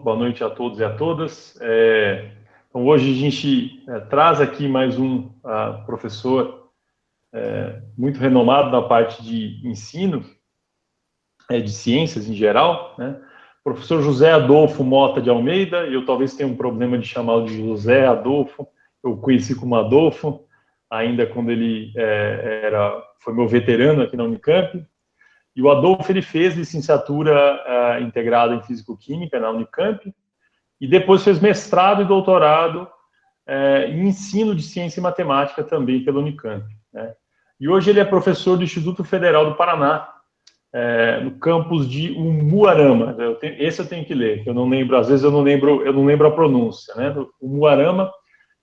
boa noite a todos e a todas. Então, hoje a gente traz aqui mais um professor muito renomado na parte de ensino, de ciências em geral, né? Professor José Adolfo Mota de Almeida. Eu talvez tenha um problema de chamá-lo de José Adolfo, eu o conheci como Adolfo, ainda quando ele foi meu veterano aqui na Unicamp. E o Adolfo, ele fez licenciatura integrada em Físico-Química na Unicamp, e depois fez mestrado e doutorado em ensino de ciência e matemática também pela Unicamp, né? E hoje ele é professor do Instituto Federal do Paraná, no campus de Umuarama. Esse eu tenho que ler, que eu não lembro, às vezes eu não lembro a pronúncia, né? Do Umuarama.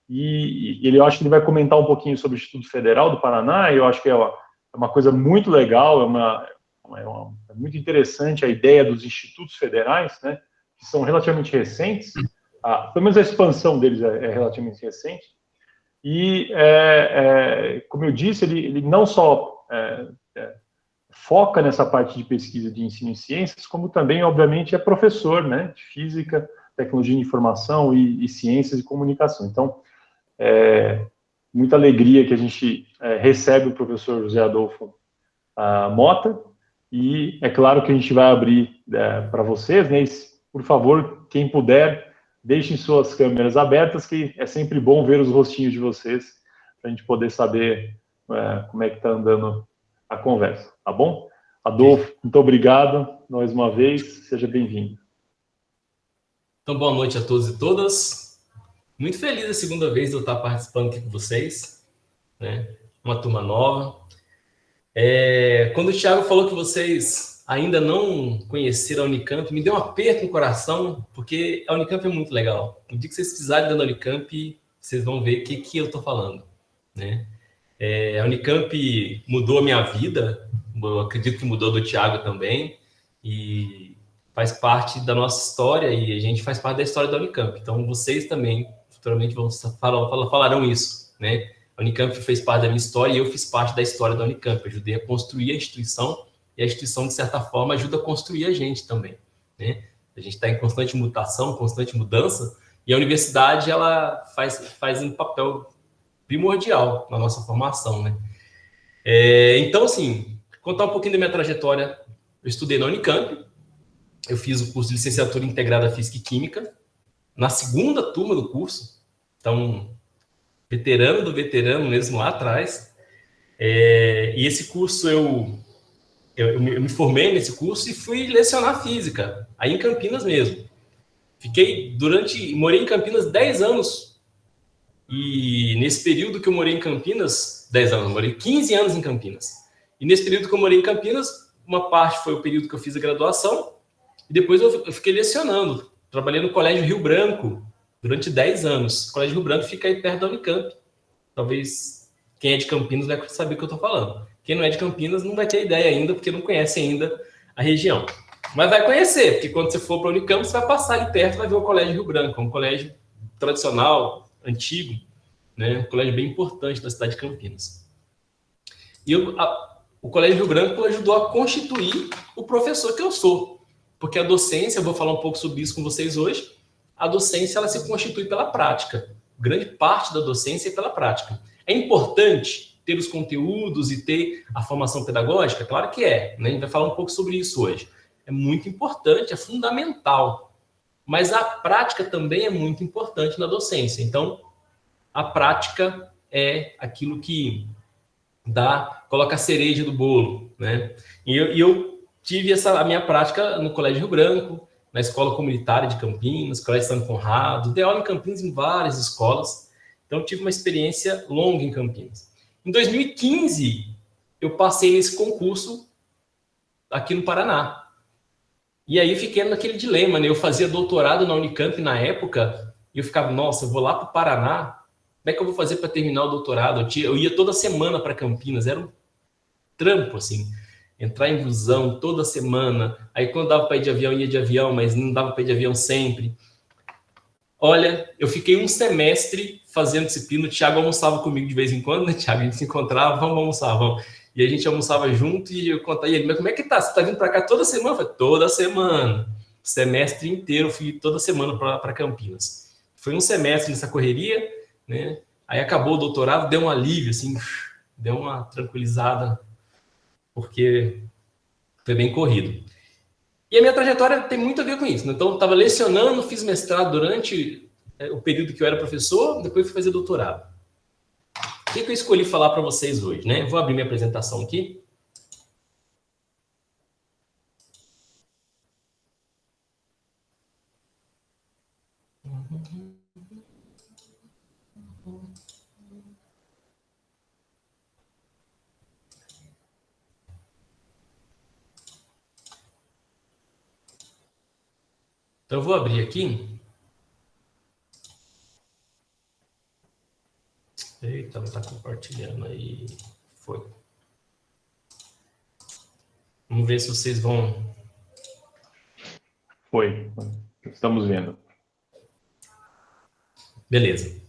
E eu acho que ele vai comentar um pouquinho sobre o Instituto Federal do Paraná. E eu acho que é uma coisa muito legal, é muito interessante a ideia dos institutos federais, né, que são relativamente recentes, pelo menos a expansão deles é relativamente recente, e, como eu disse, ele não só foca nessa parte de pesquisa de ensino em ciências, como também, obviamente, é professor, né, de física, tecnologia de informação e ciências de comunicação. Então, muita alegria que a gente recebe o professor José Adolfo Mota. E é claro que a gente vai abrir para vocês, né? E, por favor, quem puder, deixem suas câmeras abertas, que é sempre bom ver os rostinhos de vocês, para a gente poder saber como é que está andando a conversa, tá bom? Adolfo, muito obrigado mais uma vez, seja bem-vindo. Então, boa noite a todos e todas. Muito feliz a segunda vez de eu estar participando aqui com vocês, né? Uma turma nova. Quando o Thiago falou que vocês ainda não conheceram a Unicamp, me deu um aperto no coração, porque a Unicamp é muito legal. No dia que vocês precisarem da Unicamp, vocês vão ver o que eu estou falando, né? A Unicamp mudou a minha vida, eu acredito que mudou do Thiago também, e faz parte da nossa história, e a gente faz parte da história da Unicamp. Então, vocês também, futuramente, falarão isso, né? A Unicamp fez parte da minha história e eu fiz parte da história da Unicamp. Eu ajudei a construir a instituição e a instituição, de certa forma, ajuda a construir a gente também, né? A gente está em constante mutação, constante mudança, e a universidade ela faz um papel primordial na nossa formação, né? Então, assim, contar um pouquinho da minha trajetória. Eu estudei na Unicamp, eu fiz o curso de licenciatura integrada Física e Química, na segunda turma do curso, então... veterano do veterano mesmo lá atrás, e esse curso eu me formei nesse curso e fui lecionar física, aí em Campinas mesmo. Morei em Campinas 10 anos, e nesse período que eu morei em Campinas, 10 anos, eu morei 15 anos em Campinas, e nesse período que eu morei em Campinas, uma parte foi o período que eu fiz a graduação, e depois eu fiquei lecionando, trabalhei no Colégio Rio Branco, durante 10 anos. O Colégio Rio Branco fica aí perto da Unicamp. Talvez quem é de Campinas vai saber o que eu estou falando. Quem não é de Campinas não vai ter ideia ainda, porque não conhece ainda a região. Mas vai conhecer, porque quando você for para a Unicamp, você vai passar ali perto e vai ver o Colégio Rio Branco. É um colégio tradicional, antigo, né? Um colégio bem importante da cidade de Campinas. E o Colégio Rio Branco ajudou a constituir o professor que eu sou. Porque a docência, eu vou falar um pouco sobre isso com vocês hoje, a docência ela se constitui pela prática. Grande parte da docência é pela prática. É importante ter os conteúdos e ter a formação pedagógica? Claro que é, né? A gente vai falar um pouco sobre isso hoje. É muito importante, é fundamental. Mas a prática também é muito importante na docência. Então, a prática é aquilo que coloca a cereja do bolo, né? E eu tive a minha prática no Colégio Rio Branco, na Escola Comunitária de Campinas, Colégio Santo Conrado, dei aula em Campinas em várias escolas, então tive uma experiência longa em Campinas. Em 2015, eu passei nesse concurso aqui no Paraná. E aí fiquei naquele dilema, né? Eu fazia doutorado na Unicamp na época, e eu ficava, nossa, eu vou lá para o Paraná, como é que eu vou fazer para terminar o doutorado? Eu ia toda semana para Campinas, era um trampo, assim. Entrar em busão toda semana, aí quando dava para ir de avião, ia de avião, mas não dava para ir de avião sempre. Olha, eu fiquei um semestre fazendo disciplina, o Thiago almoçava comigo de vez em quando, né, Thiago? A gente se encontrava, vamos almoçar, vamos. E a gente almoçava junto e eu contava, e ele, mas como é que tá? Você tá vindo para cá toda semana? Eu falei, toda semana. semestre inteiro, fui toda semana para Campinas. Foi um semestre nessa correria, né? Aí acabou o doutorado, deu um alívio, assim, deu uma tranquilizada, porque foi bem corrido. E a minha trajetória tem muito a ver com isso, né? Então, eu estava lecionando, fiz mestrado durante o período que eu era professor, depois fui fazer doutorado. O que eu escolhi falar para vocês hoje, né? Vou abrir minha apresentação aqui. Então, eu vou abrir aqui. Eita, ela está compartilhando aí. Foi. Vamos ver se vocês vão... Foi. Estamos vendo. Beleza.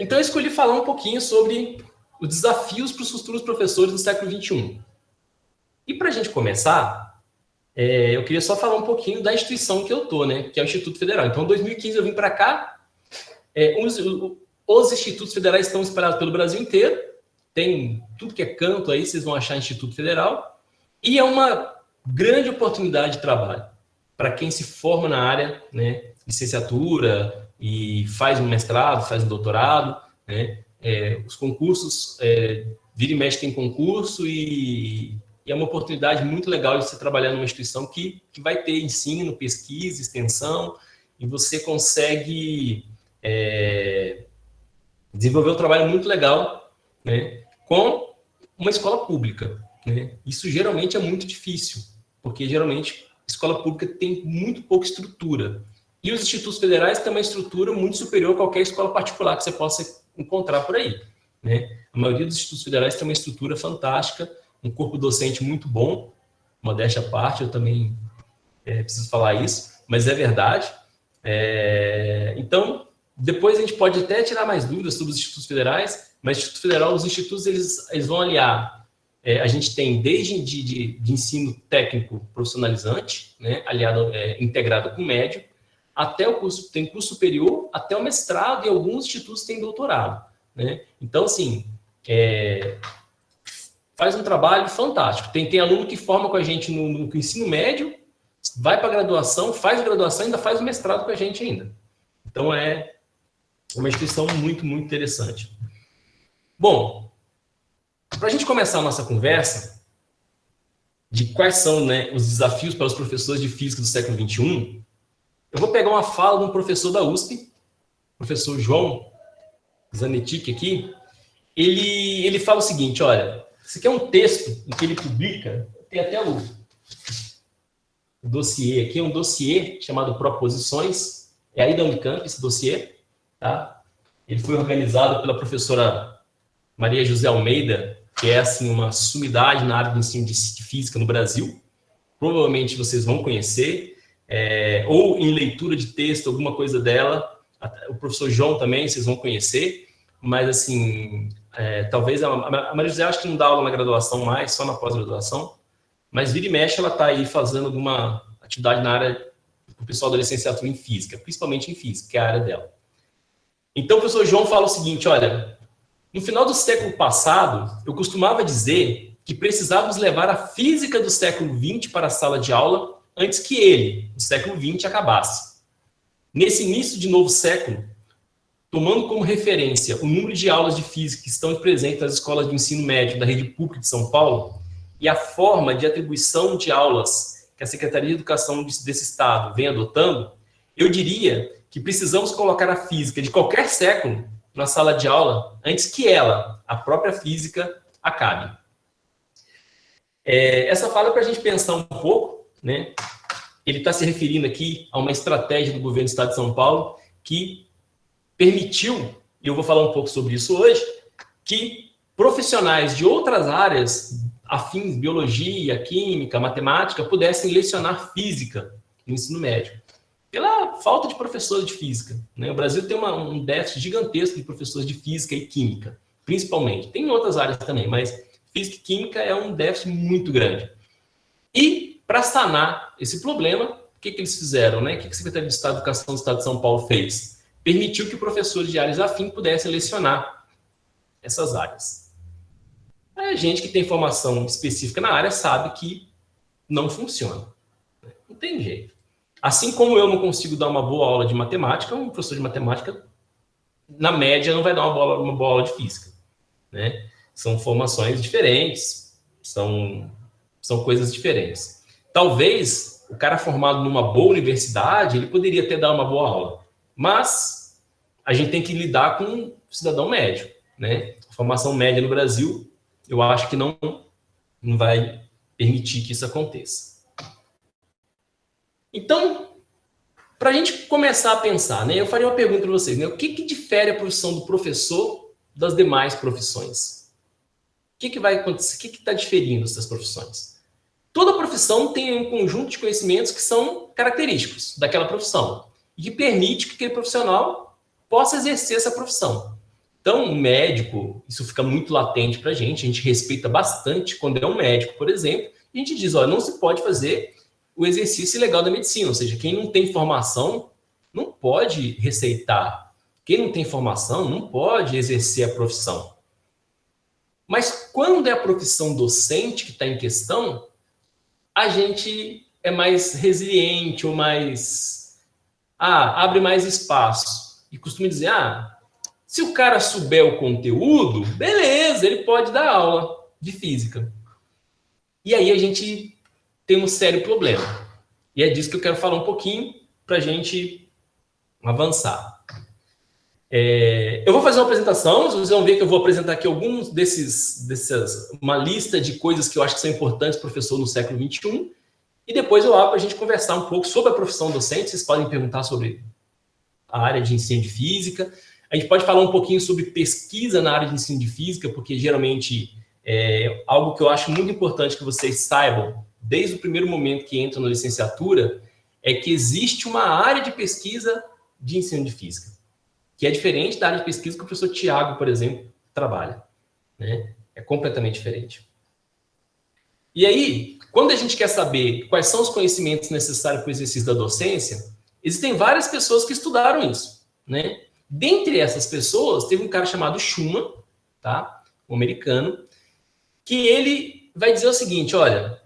Então, eu escolhi falar um pouquinho sobre os desafios para os futuros professores do século XXI. E para a gente começar, eu queria só falar um pouquinho da instituição que eu estou, né? Que é o Instituto Federal. Então, em 2015 eu vim para cá. Os institutos federais estão espalhados pelo Brasil inteiro. Tem tudo que é canto aí, vocês vão achar Instituto Federal. E é uma grande oportunidade de trabalho para quem se forma na área, né? Licenciatura e faz um mestrado, faz um doutorado, né? Os concursos, vira e mexe tem concurso e é uma oportunidade muito legal de você trabalhar numa instituição que vai ter ensino, pesquisa, extensão, e você consegue desenvolver um trabalho muito legal, né, com uma escola pública, né? Isso geralmente é muito difícil, porque geralmente a escola pública tem muito pouca estrutura. E os institutos federais têm uma estrutura muito superior a qualquer escola particular que você possa encontrar por aí, né? A maioria dos institutos federais tem uma estrutura fantástica, um corpo docente muito bom, modéstia à parte, eu também preciso falar isso, mas é verdade. Então, depois a gente pode até tirar mais dúvidas sobre os institutos federais, mas o Instituto Federal, os institutos, eles vão aliar. A gente tem desde de ensino técnico profissionalizante, né, aliado, integrado com médio, até o curso, tem curso superior, até o mestrado, e alguns institutos têm doutorado, né? Então, assim, faz um trabalho fantástico. Tem aluno que forma com a gente no ensino médio, vai para a graduação, faz a graduação e ainda faz o mestrado com a gente ainda. Então, é uma instituição muito, muito interessante. Bom, para a gente começar a nossa conversa de quais são, né, os desafios para os professores de física do século XXI, eu vou pegar uma fala de um professor da USP, professor João Zanetti aqui. Ele fala o seguinte, olha, esse aqui é um texto em que ele publica, tem até o dossiê aqui, um dossiê chamado Proposições, é aí da Unicamp esse dossiê, tá? Ele foi organizado pela professora Maria José Almeida, que é, assim, uma sumidade na área do ensino de física no Brasil. Provavelmente vocês vão conhecer, ou em leitura de texto, alguma coisa dela. O professor João também, vocês vão conhecer, mas, assim, talvez a Maria José acho que não dá aula na graduação mais, só na pós-graduação, mas vira e mexe ela está aí fazendo alguma atividade na área do pessoal da licenciatura em física, principalmente em física, que é a área dela. Então, o professor João fala o seguinte, olha, no final do século passado, eu costumava dizer que precisávamos levar a física do século XX para a sala de aula antes que ele, o século XX, acabasse. Nesse início de novo século, tomando como referência o número de aulas de física que estão presentes nas escolas de ensino médio da rede pública de São Paulo e a forma de atribuição de aulas que a Secretaria de Educação desse estado vem adotando, eu diria que precisamos colocar a física de qualquer século na sala de aula antes que ela, a própria física, acabe. Essa fala é para a gente pensar um pouco, né? Ele está se referindo aqui a uma estratégia do governo do estado de São Paulo que permitiu, e eu vou falar um pouco sobre isso hoje, que profissionais de outras áreas, afins, biologia, química, matemática, pudessem lecionar física no ensino médio. Pela falta de professores de física, né? O Brasil tem um déficit gigantesco de professores de física e química, principalmente. Tem em outras áreas também, mas física e química é um déficit muito grande. E para sanar esse problema, o que eles fizeram, né? O que a Secretaria de Estado de Educação do Estado de São Paulo fez? Permitiu que professores de áreas afins pudessem lecionar essas áreas. A gente que tem formação específica na área sabe que não funciona. Não tem jeito. Assim como eu não consigo dar uma boa aula de matemática, um professor de matemática, na média, não vai dar uma boa aula de física, né? São formações diferentes, são coisas diferentes. Talvez o cara formado numa boa universidade, ele poderia até dar uma boa aula, mas a gente tem que lidar com um cidadão médio, né? A formação média no Brasil, eu acho que não vai permitir que isso aconteça. Então, para a gente começar a pensar, né, eu faria uma pergunta para vocês, né, o que difere a profissão do professor das demais profissões? O que vai acontecer? O que está diferindo essas profissões? Toda profissão tem um conjunto de conhecimentos que são característicos daquela profissão e que permite que aquele profissional possa exercer essa profissão. Então, um médico, isso fica muito latente para a gente respeita bastante quando é um médico, por exemplo, e a gente diz, olha, não se pode fazer o exercício ilegal da medicina, ou seja, quem não tem formação não pode receitar, quem não tem formação não pode exercer a profissão. Mas quando é a profissão docente que está em questão, a gente é mais resiliente ou mais... abre mais espaço. E costumo dizer, se o cara souber o conteúdo, beleza, ele pode dar aula de física. E aí a gente tem um sério problema. E é disso que eu quero falar um pouquinho para a gente avançar. Eu vou fazer uma apresentação, vocês vão ver que eu vou apresentar aqui alguns uma lista de coisas que eu acho que são importantes para o professor no século XXI, e depois eu abro para a gente conversar um pouco sobre a profissão docente. Vocês podem perguntar sobre a área de ensino de física. A gente pode falar um pouquinho sobre pesquisa na área de ensino de física, porque geralmente é algo que eu acho muito importante que vocês saibam, desde o primeiro momento que entram na licenciatura, é que existe uma área de pesquisa de ensino de física, que é diferente da área de pesquisa que o professor Tiago, por exemplo, trabalha, né? É completamente diferente. E aí, quando a gente quer saber quais são os conhecimentos necessários para o exercício da docência, existem várias pessoas que estudaram isso, né? Dentre essas pessoas, teve um cara chamado Schumann, tá? Um americano, que ele vai dizer o seguinte, olha,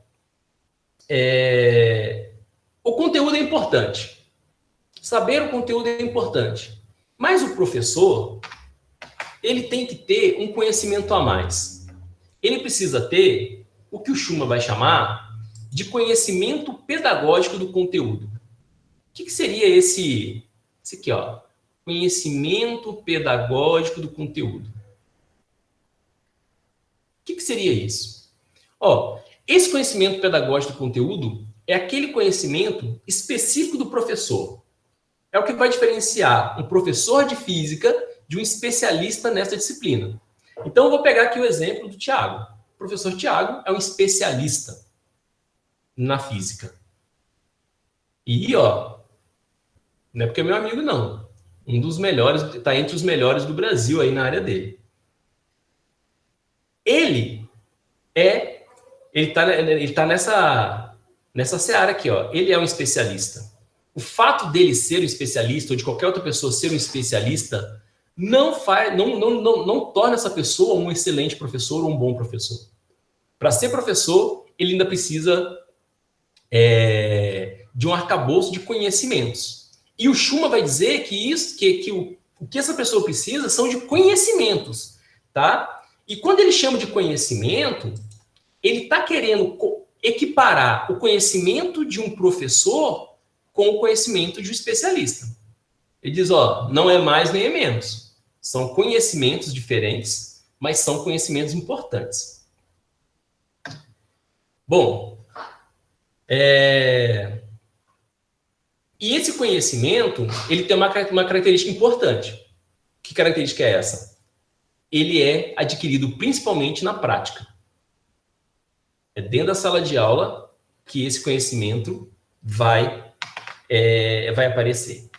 o conteúdo é importante, saber o conteúdo é importante, mas o professor, ele tem que ter um conhecimento a mais. Ele precisa ter o que o Schumann vai chamar de conhecimento pedagógico do conteúdo. O que seria esse aqui, ó? Conhecimento pedagógico do conteúdo. O que seria isso? Esse conhecimento pedagógico do conteúdo é aquele conhecimento específico do professor. É o que vai diferenciar um professor de física de um especialista nessa disciplina. Então, eu vou pegar aqui o exemplo do Tiago. O professor Tiago é um especialista na física. E, não é porque é meu amigo, não. Um dos melhores, está entre os melhores do Brasil aí na área dele. Ele tá nessa seara aqui, ó. Ele é um especialista. O fato dele ser um especialista, ou de qualquer outra pessoa ser um especialista, não torna essa pessoa um excelente professor ou um bom professor. Para ser professor, ele ainda precisa de um arcabouço de conhecimentos. E o Schumann vai dizer que o que essa pessoa precisa são de conhecimentos, tá? E quando ele chama de conhecimento, ele está querendo equiparar o conhecimento de um professor com o conhecimento de um especialista. Ele diz, não é mais nem é menos. São conhecimentos diferentes, mas são conhecimentos importantes. Bom, e esse conhecimento, ele tem uma característica importante. Que característica é essa? Ele é adquirido principalmente na prática. É dentro da sala de aula que esse conhecimento vai aparecer.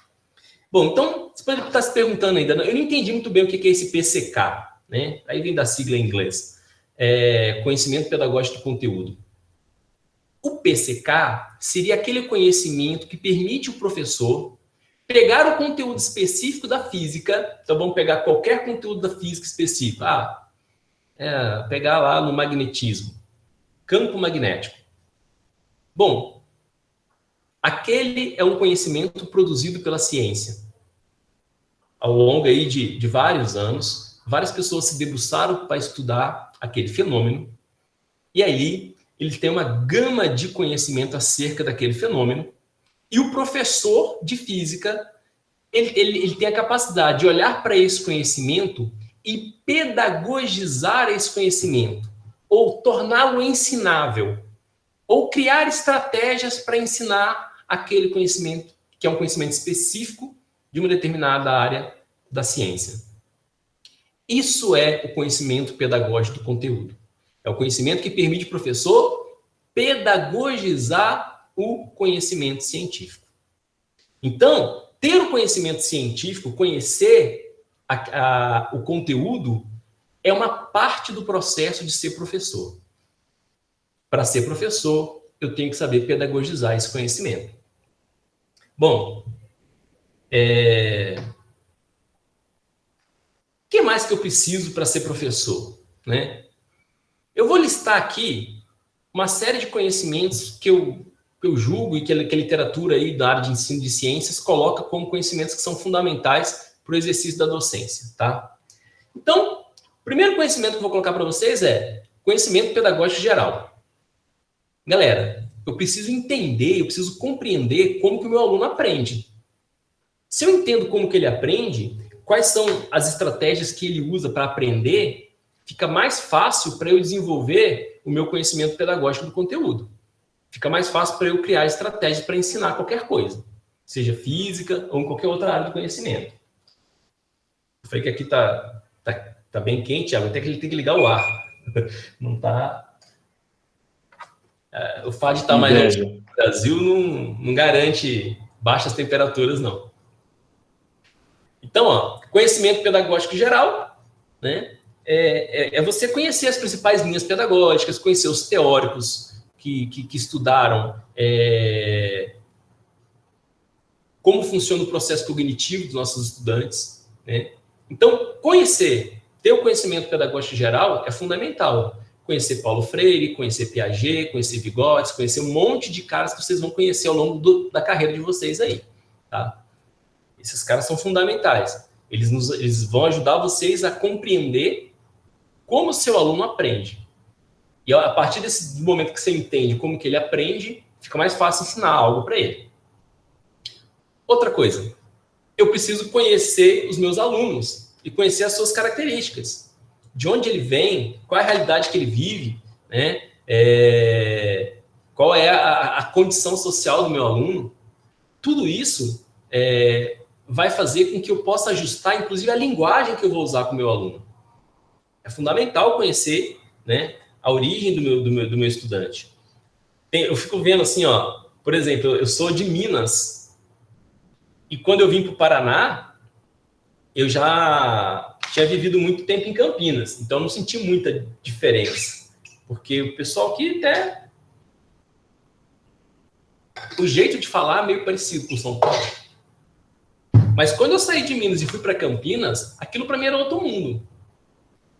Bom, então, você pode estar se perguntando ainda, eu não entendi muito bem o que é esse PCK, né? Aí vem da sigla em inglês. Conhecimento pedagógico do conteúdo. O PCK seria aquele conhecimento que permite o professor pegar o conteúdo específico da física. Então, vamos pegar qualquer conteúdo da física específico. Pegar lá no magnetismo, campo magnético. Bom, aquele é um conhecimento produzido pela ciência. Ao longo aí de vários anos, várias pessoas se debruçaram para estudar aquele fenômeno, e aí ele tem uma gama de conhecimento acerca daquele fenômeno, e o professor de física, ele tem a capacidade de olhar para esse conhecimento e pedagogizar esse conhecimento, ou torná-lo ensinável, ou criar estratégias para ensinar aquele conhecimento, que é um conhecimento específico de uma determinada área da ciência. Isso é o conhecimento pedagógico do conteúdo. É o conhecimento que permite o professor pedagogizar o conhecimento científico. Então, ter o conhecimento científico, conhecer o conteúdo, é uma parte do processo de ser professor. Para ser professor, eu tenho que saber pedagogizar esse conhecimento. Bom, o que mais que eu preciso para ser professor, né? Eu vou listar aqui uma série de conhecimentos que eu julgo e que a literatura aí da área de ensino de ciências coloca como conhecimentos que são fundamentais para o exercício da docência, tá? Então, o primeiro conhecimento que eu vou colocar para vocês é conhecimento pedagógico geral. Galera, eu preciso entender, eu preciso compreender como que o meu aluno aprende. Se eu entendo como que ele aprende, quais são as estratégias que ele usa para aprender, fica mais fácil para eu desenvolver o meu conhecimento pedagógico do conteúdo. Fica mais fácil para eu criar estratégias para ensinar qualquer coisa, seja física ou em qualquer outra área do conhecimento. Eu falei que aqui tá bem quente, até que ele tem que ligar o ar. Não tá... O fato de estar mais no Brasil não garante baixas temperaturas, não. Então, conhecimento pedagógico geral, né? É você conhecer as principais linhas pedagógicas, conhecer os teóricos que estudaram como funciona o processo cognitivo dos nossos estudantes, né? Então, ter o conhecimento pedagógico geral é fundamental. Conhecer Paulo Freire, conhecer Piaget, conhecer Vygotsky, conhecer um monte de caras que vocês vão conhecer ao longo da carreira de vocês aí, tá? Esses caras são fundamentais. Eles vão ajudar vocês a compreender como o seu aluno aprende. E a partir do momento que você entende como que ele aprende, fica mais fácil ensinar algo para ele. Outra coisa, eu preciso conhecer os meus alunos e conhecer as suas características. De onde ele vem, qual é a realidade que ele vive, né? Qual é a condição social do meu aluno. Tudo isso vai fazer com que eu possa ajustar, inclusive, a linguagem que eu vou usar com o meu aluno. É fundamental conhecer, né, a origem do meu estudante. Eu fico vendo assim, ó, por exemplo, eu sou de Minas, e quando eu vim para o Paraná, eu já tinha vivido muito tempo em Campinas, então não senti muita diferença, porque o pessoal aqui até... O jeito de falar é meio parecido com São Paulo. Mas quando eu saí de Minas e fui para Campinas, aquilo para mim era outro mundo.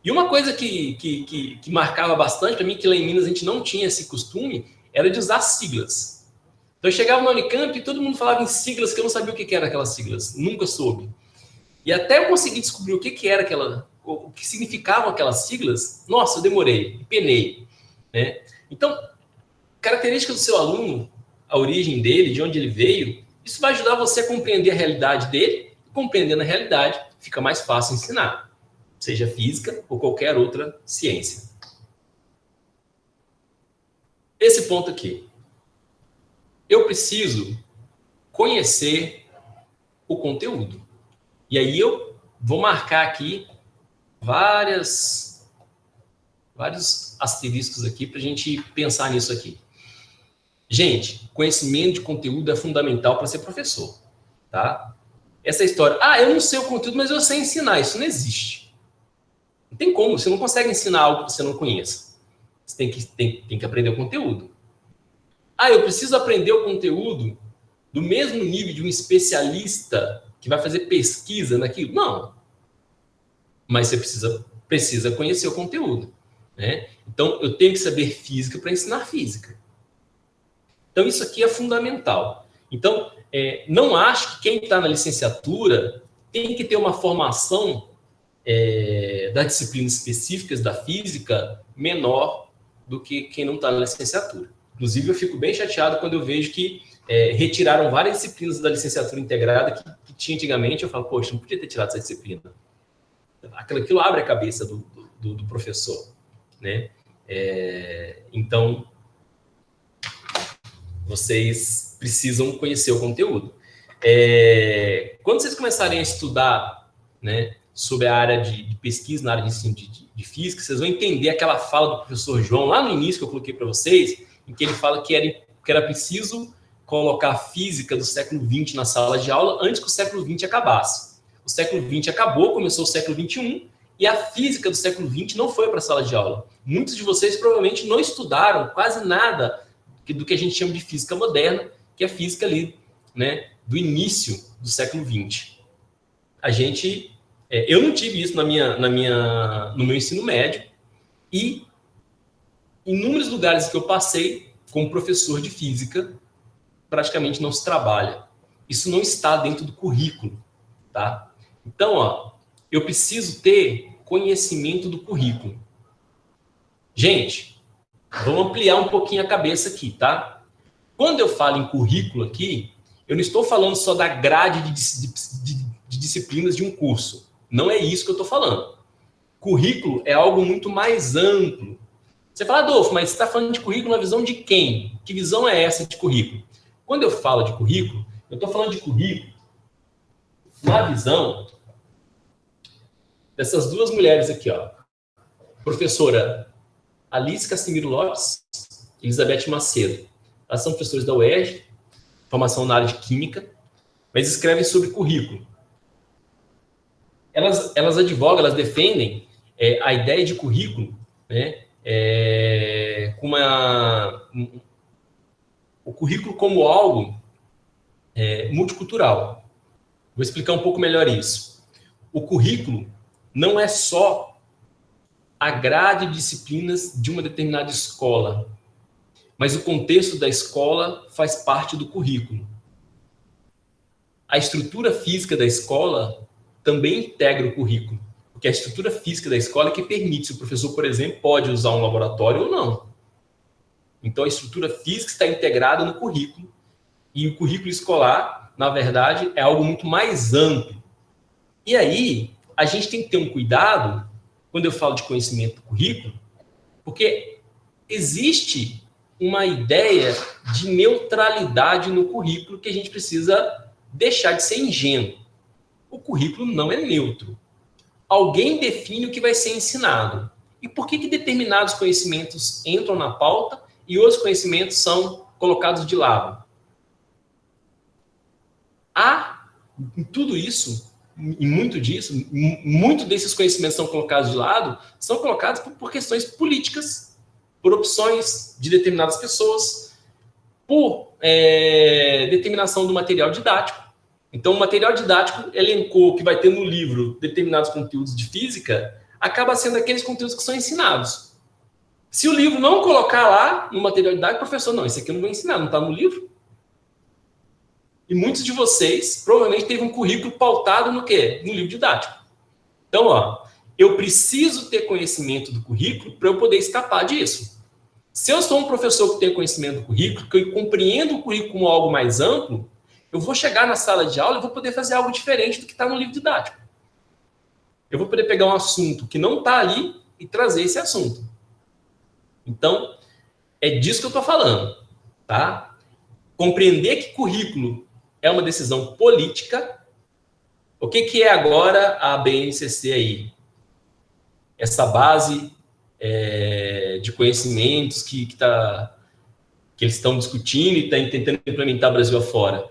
E uma coisa que marcava bastante para mim, que lá em Minas a gente não tinha esse costume, era de usar siglas. Então eu chegava na Unicamp e todo mundo falava em siglas que eu não sabia o que eram aquelas siglas, nunca soube. E até eu conseguir descobrir o que era o que significavam aquelas siglas, nossa, eu demorei, penei, né? Então, características do seu aluno, a origem dele, de onde ele veio, isso vai ajudar você a compreender a realidade dele, e compreendendo a realidade, fica mais fácil ensinar, seja física ou qualquer outra ciência. Esse ponto aqui. Eu preciso conhecer o conteúdo. E aí eu vou marcar aqui vários asteriscos aqui para a gente pensar nisso aqui. Gente, conhecimento de conteúdo é fundamental para ser professor, tá? Essa história, eu não sei o conteúdo, mas eu sei ensinar, isso não existe. Não tem como, você não consegue ensinar algo que você não conheça. Você tem que aprender o conteúdo. eu preciso aprender o conteúdo do mesmo nível de um especialista que vai fazer pesquisa naquilo. Não. Mas você precisa conhecer o conteúdo, né? Então, eu tenho que saber física para ensinar física. Então, isso aqui é fundamental. Então, não acho que quem está na licenciatura tem que ter uma formação das disciplinas específicas da física menor do que quem não está na licenciatura. Inclusive, eu fico bem chateado quando eu vejo que retiraram várias disciplinas da licenciatura integrada que tinha antigamente. Eu falo, poxa, não podia ter tirado essa disciplina. Aquilo abre a cabeça do professor, né? Então, vocês precisam conhecer o conteúdo. Quando vocês começarem a estudar, né, sobre a área de pesquisa, na área de ensino de física, vocês vão entender aquela fala do professor João, lá no início que eu coloquei para vocês, em que ele fala que era preciso colocar a física do século XX na sala de aula antes que o século XX acabasse. O século XX acabou, começou o século XXI, e a física do século XX não foi para a sala de aula. Muitos de vocês provavelmente não estudaram quase nada do que a gente chama de física moderna, que é a física ali, né, do início do século XX. Eu não tive isso no meu ensino médio, e em inúmeros lugares que eu passei como professor de física, praticamente não se trabalha. Isso não está dentro do currículo, tá? Então, eu preciso ter conhecimento do currículo. Gente, vamos ampliar um pouquinho a cabeça aqui, tá? Quando eu falo em currículo aqui, eu não estou falando só da grade de disciplinas de um curso. Não é isso que eu estou falando. Currículo é algo muito mais amplo. Você fala, Adolfo, mas você está falando de currículo na visão de quem? Que visão é essa de currículo? Quando eu falo de currículo, eu estou falando de currículo na visão dessas duas mulheres aqui, ó. Professora Alice Cassimiro Lopes e Elizabeth Macedo. Elas são professoras da UERJ, formação na área de Química, mas escrevem sobre currículo. Elas advogam, elas defendem a ideia de currículo, né, o currículo como algo multicultural. Vou explicar um pouco melhor isso. O currículo não é só a grade de disciplinas de uma determinada escola, mas o contexto da escola faz parte do currículo. A estrutura física da escola também integra o currículo, porque a estrutura física da escola é que permite se o professor, por exemplo, pode usar um laboratório ou não. Então, a estrutura física está integrada no currículo, e o currículo escolar, na verdade, é algo muito mais amplo. E aí, a gente tem que ter um cuidado, quando eu falo de conhecimento do currículo, porque existe uma ideia de neutralidade no currículo que a gente precisa deixar de ser ingênuo. O currículo não é neutro. Alguém define o que vai ser ensinado. E por que determinados conhecimentos entram na pauta e outros conhecimentos são colocados de lado? Em tudo isso, e muito desses conhecimentos são colocados de lado, são colocados por questões políticas, por opções de determinadas pessoas, por determinação do material didático. Então, o material didático elencou que vai ter no livro determinados conteúdos de física, acaba sendo aqueles conteúdos que são ensinados. Se o livro não colocar lá no material didático, o professor, não, isso aqui eu não vou ensinar, não está no livro. E muitos de vocês provavelmente teve um currículo pautado no quê? No livro didático. Então, eu preciso ter conhecimento do currículo para eu poder escapar disso. Se eu sou um professor que tem conhecimento do currículo, que eu compreendo o currículo como algo mais amplo, eu vou chegar na sala de aula e vou poder fazer algo diferente do que está no livro didático. Eu vou poder pegar um assunto que não está ali e trazer esse assunto. Então, é disso que eu estou falando, tá? Compreender que currículo é uma decisão política. O que é agora a BNCC aí? Essa base de conhecimentos que eles estão discutindo e estão tentando implementar Brasil afora.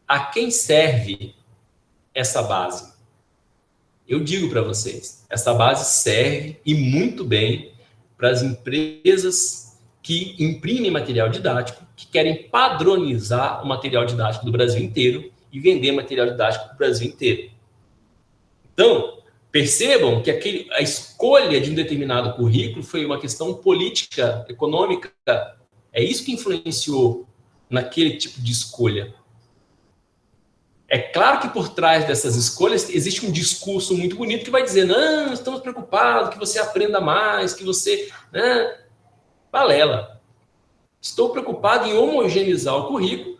A quem serve essa base? Eu digo para vocês, essa base serve, e muito bem, para as empresas que imprimem material didático, que querem padronizar o material didático do Brasil inteiro e vender material didático do Brasil inteiro. Então, percebam que a escolha de um determinado currículo foi uma questão política, econômica. É isso que influenciou naquele tipo de escolha. É claro que por trás dessas escolhas existe um discurso muito bonito que vai dizer: não, estamos preocupados que você aprenda mais, que você... Balela. Estou preocupado em homogeneizar o currículo,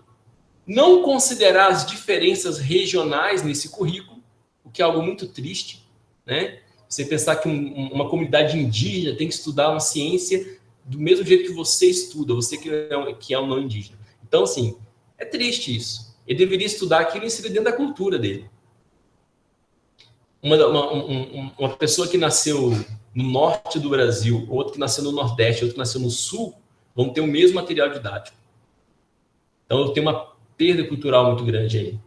não considerar as diferenças regionais nesse currículo, o que é algo muito triste, né? Você pensar que uma comunidade indígena tem que estudar uma ciência do mesmo jeito que você estuda, você que é um não indígena. Então, assim, é triste isso. Ele deveria estudar aquilo e inserir dentro da cultura dele. Uma pessoa que nasceu no norte do Brasil, outro que nasceu no nordeste, outro que nasceu no sul, vão ter o mesmo material didático. Então, tem uma perda cultural muito grande aí.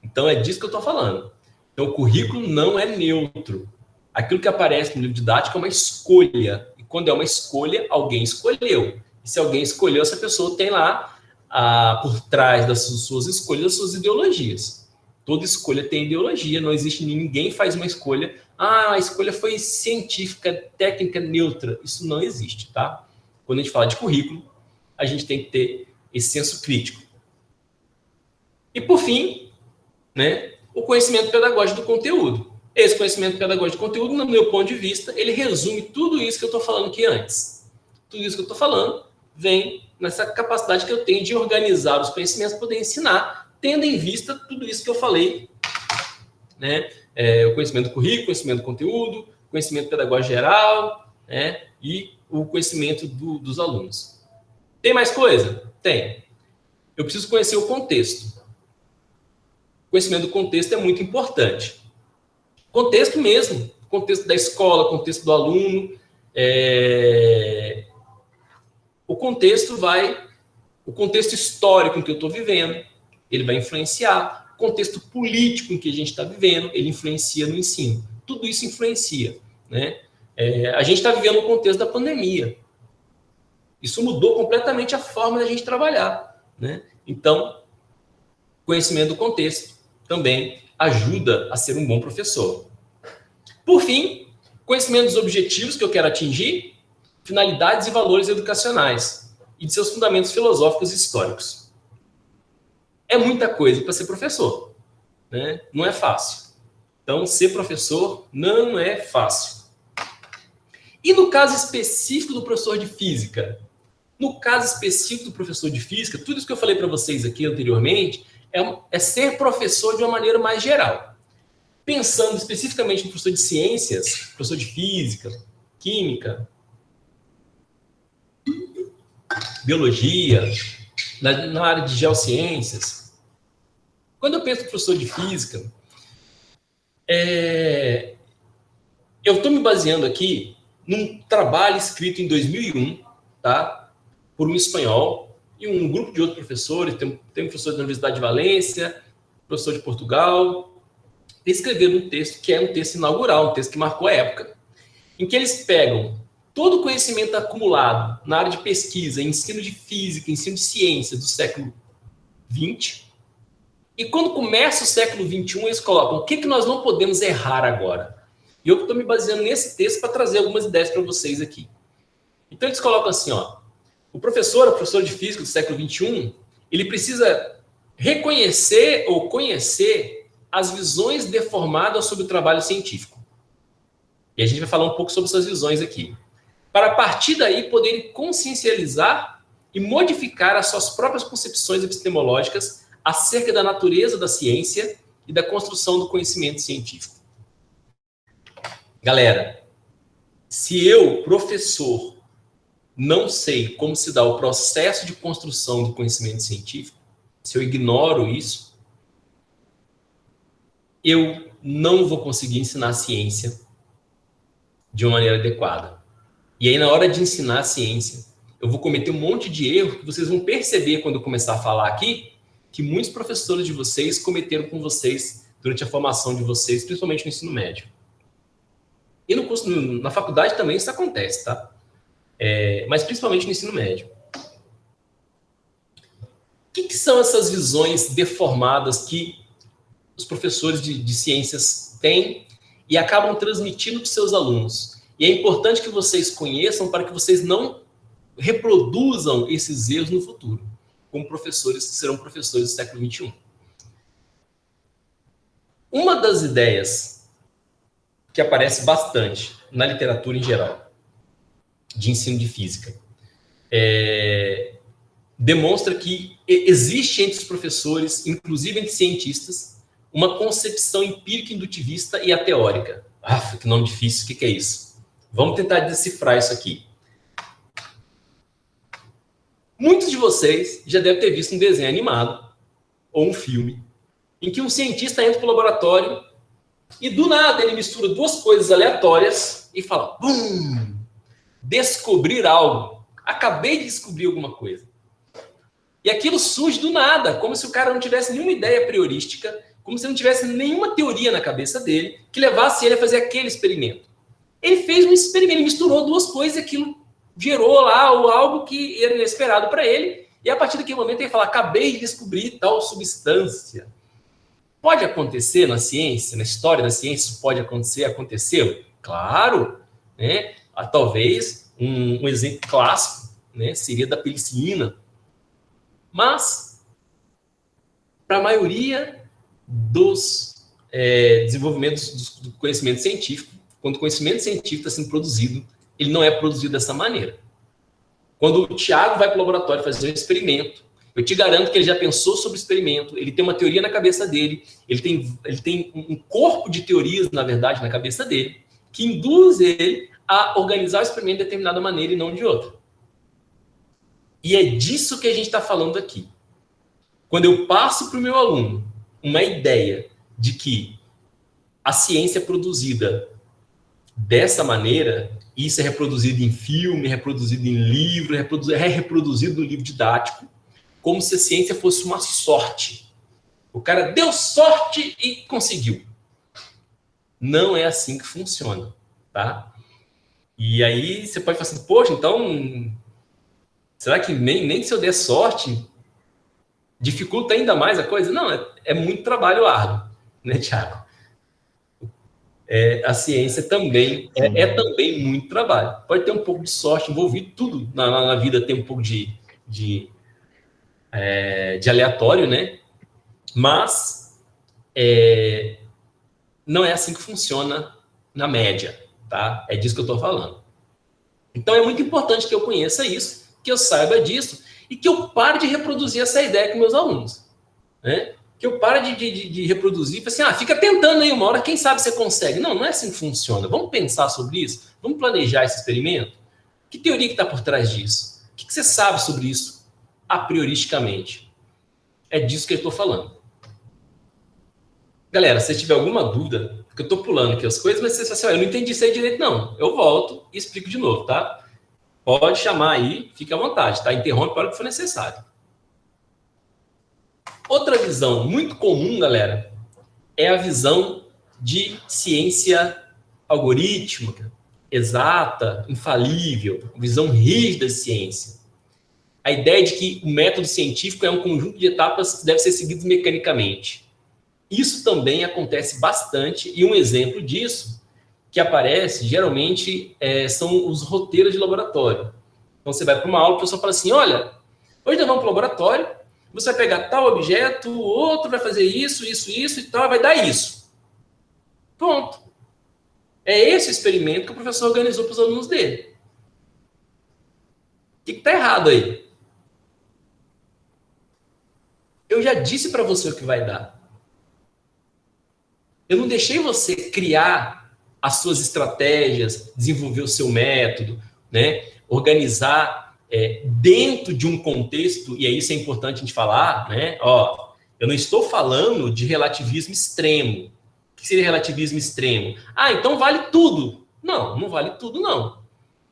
Então, é disso que eu estou falando. Então, o currículo não é neutro. Aquilo que aparece no livro didático é uma escolha. E quando é uma escolha, alguém escolheu. E se alguém escolheu, essa pessoa tem lá, por trás das suas escolhas, as suas ideologias. Toda escolha tem ideologia. Não existe ninguém faz uma escolha. A escolha foi científica, técnica, neutra. Isso não existe, tá? Quando a gente fala de currículo, a gente tem que ter esse senso crítico. E, por fim, né, o conhecimento pedagógico do conteúdo. Esse conhecimento pedagógico do conteúdo, no meu ponto de vista, ele resume tudo isso que eu estou falando aqui antes. Tudo isso que eu estou falando vem nessa capacidade que eu tenho de organizar os conhecimentos para poder ensinar, tendo em vista tudo isso que eu falei, né? O conhecimento do currículo, conhecimento do conteúdo, conhecimento pedagógico geral, né? E o conhecimento dos alunos. Tem mais coisa? Tem. Eu preciso conhecer o contexto. O conhecimento do contexto é muito importante. Contexto mesmo, contexto da escola, contexto do aluno. O contexto histórico em que eu estou vivendo, ele vai influenciar. O contexto político em que a gente está vivendo, ele influencia no ensino. Tudo isso influencia, né? A gente está vivendo o contexto da pandemia. Isso mudou completamente a forma da gente trabalhar, né? Então, conhecimento do contexto também ajuda a ser um bom professor. Por fim, conhecimento dos objetivos que eu quero atingir, finalidades e valores educacionais e de seus fundamentos filosóficos e históricos. É muita coisa para ser professor, né? Não é fácil. Então, ser professor não é fácil. E no caso específico do professor de física? No caso específico do professor de física, tudo isso que eu falei para vocês aqui anteriormente é ser professor de uma maneira mais geral. Pensando especificamente no professor de ciências, professor de física, química, biologia, na área de geociências. Quando eu penso no professor de física, eu estou me baseando aqui num trabalho escrito em 2001, tá? Por um espanhol e um grupo de outros professores. Tem um professor da Universidade de Valência, professor de Portugal. Eles escreveram um texto que é um texto inaugural, um texto que marcou a época, em que eles pegam todo o conhecimento acumulado na área de pesquisa, ensino de física, ensino de ciências do século XX, e quando começa o século XXI, eles colocam o que nós não podemos errar agora. E eu estou me baseando nesse texto para trazer algumas ideias para vocês aqui. Então, eles colocam assim, ó, o professor de física do século XXI, ele precisa reconhecer ou conhecer as visões deformadas sobre o trabalho científico. E a gente vai falar um pouco sobre essas visões aqui. Para, a partir daí, poderem consciencializar e modificar as suas próprias concepções epistemológicas acerca da natureza da ciência e da construção do conhecimento científico. Galera, se eu, professor, não sei como se dá o processo de construção do conhecimento científico, se eu ignoro isso, eu não vou conseguir ensinar a ciência de uma maneira adequada. E aí, na hora de ensinar a ciência, eu vou cometer um monte de erro que vocês vão perceber quando eu começar a falar aqui, que muitos professores de vocês cometeram com vocês durante a formação de vocês, principalmente no ensino médio. E no curso, na faculdade também isso acontece, tá? mas principalmente no ensino médio. O que são essas visões deformadas que os professores de ciências têm e acabam transmitindo para os seus alunos? E é importante que vocês conheçam para que vocês não reproduzam esses erros no futuro, como professores que serão professores do século XXI. Uma das ideias que aparece bastante na literatura em geral, de ensino de física, demonstra que existe entre os professores, inclusive entre cientistas, uma concepção empírica indutivista e ateórica. Que nome difícil, o que é isso? Vamos tentar decifrar isso aqui. Muitos de vocês já devem ter visto um desenho animado ou um filme em que um cientista entra para o laboratório e do nada ele mistura duas coisas aleatórias e fala, bum, descobrir algo. Acabei de descobrir alguma coisa. E aquilo surge do nada, como se o cara não tivesse nenhuma ideia priorística, como se não tivesse nenhuma teoria na cabeça dele que levasse ele a fazer aquele experimento. Ele fez um experimento, ele misturou duas coisas e aquilo gerou lá algo que era inesperado para ele, e a partir daquele momento ele fala, acabei de descobrir tal substância. Pode acontecer na ciência, na história da ciência, isso pode acontecer, aconteceu? Claro, né? Talvez um exemplo clássico, né, seria da penicilina. Mas, para a maioria dos desenvolvimentos do conhecimento científico, quando o conhecimento científico está sendo produzido, ele não é produzido dessa maneira. Quando o Thiago vai para o laboratório fazer um experimento, eu te garanto que ele já pensou sobre o experimento, ele tem uma teoria na cabeça dele, ele tem um corpo de teorias, na verdade, na cabeça dele, que induz ele a organizar o experimento de determinada maneira e não de outra. E é disso que a gente está falando aqui. Quando eu passo para o meu aluno uma ideia de que a ciência é produzida dessa maneira, isso é reproduzido em filme, reproduzido em livro, é reproduzido no livro didático, como se a ciência fosse uma sorte. O cara deu sorte e conseguiu. Não é assim que funciona, tá? E aí você pode falar assim, poxa, então, será que nem se eu der sorte, dificulta ainda mais a coisa? Não, é muito trabalho árduo, né, Thiago? A ciência também é também muito trabalho. Pode ter um pouco de sorte envolvido, tudo na vida tem um pouco de aleatório, né? Mas não é assim que funciona na média, tá? É disso que eu estou falando. Então é muito importante que eu conheça isso, que eu saiba disso e que eu pare de reproduzir essa ideia com meus alunos, né? Que eu pare de reproduzir, assim, fica tentando aí uma hora, quem sabe você consegue. Não é assim que funciona. Vamos pensar sobre isso? Vamos planejar esse experimento? Que teoria que está por trás disso? O que você sabe sobre isso a prioristicamente? É disso que eu estou falando. Galera, se tiver alguma dúvida, porque eu estou pulando aqui as coisas, mas você fala assim, eu não entendi isso aí direito, não. Eu volto e explico de novo, tá? Pode chamar aí, fique à vontade, tá? Interrompe para o que for necessário. Outra visão muito comum, galera, é a visão de ciência algorítmica, exata, infalível, visão rígida de ciência. A ideia de que o método científico é um conjunto de etapas que devem ser seguidas mecanicamente. Isso também acontece bastante, e um exemplo disso que aparece, geralmente, são os roteiros de laboratório. Então, você vai para uma aula, o professor fala assim, olha, hoje nós vamos para o laboratório, você vai pegar tal objeto, o outro vai fazer isso e tal, vai dar isso. Pronto. É esse o experimento que o professor organizou para os alunos dele. O que está errado aí? Eu já disse para você o que vai dar. Eu não deixei você criar as suas estratégias, desenvolver o seu método, né? Organizar dentro de um contexto, e aí isso é importante a gente falar, né? Eu não estou falando de relativismo extremo. O que seria relativismo extremo? Então vale tudo. Não vale tudo, não.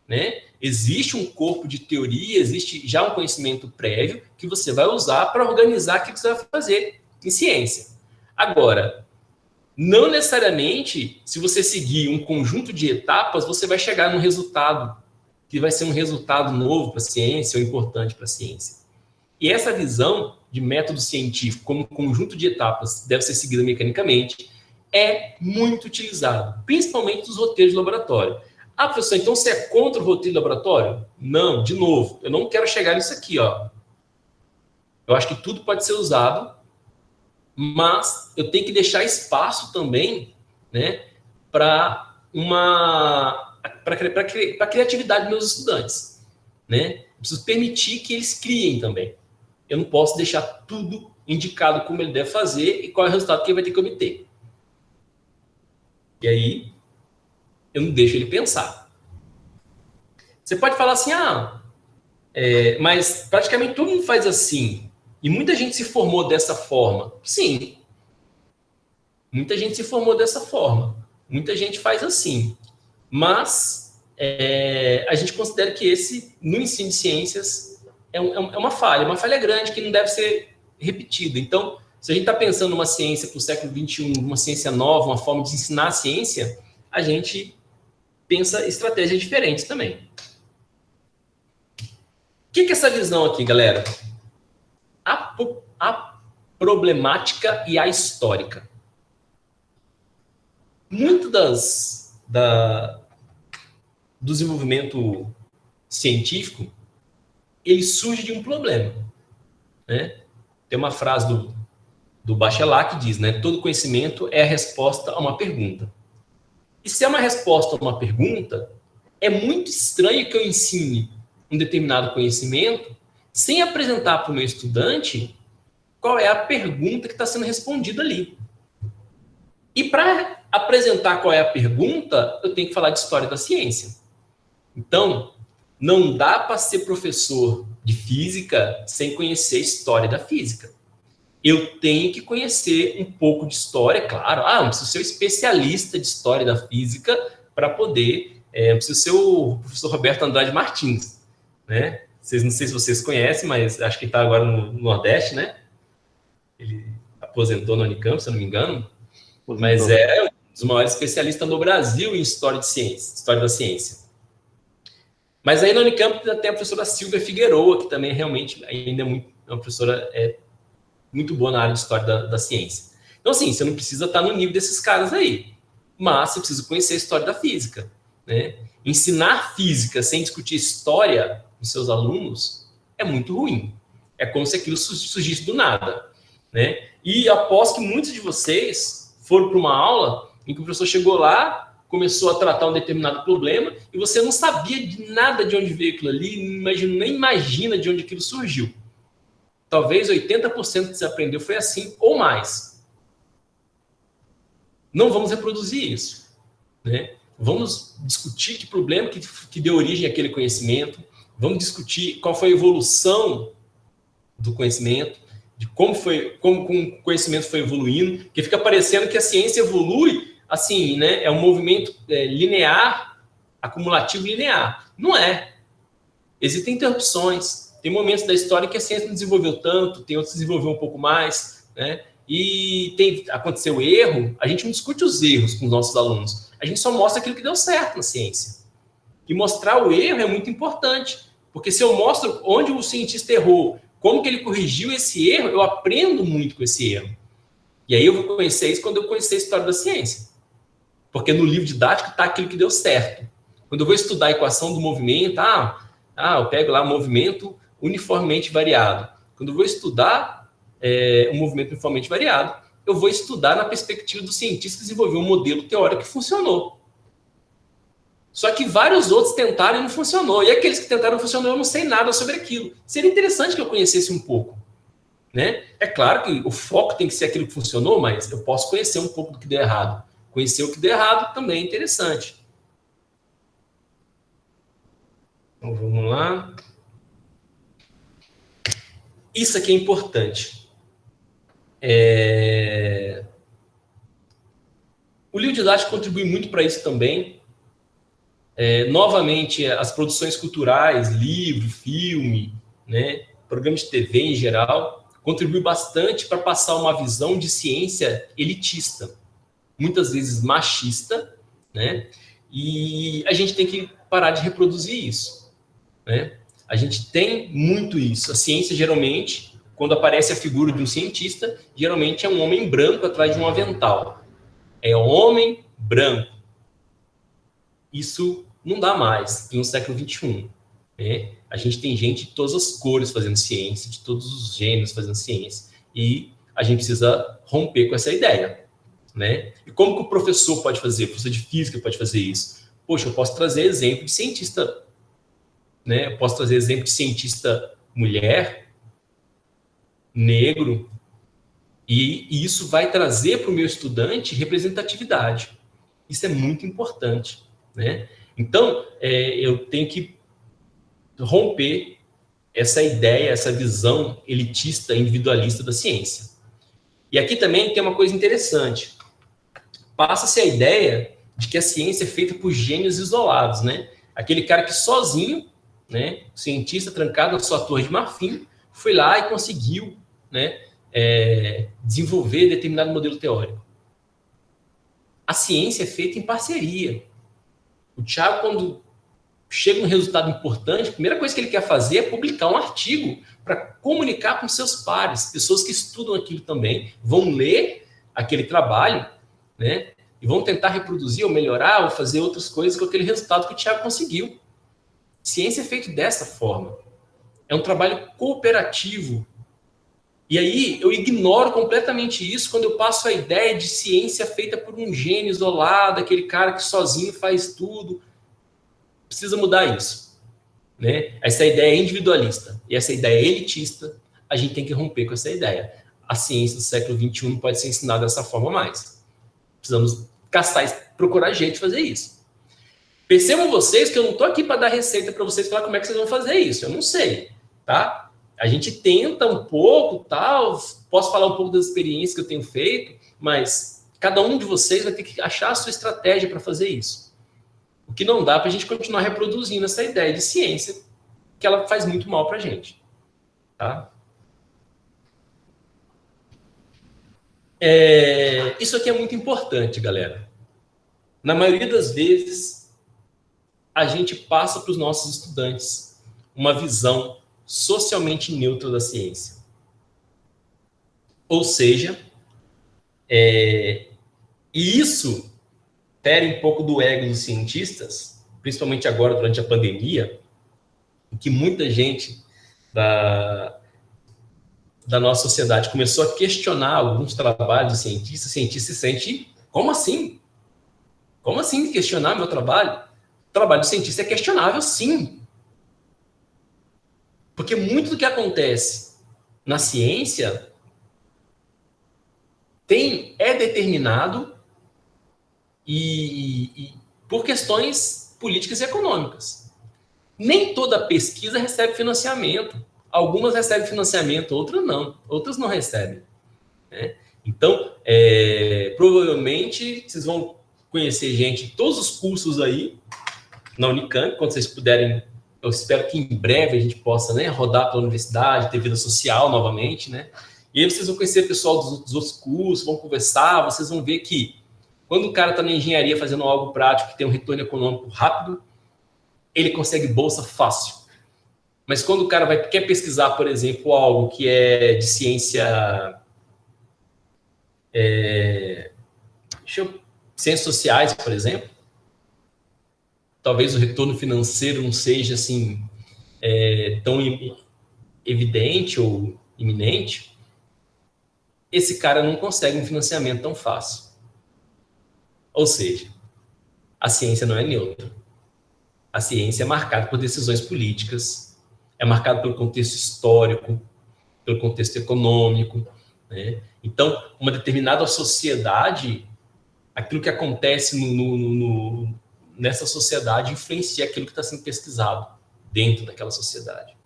Né? Existe um corpo de teoria, existe já um conhecimento prévio que você vai usar para organizar aquilo que você vai fazer em ciência. Agora, não necessariamente, se você seguir um conjunto de etapas, você vai chegar num resultado que vai ser um resultado novo para a ciência ou importante para a ciência. E essa visão de método científico como conjunto de etapas deve ser seguida mecanicamente é muito utilizado, principalmente nos roteiros de laboratório. Ah, professor, então você é contra o roteiro de laboratório? Não, de novo, eu não quero chegar nisso aqui, ó. Eu acho que tudo pode ser usado, mas eu tenho que deixar espaço também, né, para a criatividade dos meus estudantes, né? Eu preciso permitir que eles criem também. Eu não posso deixar tudo indicado como ele deve fazer e qual é o resultado que ele vai ter que obter. E aí, eu não deixo ele pensar. Você pode falar assim, mas praticamente todo mundo faz assim. E muita gente se formou dessa forma. Sim, muita gente se formou dessa forma. Muita gente faz assim. Mas a gente considera que esse, no ensino de ciências, é uma falha grande que não deve ser repetida. Então, se a gente está pensando numa ciência para o século XXI, uma ciência nova, uma forma de ensinar a ciência, a gente pensa estratégias diferentes também. O que é essa visão aqui, galera? A problemática e a histórica. Muito do desenvolvimento científico, ele surge de um problema, né? Tem uma frase do Bachelard que diz, né? Todo conhecimento é a resposta a uma pergunta. E se é uma resposta a uma pergunta, é muito estranho que eu ensine um determinado conhecimento sem apresentar para o meu estudante qual é a pergunta que está sendo respondida ali. E para apresentar qual é a pergunta, eu tenho que falar de história da ciência. Então, não dá para ser professor de física sem conhecer a história da física. Eu tenho que conhecer um pouco de história, claro. Não preciso ser um especialista de história da física para poder... não preciso ser o professor Roberto Andrade Martins, né? Não sei se vocês conhecem, mas acho que está agora no Nordeste, né? Ele aposentou na Unicamp, se eu não me engano. Mas é um dos maiores especialistas no Brasil em história de ciência, história da ciência. Mas aí na Unicamp tem a professora Silvia Figueroa, que também realmente ainda é uma professora muito boa na área de história da ciência. Então, assim, você não precisa estar no nível desses caras aí, mas você precisa conhecer a história da física, né? Ensinar física sem discutir história dos seus alunos é muito ruim. É como se aquilo surgisse do nada, né? E aposto que muitos de vocês foram para uma aula em que o professor chegou lá, começou a tratar um determinado problema e você não sabia de nada de onde veio aquilo ali, nem imagina de onde aquilo surgiu. Talvez 80% que você aprendeu foi assim ou mais. Não vamos reproduzir isso, né? Vamos discutir que problema que deu origem àquele conhecimento, vamos discutir qual foi a evolução do conhecimento, de como o conhecimento foi evoluindo, porque fica parecendo que a ciência evolui assim, né? É um movimento linear, acumulativo linear. Não é. Existem interrupções. Tem momentos da história que a ciência não desenvolveu tanto, tem outros que desenvolveu um pouco mais, né? E aconteceu erro, a gente não discute os erros com os nossos alunos. A gente só mostra aquilo que deu certo na ciência. E mostrar o erro é muito importante, porque se eu mostro onde o cientista errou, como que ele corrigiu esse erro, eu aprendo muito com esse erro. E aí eu vou conhecer isso quando eu conhecer a história da ciência. Porque no livro didático está aquilo que deu certo. Quando eu vou estudar a equação do movimento, eu pego lá movimento uniformemente variado. Quando eu vou estudar o movimento uniformemente variado, eu vou estudar na perspectiva do cientista que desenvolveu um modelo teórico que funcionou. Só que vários outros tentaram e não funcionou. E aqueles que tentaram não funcionou, eu não sei nada sobre aquilo. Seria interessante que eu conhecesse um pouco, né? É claro que o foco tem que ser aquilo que funcionou, mas eu posso conhecer um pouco do que deu errado. Conhecer o que deu errado também é interessante. Então, vamos lá. Isso aqui é importante. O livro didático contribui muito para isso também. Novamente, as produções culturais, livro, filme, né, programa de TV em geral, contribui bastante para passar uma visão de ciência elitista, muitas vezes machista, né? E a gente tem que parar de reproduzir isso, né? A gente tem muito isso. A ciência, geralmente, quando aparece a figura de um cientista, geralmente é um homem branco atrás de um avental. É homem branco. Isso não dá mais no século XXI. Né? A gente tem gente de todas as cores fazendo ciência, de todos os gêneros fazendo ciência. E a gente precisa romper com essa ideia. Né? E como que o professor pode fazer? O professor de física pode fazer isso? Poxa, eu posso trazer exemplo de cientista, né? Eu posso trazer exemplo de cientista mulher, negro, e isso vai trazer para o meu estudante representatividade. Isso é muito importante, né? Então, eu tenho que romper essa ideia, essa visão elitista, individualista da ciência. E aqui também tem uma coisa interessante. Passa-se a ideia de que a ciência é feita por gênios isolados, né? Aquele cara que sozinho, né, cientista trancado na sua torre de marfim, foi lá e conseguiu, né, desenvolver determinado modelo teórico. A ciência é feita em parceria. O Thiago, quando chega um resultado importante, a primeira coisa que ele quer fazer é publicar um artigo para comunicar com seus pares, pessoas que estudam aquilo também, vão ler aquele trabalho, né, e vão tentar reproduzir ou melhorar ou fazer outras coisas com aquele resultado que o Thiago conseguiu. Ciência é feita dessa forma. É um trabalho cooperativo. E aí eu ignoro completamente isso quando eu passo a ideia de ciência feita por um gênio isolado, aquele cara que sozinho faz tudo. Precisa mudar isso. Né? Essa ideia é individualista e essa ideia é elitista, a gente tem que romper com essa ideia. A ciência do século XXI não pode ser ensinada dessa forma mais. Precisamos caçar, procurar jeito de fazer isso. Percebam vocês que eu não estou aqui para dar receita para vocês falar como é que vocês vão fazer isso. Eu não sei, tá? A gente tenta um pouco, tal. Posso falar um pouco das experiências que eu tenho feito, mas cada um de vocês vai ter que achar a sua estratégia para fazer isso. O que não dá para a gente continuar reproduzindo essa ideia de ciência, que ela faz muito mal para a gente, tá? Isso aqui é muito importante, galera. Na maioria das vezes, a gente passa para os nossos estudantes uma visão socialmente neutra da ciência. Ou seja, e isso fere um pouco do ego dos cientistas, principalmente agora, durante a pandemia, em que muita gente da nossa sociedade começou a questionar alguns trabalhos de cientistas, o cientista se sente, como assim? Como assim questionar meu trabalho? O trabalho do cientista é questionável, sim. Porque muito do que acontece na ciência é determinado e por questões políticas e econômicas. Nem toda pesquisa recebe financiamento. Algumas recebem financiamento, outras não recebem. Né? Então, provavelmente, vocês vão conhecer gente de todos os cursos aí na Unicamp, quando vocês puderem. Eu espero que em breve a gente possa, né, rodar pela universidade, ter vida social novamente, né? E aí vocês vão conhecer o pessoal dos outros cursos, vão conversar, vocês vão ver que quando o cara está na engenharia fazendo algo prático que tem um retorno econômico rápido, ele consegue bolsa fácil. Mas quando o cara quer pesquisar, por exemplo, algo que é de ciência... ciências sociais, por exemplo, talvez o retorno financeiro não seja assim, tão evidente ou iminente, esse cara não consegue um financiamento tão fácil. Ou seja, a ciência não é neutra. A ciência é marcada por decisões políticas, é marcada pelo contexto histórico, pelo contexto econômico, né? Então, uma determinada sociedade, aquilo que acontece nessa sociedade influencia aquilo que está sendo pesquisado dentro daquela sociedade.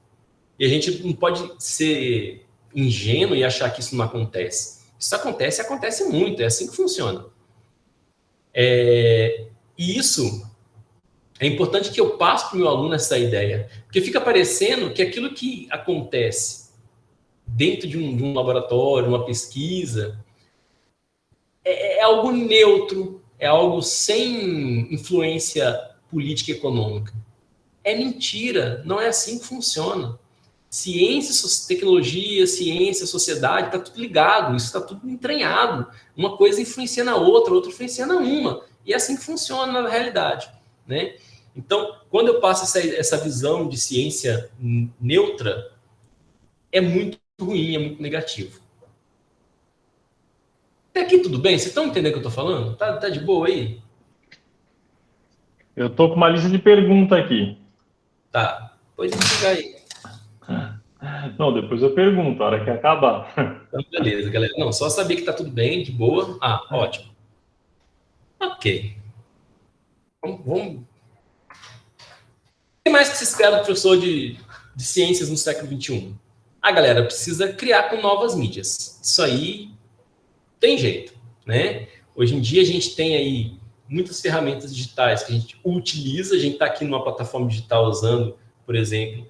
E a gente não pode ser ingênuo e achar que isso não acontece. Isso acontece muito, é assim que funciona. E isso é importante que eu passe para o meu aluno essa ideia, porque fica parecendo que aquilo que acontece dentro de um laboratório, uma pesquisa, é algo neutro, é algo sem influência política e econômica. É mentira, não é assim que funciona. Ciência, tecnologia, ciência, sociedade, está tudo ligado, isso está tudo entranhado. Uma coisa influencia na outra, outra influencia na uma. E é assim que funciona na realidade, né? Então, quando eu passo essa visão de ciência neutra, é muito ruim, é muito negativo. Até aqui tudo bem? Vocês estão entendendo o que eu estou falando? Tá de boa aí? Eu tô com uma lista de perguntas aqui. Tá, pode chegar aí. Não, depois eu pergunto, a hora que acabar. Então, beleza, galera. Não, só saber que tá tudo bem, de boa. Ah, ótimo. Ok. Vamos. O que mais que se espera do professor de ciências no século XXI? A galera precisa criar com novas mídias. Isso aí tem jeito, né? Hoje em dia a gente tem aí muitas ferramentas digitais que a gente utiliza. A gente está aqui numa plataforma digital usando, por exemplo,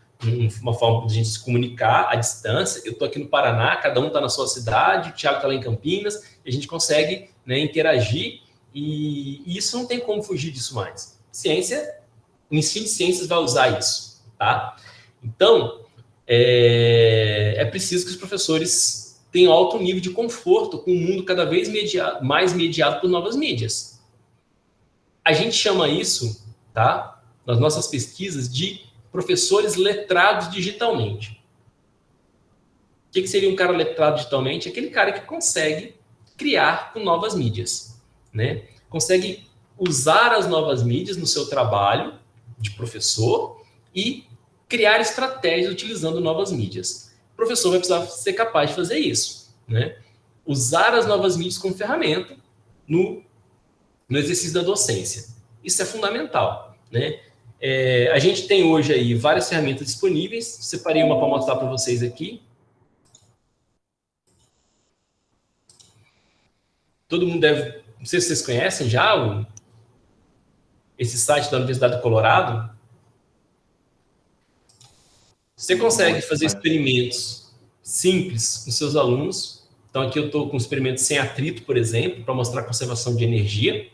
uma forma de a gente se comunicar à distância. Eu estou aqui no Paraná, cada um está na sua cidade, o Thiago está lá em Campinas, e a gente consegue, né, interagir, e isso não tem como fugir disso mais. Ciência, o ensino de ciências vai usar isso, tá? Então, é preciso que os professores tenham alto nível de conforto com um mundo cada vez mais mediado por novas mídias. A gente chama isso, tá, nas nossas pesquisas, de professores letrados digitalmente. O que seria um cara letrado digitalmente? Aquele cara que consegue criar com novas mídias, né? Consegue usar as novas mídias no seu trabalho de professor e criar estratégias utilizando novas mídias. O professor vai precisar ser capaz de fazer isso, né? Usar as novas mídias como ferramenta no exercício da docência. Isso é fundamental, né? A gente tem hoje aí várias ferramentas disponíveis. Separei uma para mostrar para vocês aqui. Todo mundo deve... Não sei se vocês conhecem já esse site da Universidade do Colorado. Você consegue fazer experimentos simples com seus alunos. Então, aqui eu estou com experimentos sem atrito, por exemplo, para mostrar a conservação de energia,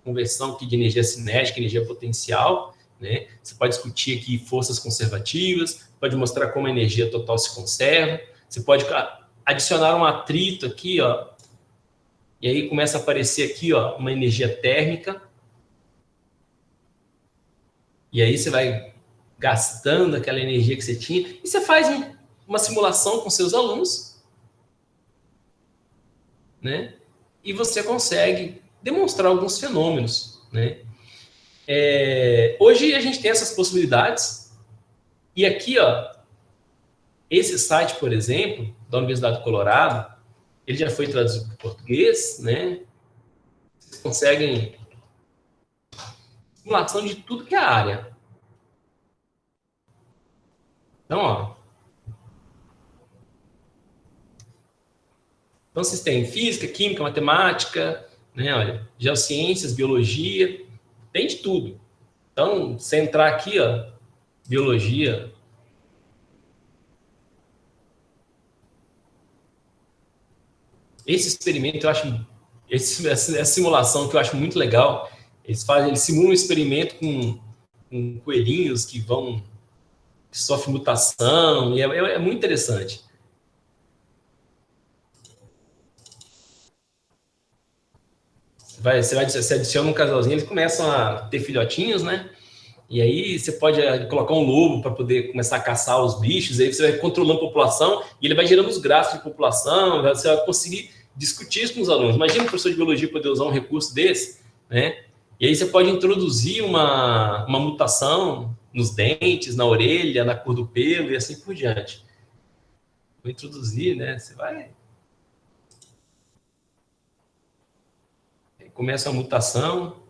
conversão aqui de energia cinética, energia potencial, né? Você pode discutir aqui forças conservativas, pode mostrar como a energia total se conserva, você pode adicionar um atrito aqui, ó, e aí começa a aparecer aqui, ó, uma energia térmica, e aí você vai gastando aquela energia que você tinha, e você faz uma simulação com seus alunos, né? E você consegue demonstrar alguns fenômenos, né? Hoje a gente tem essas possibilidades, e aqui, ó, esse site, por exemplo, da Universidade do Colorado, ele já foi traduzido para o português, né? Vocês conseguem simulação de tudo que é área. Então, ó. Então, vocês têm física, química, matemática, né? Olha, geociências, biologia, tem de tudo. Então, você entrar aqui, ó, biologia. Esse experimento, eu acho, essa simulação que eu acho muito legal, eles simulam um experimento com coelhinhos que sofrem mutação, e é muito interessante. Você adiciona um casalzinho, eles começam a ter filhotinhos, né? E aí você pode colocar um lobo para poder começar a caçar os bichos, aí você vai controlando a população e ele vai gerando os gráficos de população, você vai conseguir discutir isso com os alunos. Imagina um professor de biologia poder usar um recurso desse, né? E aí você pode introduzir uma mutação nos dentes, na orelha, na cor do pelo e assim por diante. Vou introduzir, né? Você vai... Começa a mutação.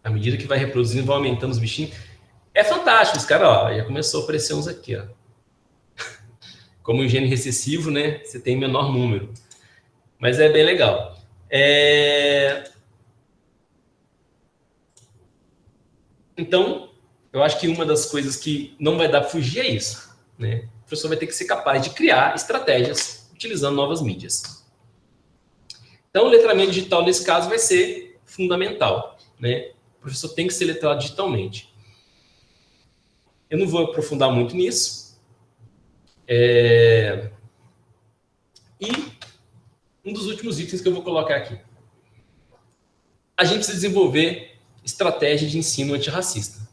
À medida que vai reproduzindo, vão aumentando os bichinhos. É fantástico, os caras, ó, já começou a aparecer uns aqui, ó. Como o gene recessivo, né? Você tem menor número. Mas é bem legal. Então, eu acho que uma das coisas que não vai dar para fugir é isso, né? O professor vai ter que ser capaz de criar estratégias utilizando novas mídias. Então, o letramento digital, nesse caso, vai ser fundamental, né? O professor tem que ser letrado digitalmente. Eu não vou aprofundar muito nisso. E um dos últimos itens que eu vou colocar aqui. A gente precisa desenvolver estratégia de ensino antirracista,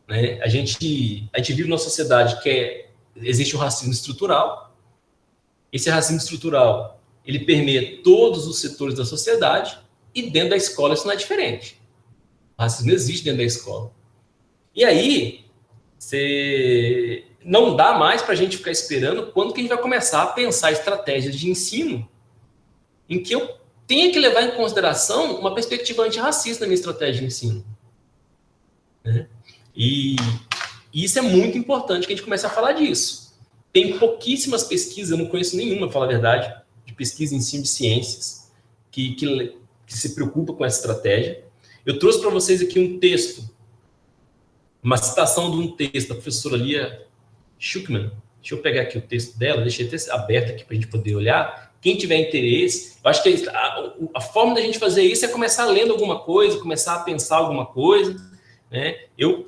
né? A gente vive numa sociedade que existe o racismo estrutural. Esse racismo estrutural, ele permeia todos os setores da sociedade e dentro da escola isso não é diferente. O racismo existe dentro da escola. E aí, não dá mais para a gente ficar esperando quando que a gente vai começar a pensar estratégias de ensino em que eu tenha que levar em consideração uma perspectiva antirracista na minha estratégia de ensino, né? E isso é muito importante que a gente comece a falar disso. Tem pouquíssimas pesquisas, eu não conheço nenhuma, para falar a verdade, de pesquisa em ensino de ciências que se preocupa com essa estratégia. Eu trouxe para vocês aqui um texto, uma citação de um texto da professora Lia Schuckman. Deixa eu pegar aqui o texto dela, deixei até aberto aqui para a gente poder olhar. Quem tiver interesse, eu acho que a forma da gente fazer isso é começar lendo alguma coisa, começar a pensar alguma coisa, né? Eu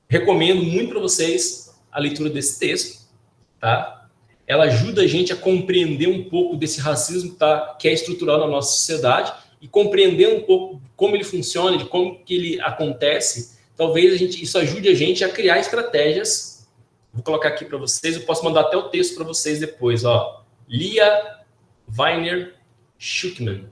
recomendo muito para vocês a leitura desse texto, tá? Ela ajuda a gente a compreender um pouco desse racismo, tá, que é estrutural na nossa sociedade e compreender um pouco como ele funciona, de como que ele acontece. Talvez isso ajude a gente a criar estratégias. Vou colocar aqui para vocês, eu posso mandar até o texto para vocês depois, ó. Lia Weiner Schuckman.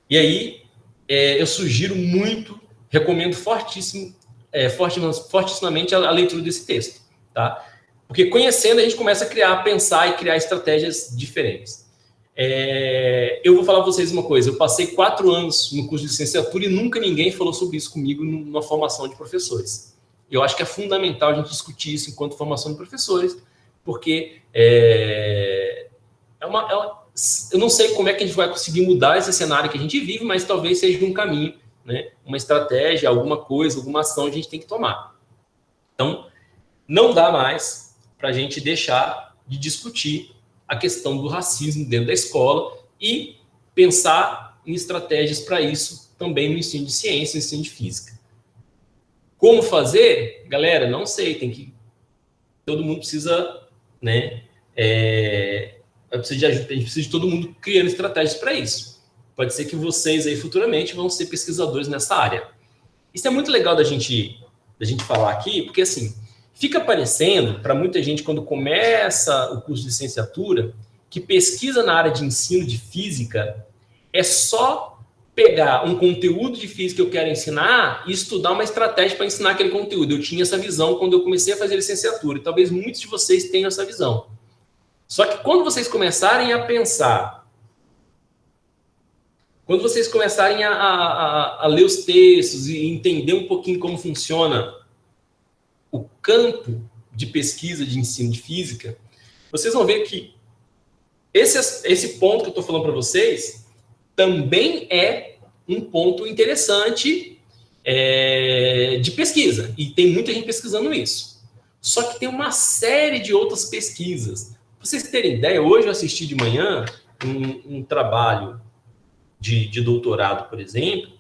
E aí, eu sugiro muito, recomendo fortissimamente a leitura desse texto, tá? Porque conhecendo, a gente começa a pensar e criar estratégias diferentes. Eu vou falar para vocês uma coisa, eu passei 4 anos no curso de licenciatura e nunca ninguém falou sobre isso comigo numa formação de professores. Eu acho que é fundamental a gente discutir isso enquanto formação de professores, porque eu não sei como é que a gente vai conseguir mudar esse cenário que a gente vive, mas talvez seja um caminho, né? Uma estratégia, alguma coisa, alguma ação a gente tem que tomar. Então, não dá mais para a gente deixar de discutir a questão do racismo dentro da escola e pensar em estratégias para isso também no ensino de ciência, no ensino de física. Como fazer? Galera, não sei, todo mundo precisa, né? Precisa de ajuda, a gente precisa de todo mundo criando estratégias para isso. Pode ser que vocês aí futuramente vão ser pesquisadores nessa área. Isso é muito legal da gente falar aqui, porque assim, fica parecendo para muita gente quando começa o curso de licenciatura que pesquisa na área de ensino de física é só pegar um conteúdo de física que eu quero ensinar e estudar uma estratégia para ensinar aquele conteúdo. Eu tinha essa visão quando eu comecei a fazer licenciatura, e talvez muitos de vocês tenham essa visão. Só que quando vocês começarem a pensar, quando vocês começarem a ler os textos e entender um pouquinho como funciona o campo de pesquisa de ensino de física, vocês vão ver que esse ponto que eu estou falando para vocês também é um ponto interessante de pesquisa. E tem muita gente pesquisando isso. Só que tem uma série de outras pesquisas. Para vocês terem ideia, hoje eu assisti de manhã um trabalho de doutorado, por exemplo,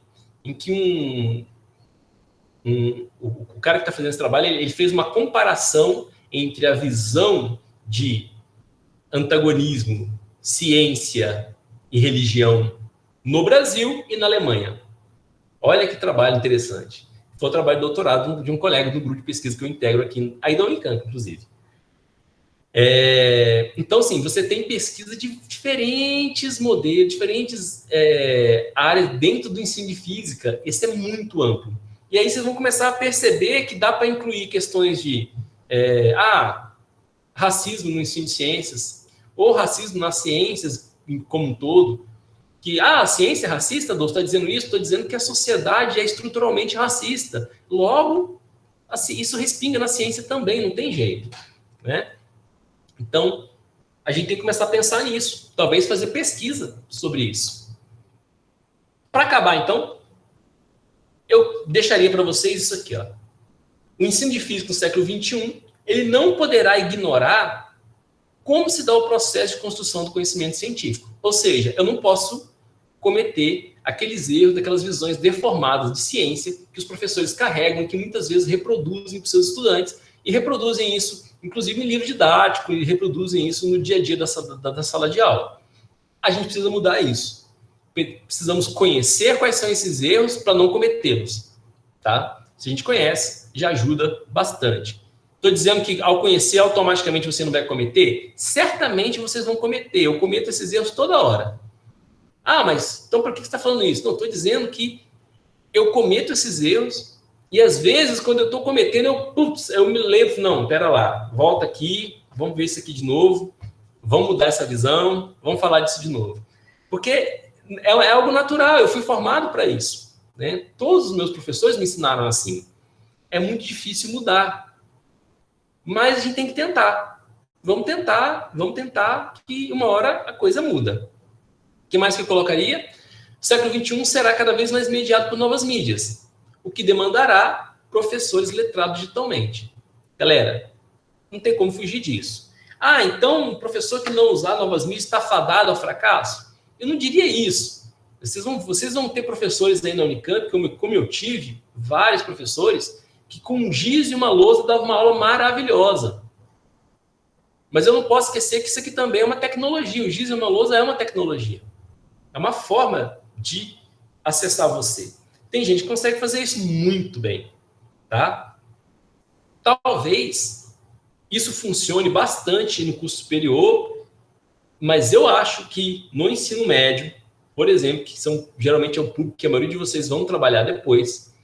em que o cara que está fazendo esse trabalho, ele fez uma comparação entre a visão de antagonismo, ciência e religião no Brasil e na Alemanha. Olha que trabalho interessante. Foi o trabalho de doutorado de um colega do grupo de pesquisa que eu integro aqui, aí da Unicamp, inclusive. Então, assim, você tem pesquisa de diferentes modelos, diferentes áreas dentro do ensino de física. Esse é muito amplo. E aí vocês vão começar a perceber que dá para incluir questões de racismo no ensino de ciências, ou racismo nas ciências como um todo. Que a ciência é racista, Dô, está dizendo isso? Estou dizendo que a sociedade é estruturalmente racista. Logo, assim, isso respinga na ciência também, não tem jeito, né? Então, a gente tem que começar a pensar nisso. Talvez fazer pesquisa sobre isso. Para acabar, então, eu deixaria para vocês isso aqui, ó. O ensino de física no século XXI, ele não poderá ignorar como se dá o processo de construção do conhecimento científico. Ou seja, eu não posso cometer aqueles erros, daquelas visões deformadas de ciência que os professores carregam e que muitas vezes reproduzem para os seus estudantes e reproduzem isso, inclusive em livro didático, e reproduzem isso no dia a dia da sala de aula. A gente precisa mudar isso. Precisamos conhecer quais são esses erros para não cometê-los, tá? Se a gente conhece, já ajuda bastante. Estou dizendo que ao conhecer, automaticamente você não vai cometer? Certamente vocês vão cometer. Eu cometo esses erros toda hora. Ah, mas então por que você está falando isso? Não, estou dizendo que eu cometo esses erros e às vezes quando eu estou cometendo, eu me lembro, não, pera lá, volta aqui, vamos ver isso aqui de novo, vamos mudar essa visão, vamos falar disso de novo. Porque é algo natural, eu fui formado para isso, né? Todos os meus professores me ensinaram assim. É muito difícil mudar, mas a gente tem que tentar. Vamos tentar que uma hora a coisa muda. O que mais que eu colocaria? O século XXI será cada vez mais mediado por novas mídias, o que demandará professores letrados digitalmente. Galera, não tem como fugir disso. Ah, então um professor que não usar novas mídias está fadado ao fracasso? Eu não diria isso. Vocês vão ter professores aí na Unicamp, como eu tive, vários professores, que com um giz e uma lousa davam uma aula maravilhosa. Mas eu não posso esquecer que isso aqui também é uma tecnologia. O giz e uma lousa é uma tecnologia. É uma forma de acessar você. Tem gente que consegue fazer isso muito bem, tá? Talvez isso funcione bastante no curso superior, mas eu acho que no ensino médio, por exemplo, que geralmente é o público que a maioria de vocês vão trabalhar depois,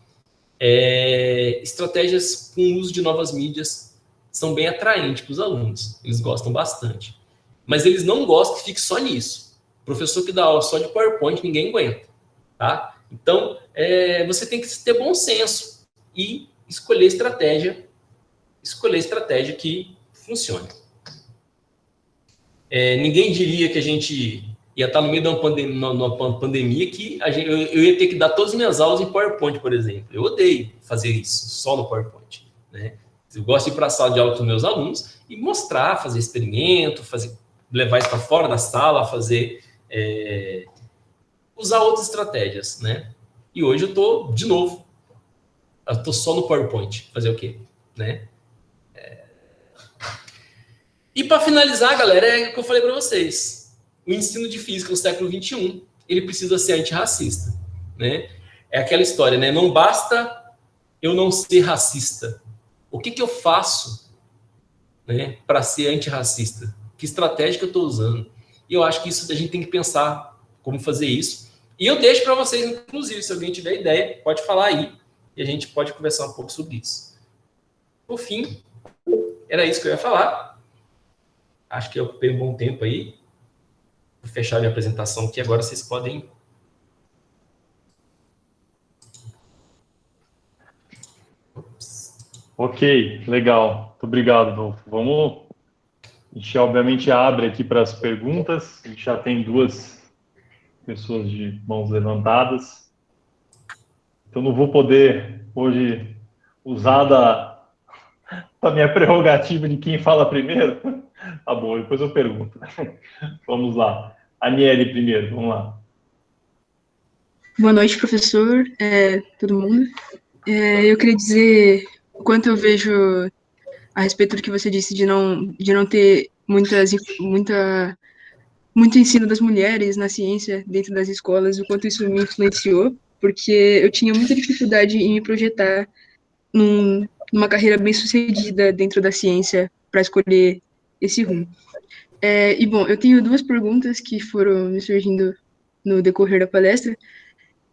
estratégias com o uso de novas mídias são bem atraentes para os alunos. Eles gostam bastante. Mas eles não gostam que fique só nisso. Professor que dá aula só de PowerPoint, ninguém aguenta, tá? Então, você tem que ter bom senso e escolher estratégia que funcione. Ninguém diria que a gente ia estar no meio de uma pandemia que eu ia ter que dar todas as minhas aulas em PowerPoint, por exemplo. Eu odeio fazer isso, só no PowerPoint, né? Eu gosto de ir para a sala de aula com os meus alunos e mostrar, fazer experimento, levar isso para fora da sala, usar outras estratégias, né? E hoje eu estou, de novo, só no PowerPoint. Fazer o quê? Né? E para finalizar, galera, é o que eu falei para vocês. O ensino de física no século XXI, ele precisa ser antirracista, né? É aquela história, né? Não basta eu não ser racista. O que eu faço, né, para ser antirracista? Que estratégia que eu estou usando? E eu acho que isso a gente tem que pensar como fazer isso. E eu deixo para vocês, inclusive, se alguém tiver ideia, pode falar aí e a gente pode conversar um pouco sobre isso. Por fim, era isso que eu ia falar. Acho que eu ocupei um bom tempo aí. Vou fechar minha apresentação aqui. Agora vocês podem... Ok, legal. Muito obrigado, Adolfo. A gente obviamente abre aqui para as perguntas. A gente já tem 2 pessoas de mãos levantadas. Então não vou poder hoje usar da minha prerrogativa de quem fala primeiro. Tá bom, depois eu pergunto. Vamos lá. Aniele primeiro, vamos lá. Boa noite, professor, todo mundo. Eu queria dizer o quanto eu vejo a respeito do que você disse de não ter muito ensino das mulheres na ciência dentro das escolas, o quanto isso me influenciou, porque eu tinha muita dificuldade em me projetar numa carreira bem-sucedida dentro da ciência para escolher esse rumo. Bom, eu tenho 2 perguntas que foram me surgindo no decorrer da palestra,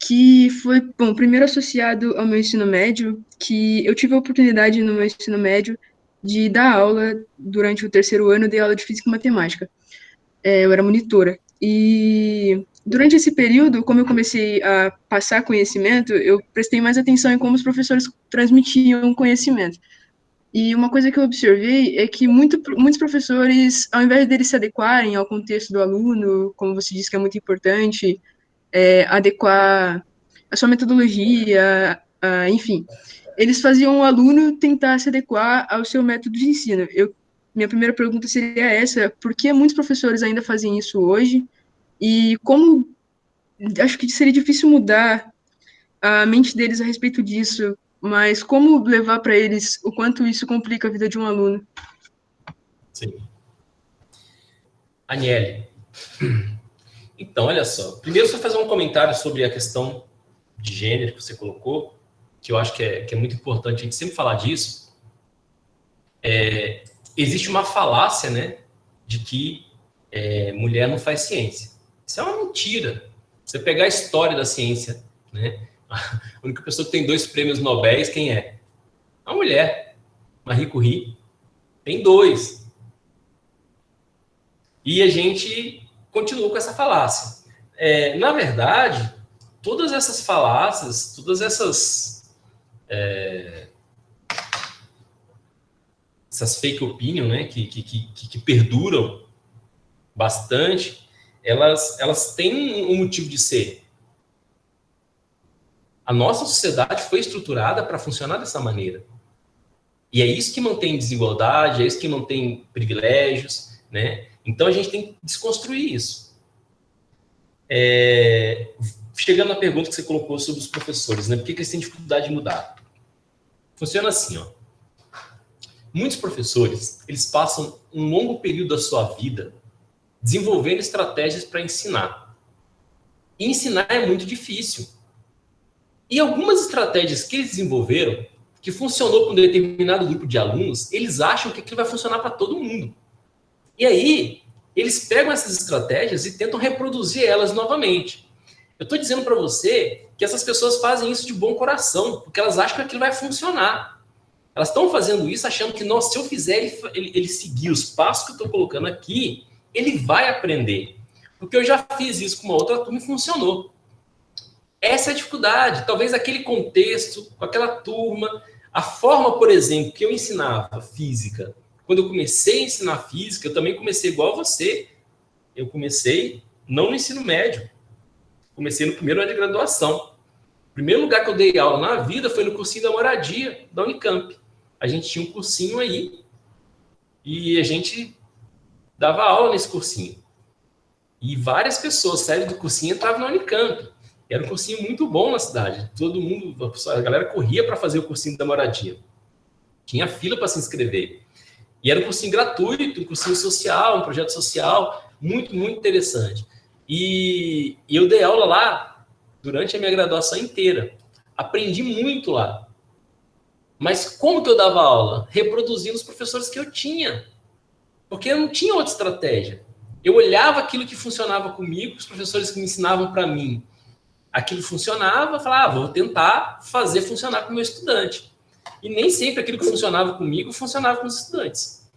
que foi, bom, primeiro associado ao meu ensino médio, que eu tive a oportunidade no meu ensino médio de dar aula durante o 3º ano, dei aula de física e matemática. Eu era monitora. E durante esse período, como eu comecei a passar conhecimento, eu prestei mais atenção em como os professores transmitiam conhecimento. E uma coisa que eu observei é que muitos professores, ao invés deles se adequarem ao contexto do aluno, como você disse que é muito importante, adequar a sua metodologia, enfim, eles faziam o aluno tentar se adequar ao seu método de ensino. Eu minha primeira pergunta seria essa: por que muitos professores ainda fazem isso hoje? E como acho que seria difícil mudar a mente deles a respeito disso, mas como levar para eles o quanto isso complica a vida de um aluno? Sim. Aniele. Então, olha só. Primeiro, só fazer um comentário sobre a questão de gênero que você colocou, que eu acho que é muito importante a gente sempre falar disso. Existe uma falácia, né, de que mulher não faz ciência. Isso é uma mentira. Você pegar a história da ciência, né, a única pessoa que tem 2 prêmios Nobel, quem é? A mulher, Marie Curie. Tem 2. E a gente continua com essa falácia. Na verdade, todas essas falácias, todas essas fake opinion, né, que perduram bastante, elas têm um motivo de ser. A nossa sociedade foi estruturada para funcionar dessa maneira. E é isso que mantém desigualdade, é isso que mantém privilégios, né? Então a gente tem que desconstruir isso. Chegando à pergunta que você colocou sobre os professores, né? Por que eles têm dificuldade de mudar? Funciona assim, ó. Muitos professores, eles passam um longo período da sua vida desenvolvendo estratégias para ensinar. E ensinar é muito difícil. E algumas estratégias que eles desenvolveram, que funcionou com um determinado grupo de alunos, eles acham que aquilo vai funcionar para todo mundo. E aí, eles pegam essas estratégias e tentam reproduzir elas novamente. Eu estou dizendo para você que essas pessoas fazem isso de bom coração, porque elas acham que aquilo vai funcionar. Elas estão fazendo isso achando que, nossa, se eu fizer ele seguir os passos que eu estou colocando aqui, ele vai aprender. Porque eu já fiz isso com uma outra turma e funcionou. Essa é a dificuldade. Talvez aquele contexto, com aquela turma, a forma, por exemplo, que eu ensinava física. Quando eu comecei a ensinar física, eu também comecei igual a você. Eu comecei não no ensino médio. Comecei no primeiro ano de graduação. O primeiro lugar que eu dei aula na vida foi no cursinho da moradia, da Unicamp. A gente tinha um cursinho aí e a gente dava aula nesse cursinho. E várias pessoas saíram do cursinho e entravam na Unicamp. Era um cursinho muito bom na cidade. Todo mundo, a galera corria para fazer o cursinho da moradia. Tinha fila para se inscrever. E era um cursinho gratuito, um cursinho social, um projeto social, muito, muito interessante. E eu dei aula lá durante a minha graduação inteira. Aprendi muito lá. Mas como que eu dava aula? Reproduzindo os professores que eu tinha. Porque eu não tinha outra estratégia. Eu olhava aquilo que funcionava comigo, os professores que me ensinavam para mim. Aquilo funcionava, eu falava, vou tentar fazer funcionar com o meu estudante. E nem sempre aquilo que funcionava comigo funcionava com os estudantes.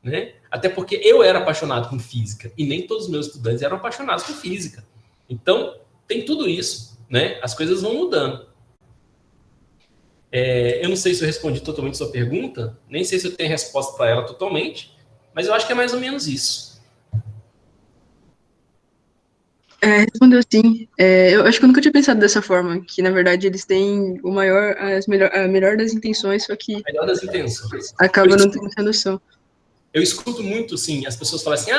Né? Até porque eu era apaixonado por física e nem todos os meus estudantes eram apaixonados por física. Então, tem tudo isso. Né? As coisas vão mudando. Eu não sei se eu respondi totalmente a sua pergunta, nem sei se eu tenho resposta para ela totalmente, mas eu acho que é mais ou menos isso. Respondeu sim. Eu acho que eu nunca tinha pensado dessa forma, que na verdade eles têm a melhor das intenções, só que Melhor das intenções. acaba não tendo essa noção. Eu escuto muito, assim, as pessoas falam assim,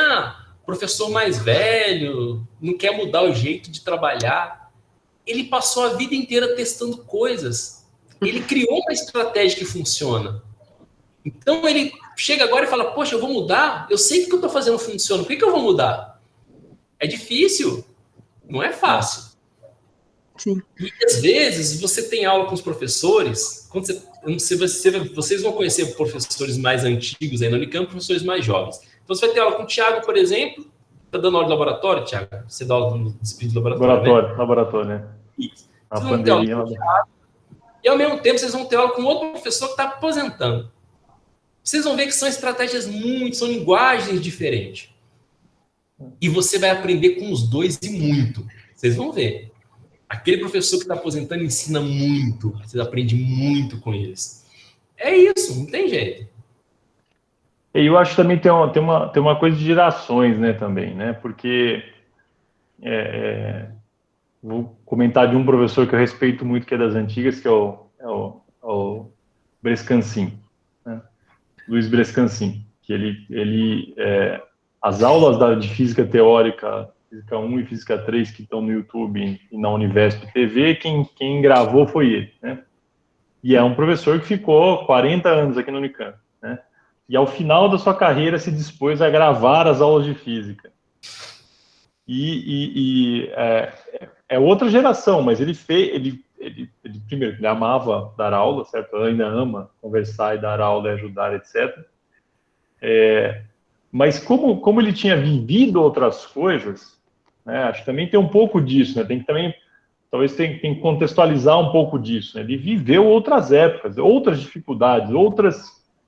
professor mais velho, não quer mudar o jeito de trabalhar. Ele passou a vida inteira testando coisas. Ele criou uma estratégia que funciona. Então, ele chega agora e fala, poxa, eu vou mudar? Eu sei que o que eu estou fazendo funciona, por que eu vou mudar? É difícil, não é fácil. Sim. E, às vezes, você tem aula com os professores, quando vocês vão conhecer professores mais antigos aí na Unicamp, professores mais jovens. Então, você vai ter aula com o Thiago, por exemplo, está dando aula de laboratório, Thiago? Você dá aula no disciplina de laboratório, Laboratório, né? Isso. A Vocês vão ter aula pandemia. com o Thiago, e, ao mesmo tempo, vocês vão ter aula com outro professor que está aposentando. Vocês vão ver que são estratégias são linguagens diferentes. E você vai aprender com os dois e muito. Vocês vão ver. Aquele professor que está aposentando ensina muito. Você aprende muito com eles. É isso, não tem jeito. E eu acho que também tem uma coisa de gerações, né, também, né? Porque vou comentar de um professor que eu respeito muito, que é das antigas, que é o Brescancin, né? Luiz Brescancin, que as aulas de física teórica, física 1 e física 3, que estão no YouTube e na Univesp TV, quem gravou foi ele, né? E é um professor que ficou 40 anos aqui no Unicamp, né? E ao final da sua carreira se dispôs a gravar as aulas de física. É outra geração, mas primeiro, ele amava dar aula, certo? Ele ainda ama conversar e dar aula e ajudar, etc. Mas como ele tinha vivido outras coisas, né, acho que também tem um pouco disso, né? Talvez tem que contextualizar um pouco disso, né? Ele viveu outras épocas, outras dificuldades,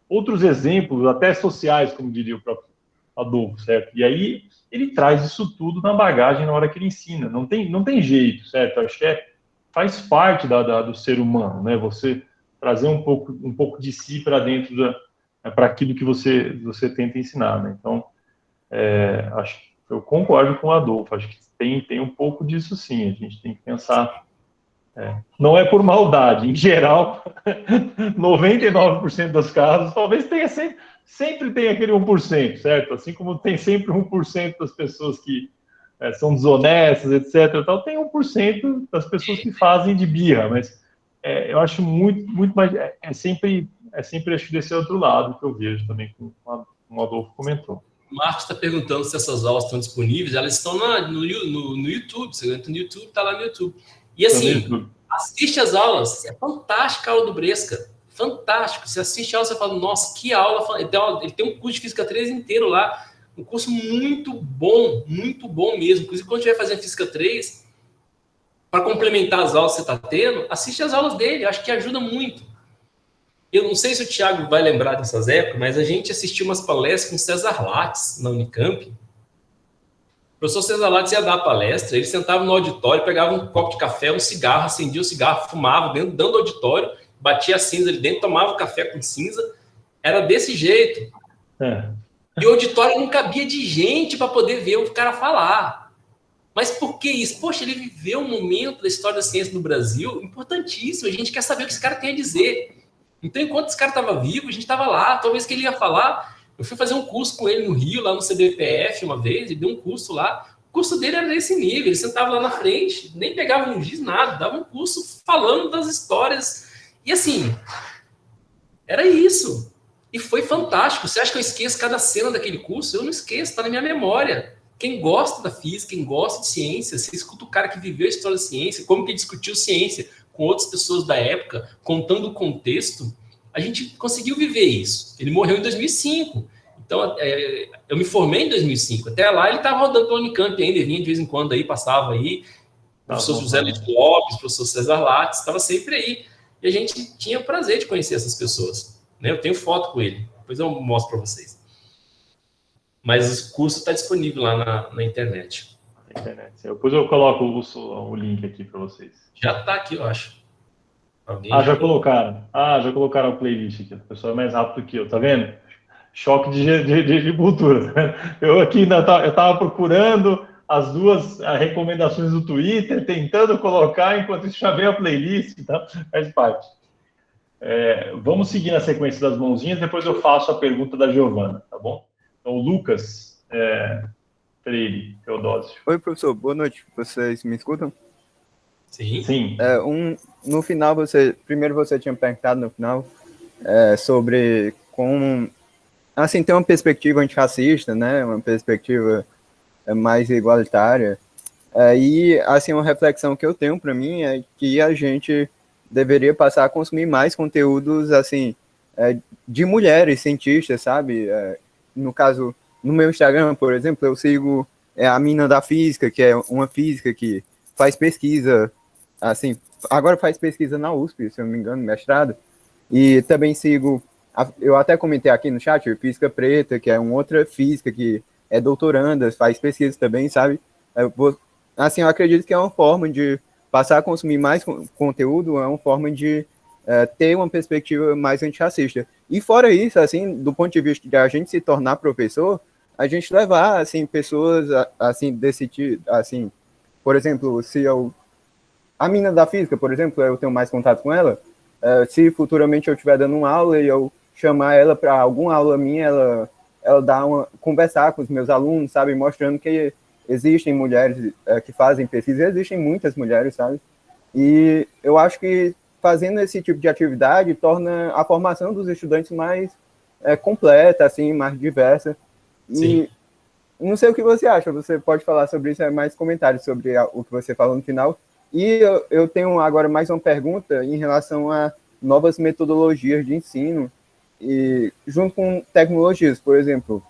outros exemplos, até sociais, como diria o próprio Adolfo, certo? E aí ele traz isso tudo na bagagem na hora que ele ensina. Não tem jeito, certo? Acho que faz parte do ser humano, né? Você trazer um pouco de si para dentro para aquilo que você tenta ensinar, né? Então, eu concordo com o Adolfo. Acho que tem um pouco disso, sim. A gente tem que pensar. Não é por maldade. Em geral, 99% dos casos, talvez sempre tem aquele 1%, certo? Assim como tem sempre 1% das pessoas que são desonestas, etc. Tal, tem 1% das pessoas que fazem de birra, mas eu acho muito mais. Sempre acho desse outro lado que eu vejo também, como o Adolfo comentou. O Marcos está perguntando se essas aulas estão disponíveis. Elas estão no YouTube. Você entra no YouTube, está lá no YouTube. E assim, assiste as aulas. É fantástica a aula do Bresca. Fantástico. Você assiste a aula, você fala, nossa, que aula. Ele tem um curso de Física 3 inteiro lá. Um curso muito bom mesmo. Inclusive, quando estiver fazendo Física 3, para complementar as aulas que você está tendo, assiste as aulas dele. Eu acho que ajuda muito. Eu não sei se o Thiago vai lembrar dessas épocas, mas a gente assistiu umas palestras com César Lattes na Unicamp. O professor César Lattes ia dar a palestra, ele sentava no auditório, pegava um copo de café, um cigarro, acendia o cigarro, fumava dentro do auditório, batia a cinza ali dentro, tomava o café com cinza. Era desse jeito. E o auditório não cabia de gente para poder ver o cara falar. Mas por que isso? Poxa, ele viveu um momento da história da ciência no Brasil importantíssimo. A gente quer saber o que esse cara tem a dizer. Então, enquanto esse cara estava vivo, a gente estava lá. Talvez que ele ia falar. Eu fui fazer um curso com ele no Rio, lá no CBPF, uma vez, e deu um curso lá. O curso dele era desse nível. Ele sentava lá na frente, nem pegava um giz, nada. Dava um curso falando das histórias. E assim, era isso. E foi fantástico. Você acha que eu esqueço cada cena daquele curso? Eu não esqueço, está na minha memória. Quem gosta da física, quem gosta de ciência, você escuta o cara que viveu a história da ciência, como que ele discutiu ciência com outras pessoas da época, contando o contexto, a gente conseguiu viver isso. Ele morreu em 2005. Então, eu me formei em 2005. Até lá, ele estava rodando pela Unicamp ainda, vinha de vez em quando aí, passava aí. O professor José Luiz Lopes, o professor César Lattes, estava sempre aí. E a gente tinha o prazer de conhecer essas pessoas. Né? Eu tenho foto com ele. Depois eu mostro para vocês. Mas o curso está disponível lá na internet. Depois eu coloco o link aqui para vocês. Já está aqui, eu acho. Já colocaram. Já colocaram a playlist aqui. O pessoal é mais rápido que eu, tá vendo? Choque de cultura. Tá vendo? Eu aqui eu estava procurando as duas recomendações do Twitter, tentando colocar, enquanto isso já veio a playlist, tá? Faz parte. Vamos seguir na sequência das mãozinhas, depois eu faço a pergunta da Giovana, tá bom? Então, o Lucas Freire Teodósio. Oi, professor, boa noite. Vocês me escutam? Sim. No final, primeiro você tinha perguntado no final sobre como, assim, tem uma perspectiva antirracista, né? Uma perspectiva mais igualitária. E, assim, uma reflexão que eu tenho para mim é que a gente deveria passar a consumir mais conteúdos, assim, de mulheres cientistas, sabe? No caso, no meu Instagram, por exemplo, eu sigo a Mina da Física, que é uma física que faz pesquisa, assim, agora faz pesquisa na USP, se eu não me engano, mestrado, e também sigo, eu até comentei aqui no chat, Física Preta, que é uma outra física que é doutoranda, faz pesquisa também, sabe? Eu acredito que é uma forma de passar a consumir mais conteúdo, é uma forma de ter uma perspectiva mais antirracista. E fora isso, assim, do ponto de vista de a gente se tornar professor, a gente levar, assim, pessoas, assim, desse tipo, assim, por exemplo, a Mina da Física, por exemplo, eu tenho mais contato com ela, se futuramente eu estiver dando uma aula e eu chamar ela para alguma aula minha, ela ela conversar com os meus alunos, sabe, mostrando que existem mulheres que fazem pesquisa, existem muitas mulheres, sabe, e eu acho que fazendo esse tipo de atividade torna a formação dos estudantes mais completa, assim, mais diversa. Sim. E não sei o que você acha, você pode falar sobre isso, mais comentários sobre o que você falou no final. E eu tenho agora mais uma pergunta em relação a novas metodologias de ensino, e junto com tecnologias, por exemplo,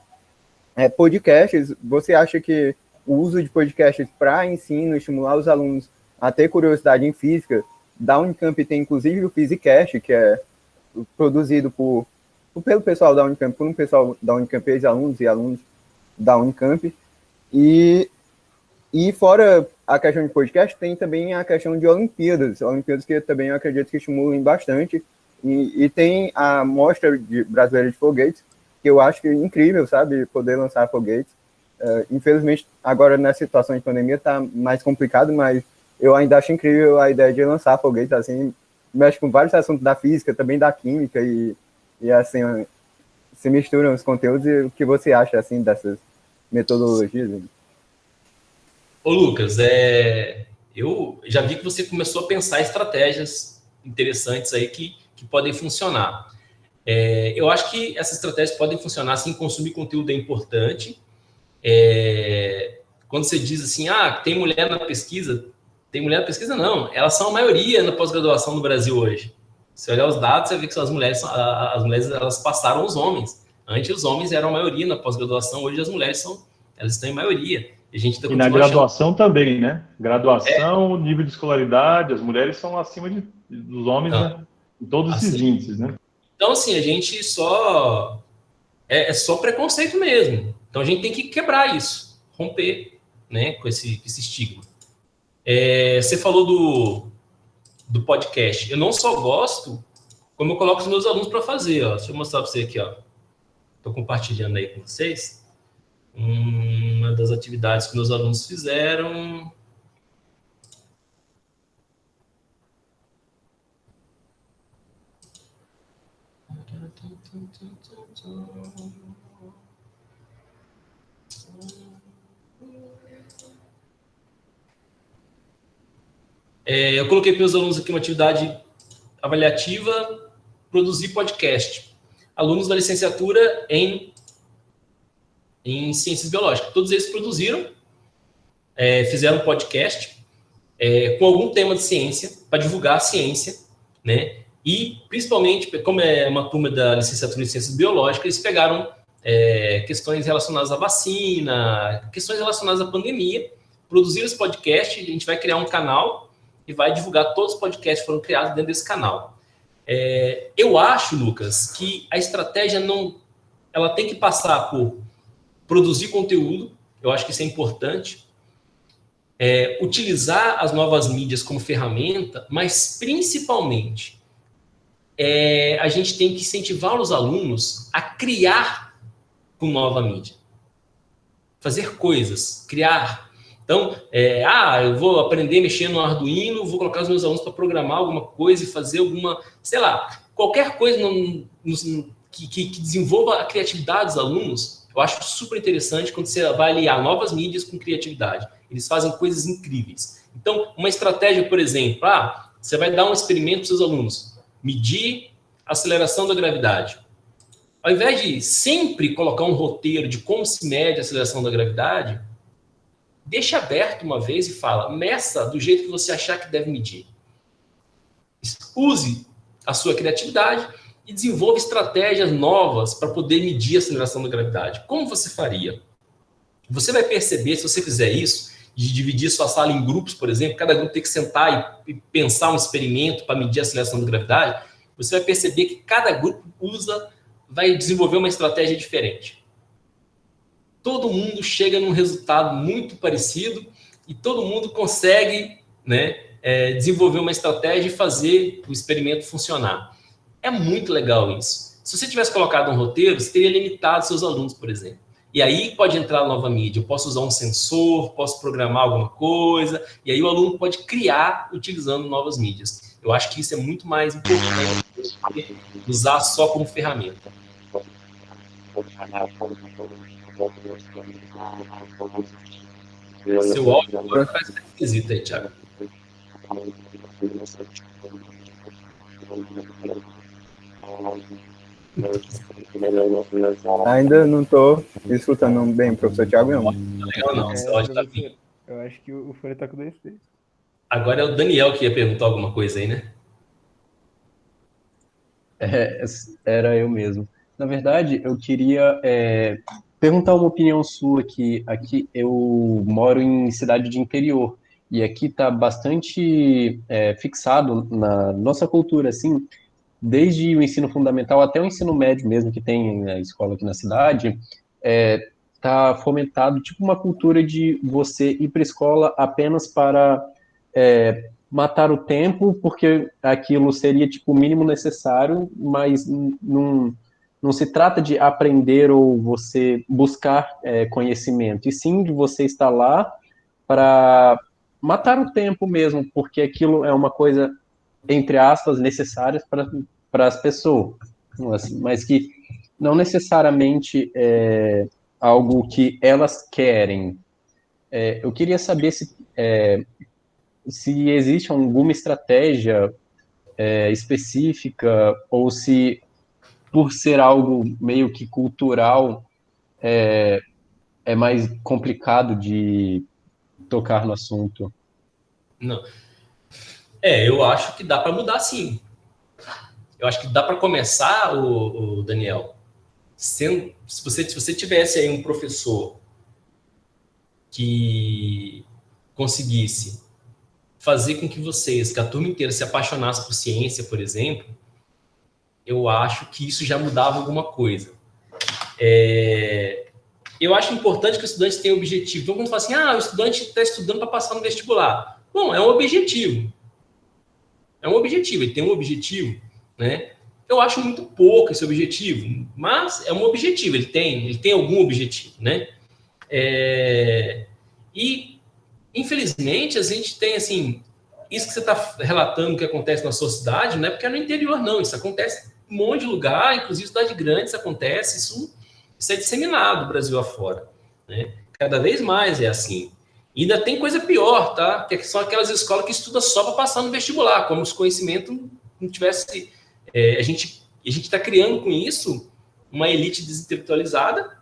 podcasts. Você acha que o uso de podcasts para ensino, estimular os alunos a ter curiosidade em física, da Unicamp tem inclusive o Physicast, que é produzido pelo pessoal da Unicamp, por um pessoal da Unicamp, ex-alunos e alunos da Unicamp, e fora a questão de podcast, tem também a questão de Olimpíadas que também eu acredito que estimulam bastante, e tem a Mostra Brasileira de Foguetes, que eu acho que é incrível, sabe, poder lançar foguetes. Infelizmente, agora na situação de pandemia está mais complicado, mas eu ainda acho incrível a ideia de lançar foguetes, assim, mexe com vários assuntos da física, também da química, e assim, se misturam os conteúdos. E o que você acha, assim, dessas metodologias? Ô, Lucas, eu já vi que você começou a pensar estratégias interessantes aí que podem funcionar. Eu acho que essas estratégias podem funcionar, sim. Consumir conteúdo é importante. Quando você diz assim, tem mulher na pesquisa não, elas são a maioria na pós-graduação no Brasil hoje. Se olhar os dados, você vê que as mulheres elas passaram os homens. Antes os homens eram a maioria na pós-graduação, hoje as mulheres elas estão em maioria. E na graduação também, né? Graduação, nível de escolaridade, as mulheres são acima dos homens, né? Em todos esses índices, né? Então, assim, a gente só... É só preconceito mesmo. Então, a gente tem que quebrar isso, romper, né, com esse estigma. Você falou do podcast. Eu não só gosto, como eu coloco os meus alunos para fazer. Ó. Deixa eu mostrar para você aqui. Estou compartilhando aí com vocês uma das atividades que meus alunos fizeram. Eu coloquei para meus alunos aqui uma atividade avaliativa, produzir podcast. Alunos da licenciatura em Ciências Biológicas. Todos eles produziram, fizeram um podcast com algum tema de ciência, para divulgar a ciência, né? E, principalmente, como é uma turma da licenciatura em Ciências Biológicas, eles pegaram questões relacionadas à vacina, questões relacionadas à pandemia, produziram esse podcast. A gente vai criar um canal e vai divulgar todos os podcasts que foram criados dentro desse canal. Eu acho, Lucas, que a estratégia ela tem que passar por produzir conteúdo. Eu acho que isso é importante. Utilizar as novas mídias como ferramenta, mas principalmente a gente tem que incentivar os alunos a criar com nova mídia. Fazer coisas, criar. Então, eu vou aprender a mexer no Arduino, vou colocar os meus alunos para programar alguma coisa e fazer alguma, sei lá, qualquer coisa que desenvolva a criatividade dos alunos. Eu acho super interessante quando você vai aliar novas mídias com criatividade. Eles fazem coisas incríveis. Então, uma estratégia, por exemplo, você vai dar um experimento para os seus alunos, medir a aceleração da gravidade. Ao invés de sempre colocar um roteiro de como se mede a aceleração da gravidade, deixa aberto uma vez e fala, meça do jeito que você achar que deve medir. Use a sua criatividade e desenvolva estratégias novas para poder medir a aceleração da gravidade. Como você faria? Você vai perceber, se você fizer isso, de dividir sua sala em grupos, por exemplo, cada grupo tem que sentar e pensar um experimento para medir a aceleração da gravidade, você vai perceber que cada grupo vai desenvolver uma estratégia diferente. Todo mundo chega num resultado muito parecido e todo mundo consegue, né, desenvolver uma estratégia e fazer o experimento funcionar. É muito legal isso. Se você tivesse colocado um roteiro, você teria limitado seus alunos, por exemplo. E aí pode entrar a nova mídia. Eu posso usar um sensor, posso programar alguma coisa, e aí o aluno pode criar utilizando novas mídias. Eu acho que isso é muito mais importante do que usar só como ferramenta. Seu áudio agora parece esquisito aí, Thiago. Ainda não estou escutando bem, professor Thiago, não. Legal não, seu áudio tá vindo. Eu acho que o fone tá com defeito. Agora é o Daniel que ia perguntar alguma coisa aí, né? Era eu mesmo. Na verdade, eu queria perguntar uma opinião sua aqui eu moro em cidade de interior e aqui está bastante fixado na nossa cultura, assim, desde o ensino fundamental até o ensino médio mesmo, que tem a escola aqui na cidade, está fomentado tipo uma cultura de você ir para a escola apenas para matar o tempo, porque aquilo seria tipo o mínimo necessário, mas não se trata de aprender ou você buscar conhecimento, e sim de você estar lá para matar o tempo mesmo, porque aquilo é uma coisa, entre aspas, necessária para as pessoas, assim, mas que não necessariamente é algo que elas querem. Eu queria saber se existe alguma estratégia específica, ou se, por ser algo meio que cultural, é mais complicado de tocar no assunto. Não. Eu acho que dá para mudar, sim. Eu acho que dá para começar, o Daniel, se você tivesse aí um professor que conseguisse fazer com que vocês, que a turma inteira se apaixonasse por ciência, por exemplo, eu acho que isso já mudava alguma coisa. Eu acho importante que o estudante tenha objetivo. Então, quando fala assim, o estudante está estudando para passar no vestibular. Bom, é um objetivo. É um objetivo, ele tem um objetivo, né? Eu acho muito pouco esse objetivo, mas é um objetivo, ele tem algum objetivo, né? E, infelizmente, a gente tem, assim, isso que você está relatando que acontece na sua cidade, não é porque é no interior, não. Isso acontece em um monte de lugar, inclusive cidade grande, isso acontece, isso é disseminado Brasil afora, né? Cada vez mais é assim. E ainda tem coisa pior, tá? Que são aquelas escolas que estudam só para passar no vestibular, como se conhecimento não tivesse... a gente está criando com isso uma elite desintelectualizada,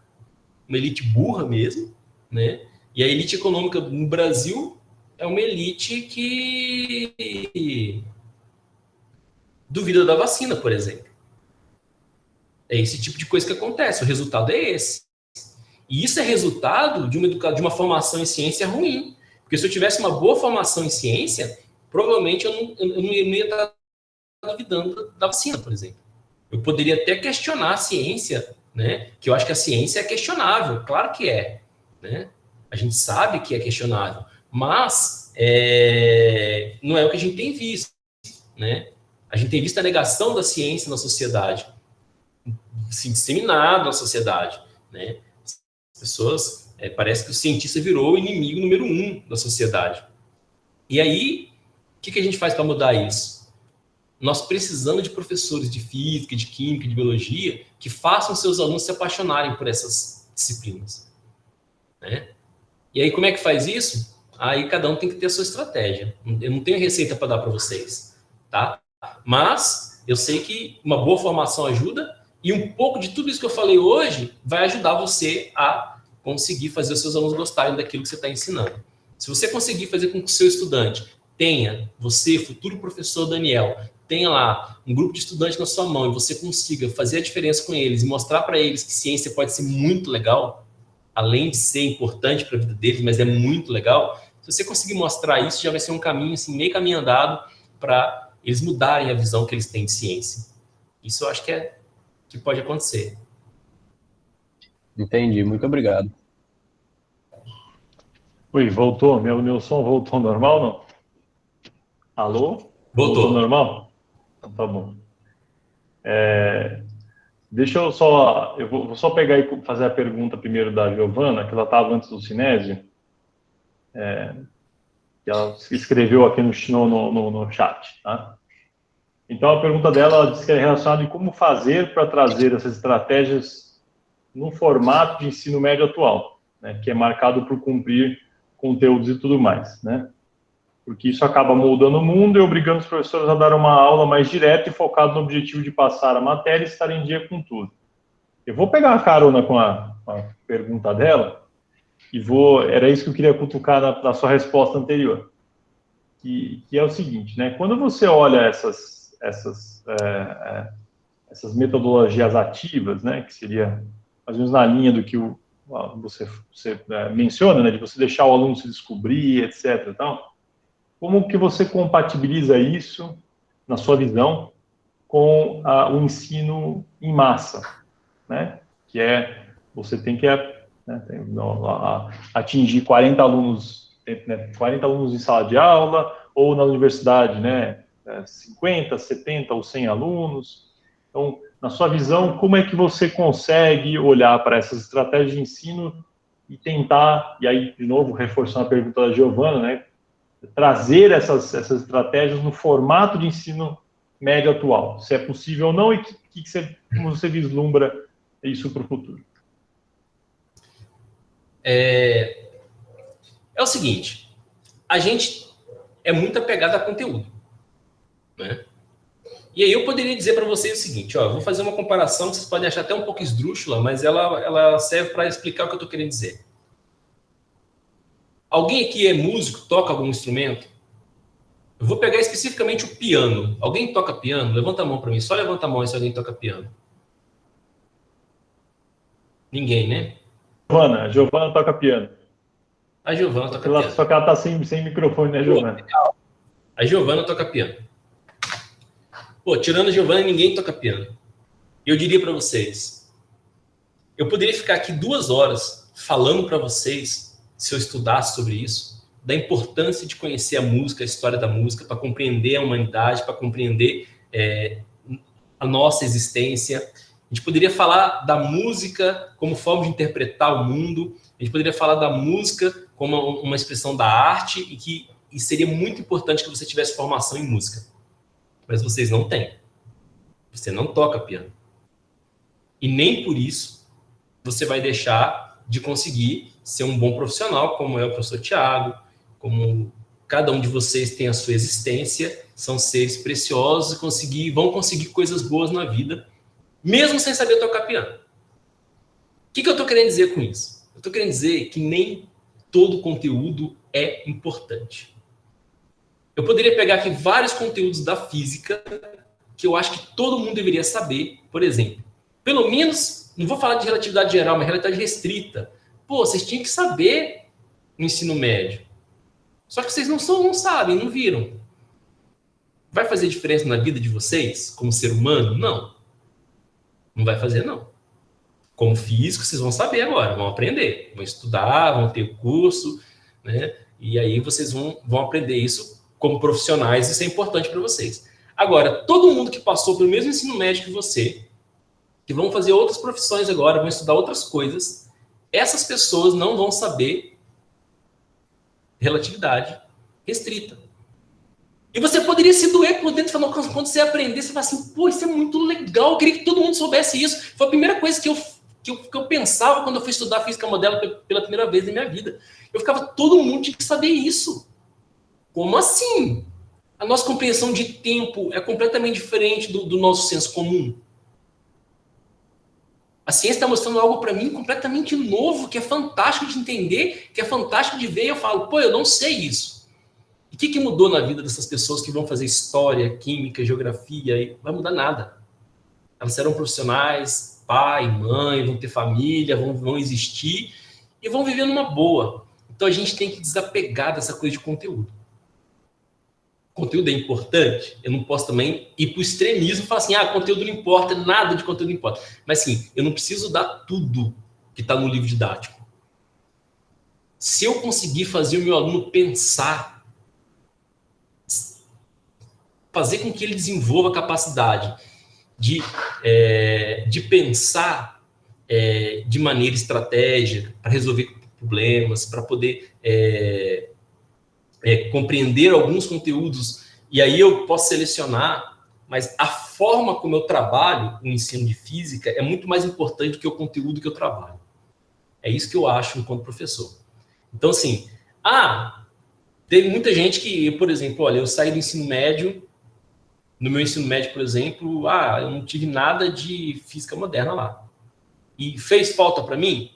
uma elite burra mesmo, né? E a elite econômica no Brasil é uma elite que duvida da vacina, por exemplo. É esse tipo de coisa que acontece, o resultado é esse. E isso é resultado de uma formação em ciência ruim. Porque se eu tivesse uma boa formação em ciência, provavelmente eu não ia estar duvidando da vacina, por exemplo. Eu poderia até questionar a ciência, né? Que eu acho que a ciência é questionável, claro que é, né? A gente sabe que é questionável, mas não é o que a gente tem visto, né? A gente tem visto a negação da ciência na sociedade, assim, disseminado na sociedade, né? As pessoas, parece que o cientista virou o inimigo número 1 da sociedade. E aí, o que a gente faz para mudar isso? Nós precisamos de professores de física, de química, de biologia, que façam seus alunos se apaixonarem por essas disciplinas, né? E aí, como é que faz isso? Aí cada um tem que ter a sua estratégia. Eu não tenho receita para dar para vocês, tá? Mas eu sei que uma boa formação ajuda, e um pouco de tudo isso que eu falei hoje vai ajudar você a conseguir fazer os seus alunos gostarem daquilo que você está ensinando. Se você conseguir fazer com que o seu estudante tenha, você, futuro professor Daniel, tenha lá um grupo de estudantes na sua mão e você consiga fazer a diferença com eles e mostrar para eles que ciência pode ser muito legal, além de ser importante para a vida deles, mas é muito legal. Se você conseguir mostrar isso, já vai ser um caminho, assim, meio caminho andado para eles mudarem a visão que eles têm de ciência. Isso eu acho que pode acontecer. Entendi, muito obrigado. Oi, voltou? Meu som voltou normal, não? Alô? Voltou normal? Então tá bom. Deixa eu só... Eu vou só pegar e fazer a pergunta primeiro da Giovana, que ela estava antes do Sinésio. Que ela escreveu aqui no chat, tá? Então, a pergunta dela, ela disse que é relacionada em como fazer para trazer essas estratégias no formato de ensino médio atual, né, que é marcado por cumprir conteúdos e tudo mais, né? Porque isso acaba moldando o mundo e obrigando os professores a dar uma aula mais direta e focada no objetivo de passar a matéria e estar em dia com tudo. Eu vou pegar a carona com a pergunta dela e era isso que eu queria cutucar na sua resposta anterior, que é o seguinte, né? Quando você olha essas metodologias ativas, né, que seria mais ou menos na linha do que você menciona, né, de você deixar o aluno se descobrir, etc. Então, como que você compatibiliza isso, na sua visão, com o ensino em massa, né? Que você tem que atingir 40 alunos, né, 40 alunos em sala de aula, ou na universidade, né, 50, 70 ou 100 alunos. Então, na sua visão, como é que você consegue olhar para essas estratégias de ensino e tentar, e aí, de novo, reforçando a pergunta da Giovana, né, trazer essas estratégias no formato de ensino médio atual? Se é possível ou não, e como você vislumbra isso para o futuro? É o seguinte, a gente é muito apegado a conteúdo, né? E aí eu poderia dizer para vocês o seguinte, ó, eu vou fazer uma comparação que vocês podem achar até um pouco esdrúxula, mas ela serve para explicar o que eu estou querendo dizer. Alguém aqui é músico, toca algum instrumento? Eu vou pegar especificamente o piano. Alguém toca piano? Levanta a mão para mim, só levanta a mão se alguém toca piano. Ninguém, né? Giovana toca piano. A Giovana toca piano. Só que ela está sem microfone, né, Giovana? A Giovana toca piano. Pô, tirando a Giovana, ninguém toca piano. Eu diria para vocês, eu poderia ficar aqui 2 horas falando para vocês, se eu estudasse sobre isso, da importância de conhecer a música, a história da música, para compreender a humanidade, para compreender a nossa existência. A gente poderia falar da música como forma de interpretar o mundo, a gente poderia falar da música como uma expressão da arte e seria muito importante que você tivesse formação em música. Mas vocês não têm. Você não toca piano. E nem por isso você vai deixar de conseguir ser um bom profissional, como é o professor Thiago, como cada um de vocês tem a sua existência, são seres preciosos e vão conseguir coisas boas na vida, mesmo sem saber tocar piano. O que eu estou querendo dizer com isso? Eu estou querendo dizer que nem todo conteúdo é importante. Eu poderia pegar aqui vários conteúdos da física que eu acho que todo mundo deveria saber, por exemplo. Pelo menos, não vou falar de relatividade geral, mas relatividade restrita. Pô, vocês tinham que saber no ensino médio. Só que vocês não sabem, não viram. Vai fazer diferença na vida de vocês, como ser humano? Não. Não vai fazer, não. Como físico, vocês vão saber agora, vão aprender, vão estudar, vão ter o curso, né? E aí vocês vão aprender isso como profissionais, isso é importante para vocês. Agora, todo mundo que passou pelo mesmo ensino médio que você, que vão fazer outras profissões agora, vão estudar outras coisas, essas pessoas não vão saber relatividade restrita. E você poderia se doer por dentro, falando, quando você aprender, você fala assim, pô, isso é muito legal, eu queria que todo mundo soubesse isso. Foi a primeira coisa que eu pensava quando eu fui estudar física moderna pela primeira vez na minha vida. Eu ficava, todo mundo tinha que saber isso. Como assim? A nossa compreensão de tempo é completamente diferente do nosso senso comum. A ciência está mostrando algo para mim completamente novo, que é fantástico de entender, que é fantástico de ver, e eu falo, pô, eu não sei isso. E o que mudou na vida dessas pessoas que vão fazer história, química, geografia? E vai mudar nada. Elas serão profissionais, pai, mãe, vão ter família, vão existir e vão viver numa boa. Então a gente tem que desapegar dessa coisa de conteúdo. Conteúdo é importante, eu não posso também ir para o extremismo e falar assim, conteúdo não importa, nada de conteúdo não importa. Mas sim, eu não preciso dar tudo que está no livro didático. Se eu conseguir fazer o meu aluno pensar, fazer com que ele desenvolva a capacidade de pensar de maneira estratégica, para resolver problemas, para poder compreender alguns conteúdos, e aí eu posso selecionar mas a forma como eu trabalho o ensino de física é muito mais importante do que o conteúdo que eu trabalho. É isso que eu acho enquanto professor. Então, assim, teve muita gente que, por exemplo, olha, eu saí do ensino médio, no meu ensino médio, por exemplo, eu não tive nada de física moderna lá. E fez falta para mim?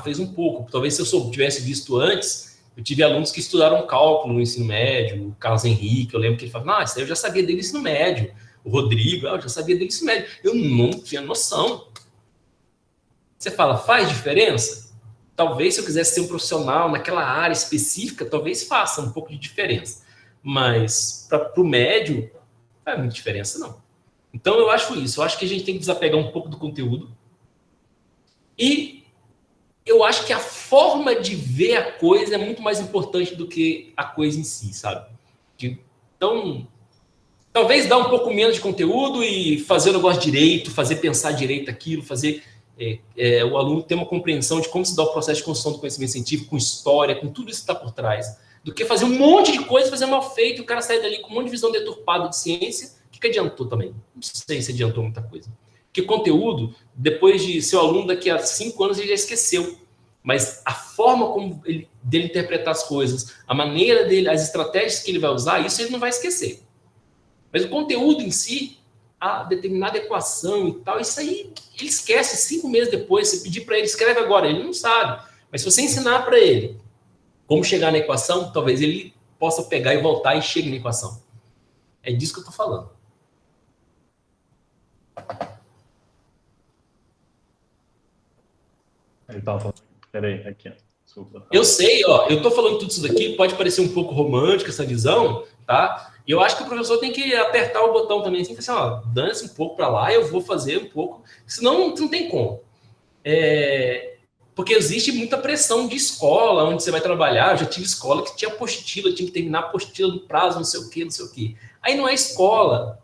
Fez um pouco. Talvez se eu tivesse visto antes, eu tive alunos que estudaram cálculo no ensino médio, o Carlos Henrique, eu lembro que ele falava, isso aí eu já sabia dele no ensino médio. O Rodrigo, eu já sabia dele no ensino médio. Eu não tinha noção. Você fala, faz diferença? Talvez se eu quisesse ser um profissional naquela área específica, talvez faça um pouco de diferença. Mas para o médio, não faz muita diferença, não. Então eu acho isso. Eu acho que a gente tem que desapegar um pouco do conteúdo. E eu acho que a forma de ver a coisa é muito mais importante do que a coisa em si, sabe? Então, talvez dar um pouco menos de conteúdo e fazer o negócio direito, fazer pensar direito aquilo, fazer o aluno ter uma compreensão de como se dá o processo de construção do conhecimento científico, com história, com tudo isso que está por trás, do que fazer um monte de coisa, fazer mal feito, e o cara sair dali com um monte de visão deturpada de ciência, o que adiantou também? Não sei se adiantou muita coisa. Porque conteúdo, depois de seu aluno, daqui a 5 anos, ele já esqueceu. Mas a forma como dele interpretar as coisas, a maneira dele, as estratégias que ele vai usar, isso ele não vai esquecer. Mas o conteúdo em si, a determinada equação e tal, isso aí ele esquece 5 meses depois. Você pedir para ele, escreve agora, ele não sabe. Mas se você ensinar para ele como chegar na equação, talvez ele possa pegar e voltar e chegue na equação. É disso que eu estou falando. Ele estava falando. Peraí, aqui, ó. Desculpa. Eu sei, eu estou falando tudo isso daqui, pode parecer um pouco romântico essa visão, tá? E eu acho que o professor tem que apertar o botão também, assim, dane-se um pouco para lá, eu vou fazer um pouco, senão não tem como. Porque existe muita pressão de escola, onde você vai trabalhar. Eu já tive escola que tinha apostila, tinha que terminar a apostila no prazo, não sei o quê. Aí não é escola.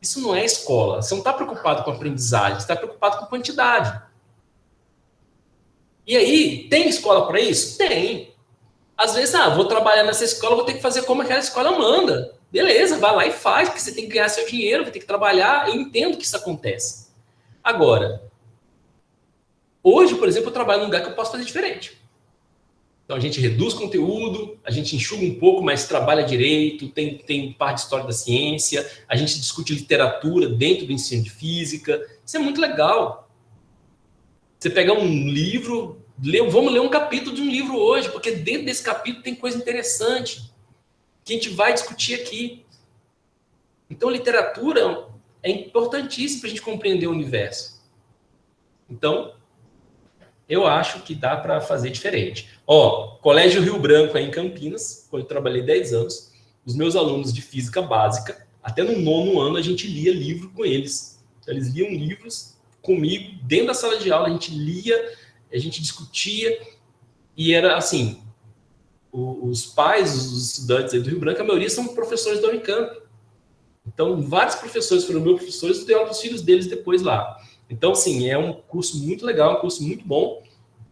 Isso não é escola. Você não está preocupado com aprendizagem, você está preocupado com quantidade. E aí, tem escola para isso? Tem. Às vezes, vou trabalhar nessa escola, vou ter que fazer como aquela escola manda. Beleza, vai lá e faz, porque você tem que ganhar seu dinheiro, vai ter que trabalhar. Eu entendo que isso acontece. Agora, hoje, por exemplo, eu trabalho num lugar que eu posso fazer diferente. Então, a gente reduz conteúdo, a gente enxuga um pouco, mas trabalha direito, tem parte de história da ciência, a gente discute literatura dentro do ensino de física. Isso é muito legal. Você pegar um livro, vamos ler um capítulo de um livro hoje, porque dentro desse capítulo tem coisa interessante que a gente vai discutir aqui. Então, literatura é importantíssima para a gente compreender o universo. Então, eu acho que dá para fazer diferente. Colégio Rio Branco aí em Campinas, quando eu trabalhei 10 anos, os meus alunos de física básica, até no 9º ano, a gente lia livro com eles. Eles liam livros comigo, dentro da sala de aula, a gente lia, a gente discutia, e era assim, os pais, os estudantes aí do Rio Branco, a maioria são professores da Unicamp. Então, vários professores foram meus professores, eu dei aula para os filhos deles depois lá. Então, assim, é um curso muito legal, um curso muito bom,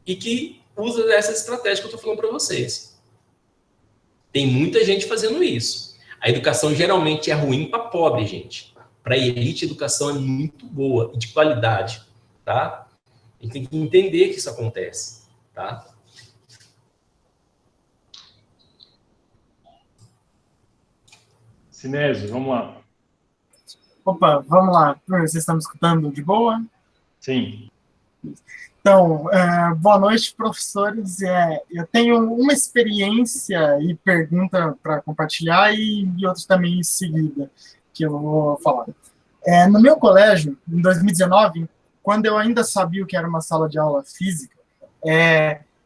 e que usa essa estratégia que eu estou falando para vocês. Tem muita gente fazendo isso. A educação geralmente é ruim para pobre, gente. Para a elite, a educação é muito boa e de qualidade, tá? A gente tem que entender que isso acontece, tá? Sinésio, vamos lá. Opa, vamos lá. Vocês estão me escutando de boa? Sim. Então, boa noite, professores. Eu tenho uma experiência e pergunta para compartilhar e outra também em seguida, que eu vou falar. No meu colégio, em 2019, quando eu ainda sabia o que era uma sala de aula física,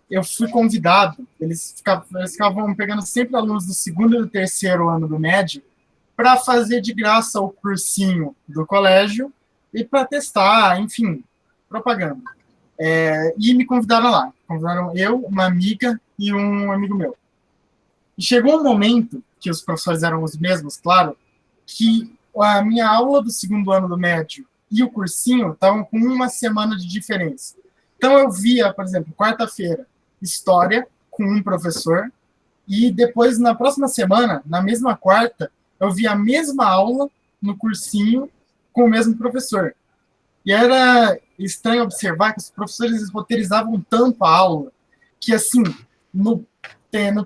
eu fui convidado, eles ficavam pegando sempre alunos do 2º e do 3º ano do médio para fazer de graça o cursinho do colégio e para testar, enfim, propaganda. E me convidaram lá. Convidaram eu, uma amiga e um amigo meu. E chegou um momento, que os professores eram os mesmos, claro, que a minha aula do 2º ano do médio e o cursinho estavam com uma semana de diferença. Então eu via, por exemplo, quarta-feira, história com um professor, e depois, na próxima semana, na mesma quarta, eu via a mesma aula no cursinho com o mesmo professor. E era estranho observar que os professores roteirizavam tanto a aula que, assim, no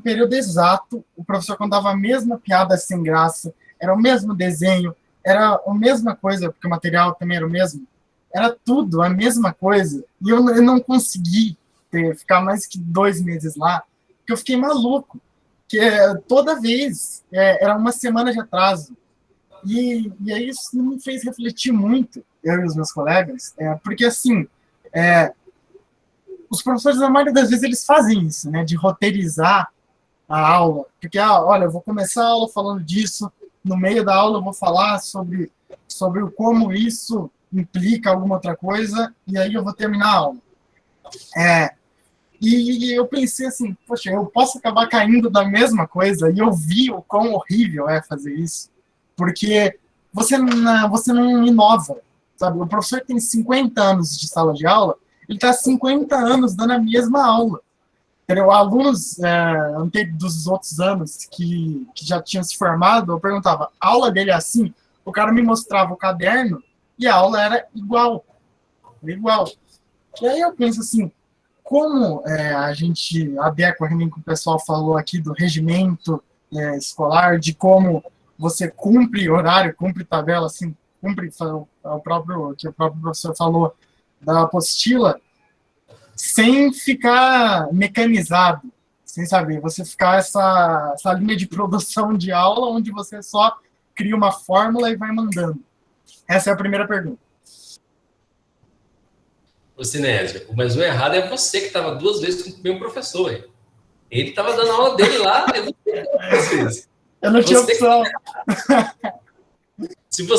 período exato, o professor contava a mesma piada sem graça, era o mesmo desenho, era a mesma coisa, porque o material também era o mesmo, era tudo a mesma coisa. E eu não consegui ficar mais que 2 meses lá, porque eu fiquei maluco, que toda vez era uma semana de atraso. E aí isso me fez refletir muito, eu e os meus colegas, porque assim, os professores, na maioria das vezes, eles fazem isso, né, de roteirizar a aula, porque, olha, eu vou começar a aula falando disso, no meio da aula eu vou falar sobre como isso implica alguma outra coisa, e aí eu vou terminar a aula. E eu pensei assim, poxa, eu posso acabar caindo da mesma coisa, e eu vi o quão horrível é fazer isso, porque você não inova, sabe? O professor tem 50 anos de sala de aula, ele está 50 anos dando a mesma aula. Entendeu? Alunos dos outros anos que já tinham se formado, eu perguntava, a aula dele é assim? O cara me mostrava o caderno e a aula era igual. E aí eu penso assim, como a gente adequa que o pessoal falou aqui do regimento escolar, de como você cumpre horário, cumpre tabela, assim, cumpre o próprio professor falou da apostila, sem ficar mecanizado, sem saber, você ficar essa linha de produção de aula onde você só cria uma fórmula e vai mandando. Essa é a primeira pergunta. Ô, Sinésio, mas o errado é você que estava 2 vezes com o mesmo professor. Hein? Ele estava dando aula dele lá, eu não tinha opção.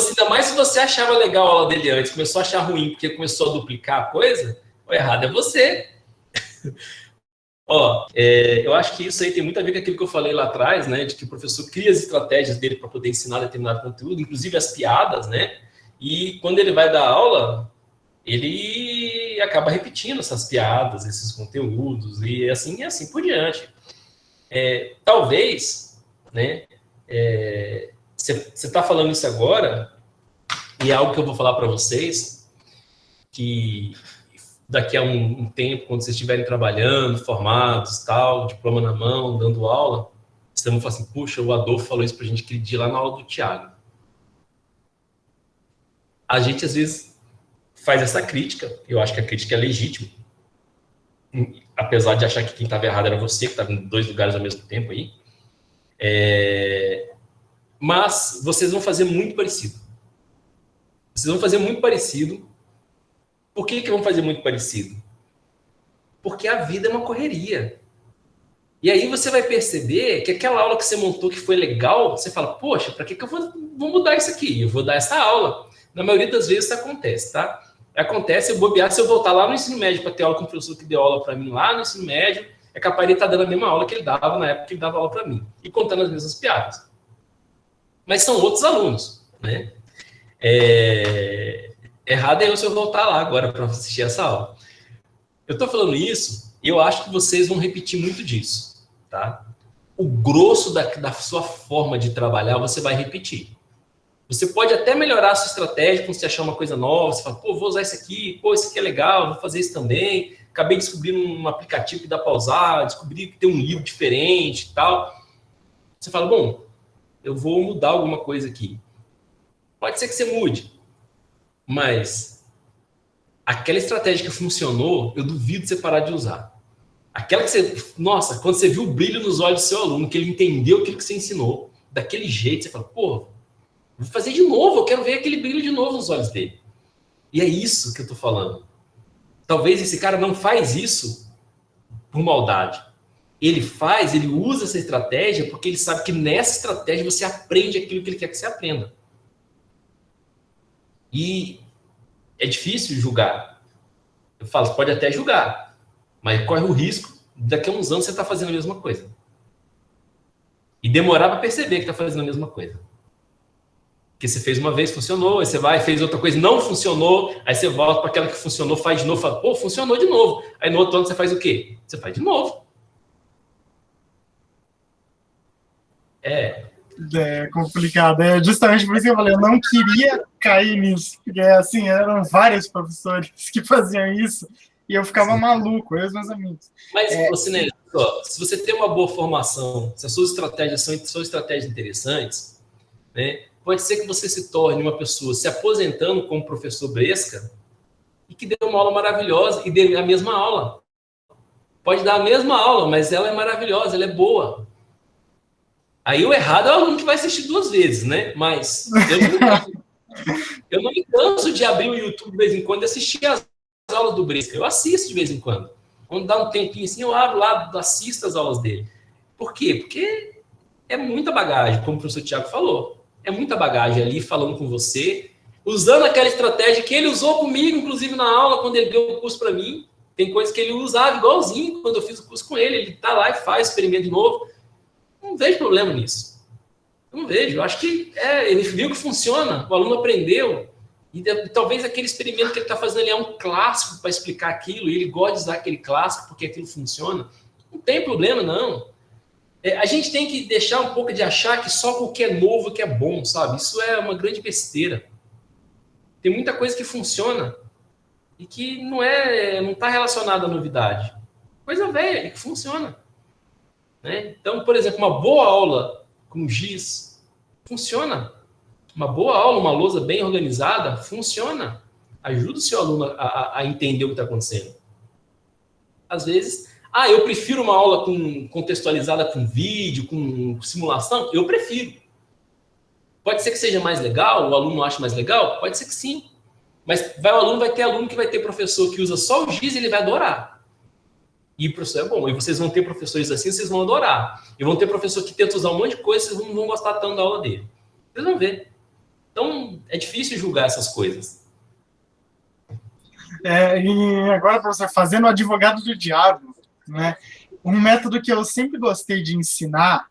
Ainda mais se você achava legal a aula dele antes, começou a achar ruim porque começou a duplicar a coisa, o errado é você. Eu acho que isso aí tem muito a ver com aquilo que eu falei lá atrás, né, de que o professor cria as estratégias dele para poder ensinar determinado conteúdo, inclusive as piadas, né, e quando ele vai dar aula, ele acaba repetindo essas piadas, esses conteúdos, e assim por diante. Talvez, né, você está falando isso agora, e é algo que eu vou falar para vocês, que daqui a um tempo, quando vocês estiverem trabalhando, formados, tal, diploma na mão, dando aula, vocês vão falar assim, puxa, o Adolfo falou isso para a gente aquele dia lá na aula do Thiago. A gente, às vezes, faz essa crítica, eu acho que a crítica é legítima, apesar de achar que quem estava errado era você, que estava em 2 lugares ao mesmo tempo aí. Mas vocês vão fazer muito parecido. Vocês vão fazer muito parecido. Por que vão fazer muito parecido? Porque a vida é uma correria. E aí você vai perceber que aquela aula que você montou que foi legal, você fala, poxa, para que eu vou mudar isso aqui? Eu vou dar essa aula. Na maioria das vezes isso acontece, tá? Acontece, eu bobear, se eu voltar lá no ensino médio para ter aula com o professor que deu aula para mim lá no ensino médio, é capaz de estar dando a mesma aula que ele dava na época que ele dava aula para mim. E contando as mesmas piadas. Mas são outros alunos, né? Errado é eu se eu voltar lá agora para assistir essa aula. Eu estou falando isso e eu acho que vocês vão repetir muito disso, tá? O grosso da sua forma de trabalhar você vai repetir. Você pode até melhorar a sua estratégia quando você achar uma coisa nova, você fala, pô, vou usar isso aqui, pô, isso aqui é legal, vou fazer isso também. Acabei descobrindo um aplicativo que dá para usar, descobri que tem um livro diferente e tal. Você fala, bom, eu vou mudar alguma coisa aqui. Pode ser que você mude, mas aquela estratégia que funcionou, eu duvido você parar de usar. Aquela que você... Nossa, quando você viu o brilho nos olhos do seu aluno, que ele entendeu aquilo que você ensinou, daquele jeito, você fala, pô, vou fazer de novo, eu quero ver aquele brilho de novo nos olhos dele. E é isso que eu tô falando. Talvez esse cara não faz isso por maldade. Ele usa essa estratégia porque ele sabe que nessa estratégia você aprende aquilo que ele quer que você aprenda. E é difícil julgar. Eu falo, você pode até julgar, mas corre o risco daqui a uns anos você está fazendo a mesma coisa. E demorar para perceber que está fazendo a mesma coisa. Porque você fez uma vez, funcionou, aí você vai, fez outra coisa, não funcionou, aí você volta para aquela que funcionou, faz de novo, fala, pô, funcionou de novo. Aí no outro ano você faz o quê? Você faz de novo. complicado. É justamente por isso que eu falei, eu não queria cair nisso, porque assim, eram vários professores que faziam isso, e eu ficava maluco, eu e os meus amigos. Mas, Cinelli, se você tem uma boa formação, se as suas estratégias são estratégias interessantes, né, pode ser que você se torne uma pessoa se aposentando como professor Bresca e que dê uma aula maravilhosa e dê a mesma aula. Pode dar a mesma aula, mas ela é maravilhosa, ela é boa. Aí o errado é o aluno que vai assistir 2 vezes, né? Mas eu não me canso de abrir o YouTube de vez em quando e assistir as aulas do Bresca. Eu assisto de vez em quando. Quando dá um tempinho assim, eu abro lá, assisto as aulas dele. Por quê? Porque é muita bagagem, como o professor Tiago falou. É muita bagagem ali falando com você, usando aquela estratégia que ele usou comigo, inclusive na aula, quando ele deu o curso para mim. Tem coisas que ele usava igualzinho quando eu fiz o curso com ele. Ele tá lá e faz experimento de novo. Não vejo problema nisso. Eu não vejo. Eu acho que ele viu que funciona, o aluno aprendeu. E talvez aquele experimento que ele está fazendo ali é um clássico para explicar aquilo, e ele gosta de usar aquele clássico porque aquilo funciona. Não tem problema, não. A gente tem que deixar um pouco de achar que só o que é novo que é bom, sabe? Isso é uma grande besteira. Tem muita coisa que funciona e que não está relacionada à novidade. Coisa velha que funciona. Né? Então, por exemplo, uma boa aula com giz funciona. Uma boa aula, uma lousa bem organizada, funciona. Ajuda o seu aluno a entender o que está acontecendo. Às vezes, eu prefiro uma aula contextualizada com vídeo, com simulação. Eu prefiro. Pode ser que seja mais legal, o aluno ache mais legal? Pode ser que sim. Mas o aluno vai ter aluno que vai ter professor que usa só o giz e ele vai adorar. E o professor é bom. E vocês vão ter professores assim, vocês vão adorar. E vão ter professor que tenta usar um monte de coisa, vocês não vão gostar tanto da aula dele. Vocês vão ver. Então, é difícil julgar essas coisas. E agora, professor, fazendo o advogado do diabo, né? Um método que eu sempre gostei de ensinar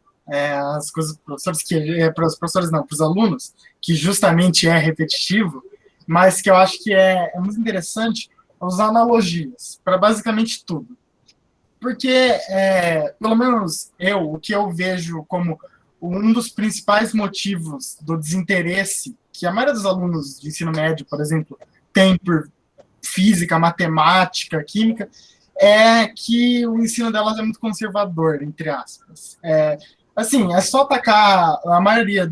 as coisas para os professores, não, para os alunos, que justamente é repetitivo, mas que eu acho que é muito interessante, é usar analogias para basicamente tudo. Porque, pelo menos o que eu vejo como um dos principais motivos do desinteresse que a maioria dos alunos de ensino médio, por exemplo, tem por física, matemática, química, é que o ensino delas é muito conservador, entre aspas. Assim, é só atacar a maioria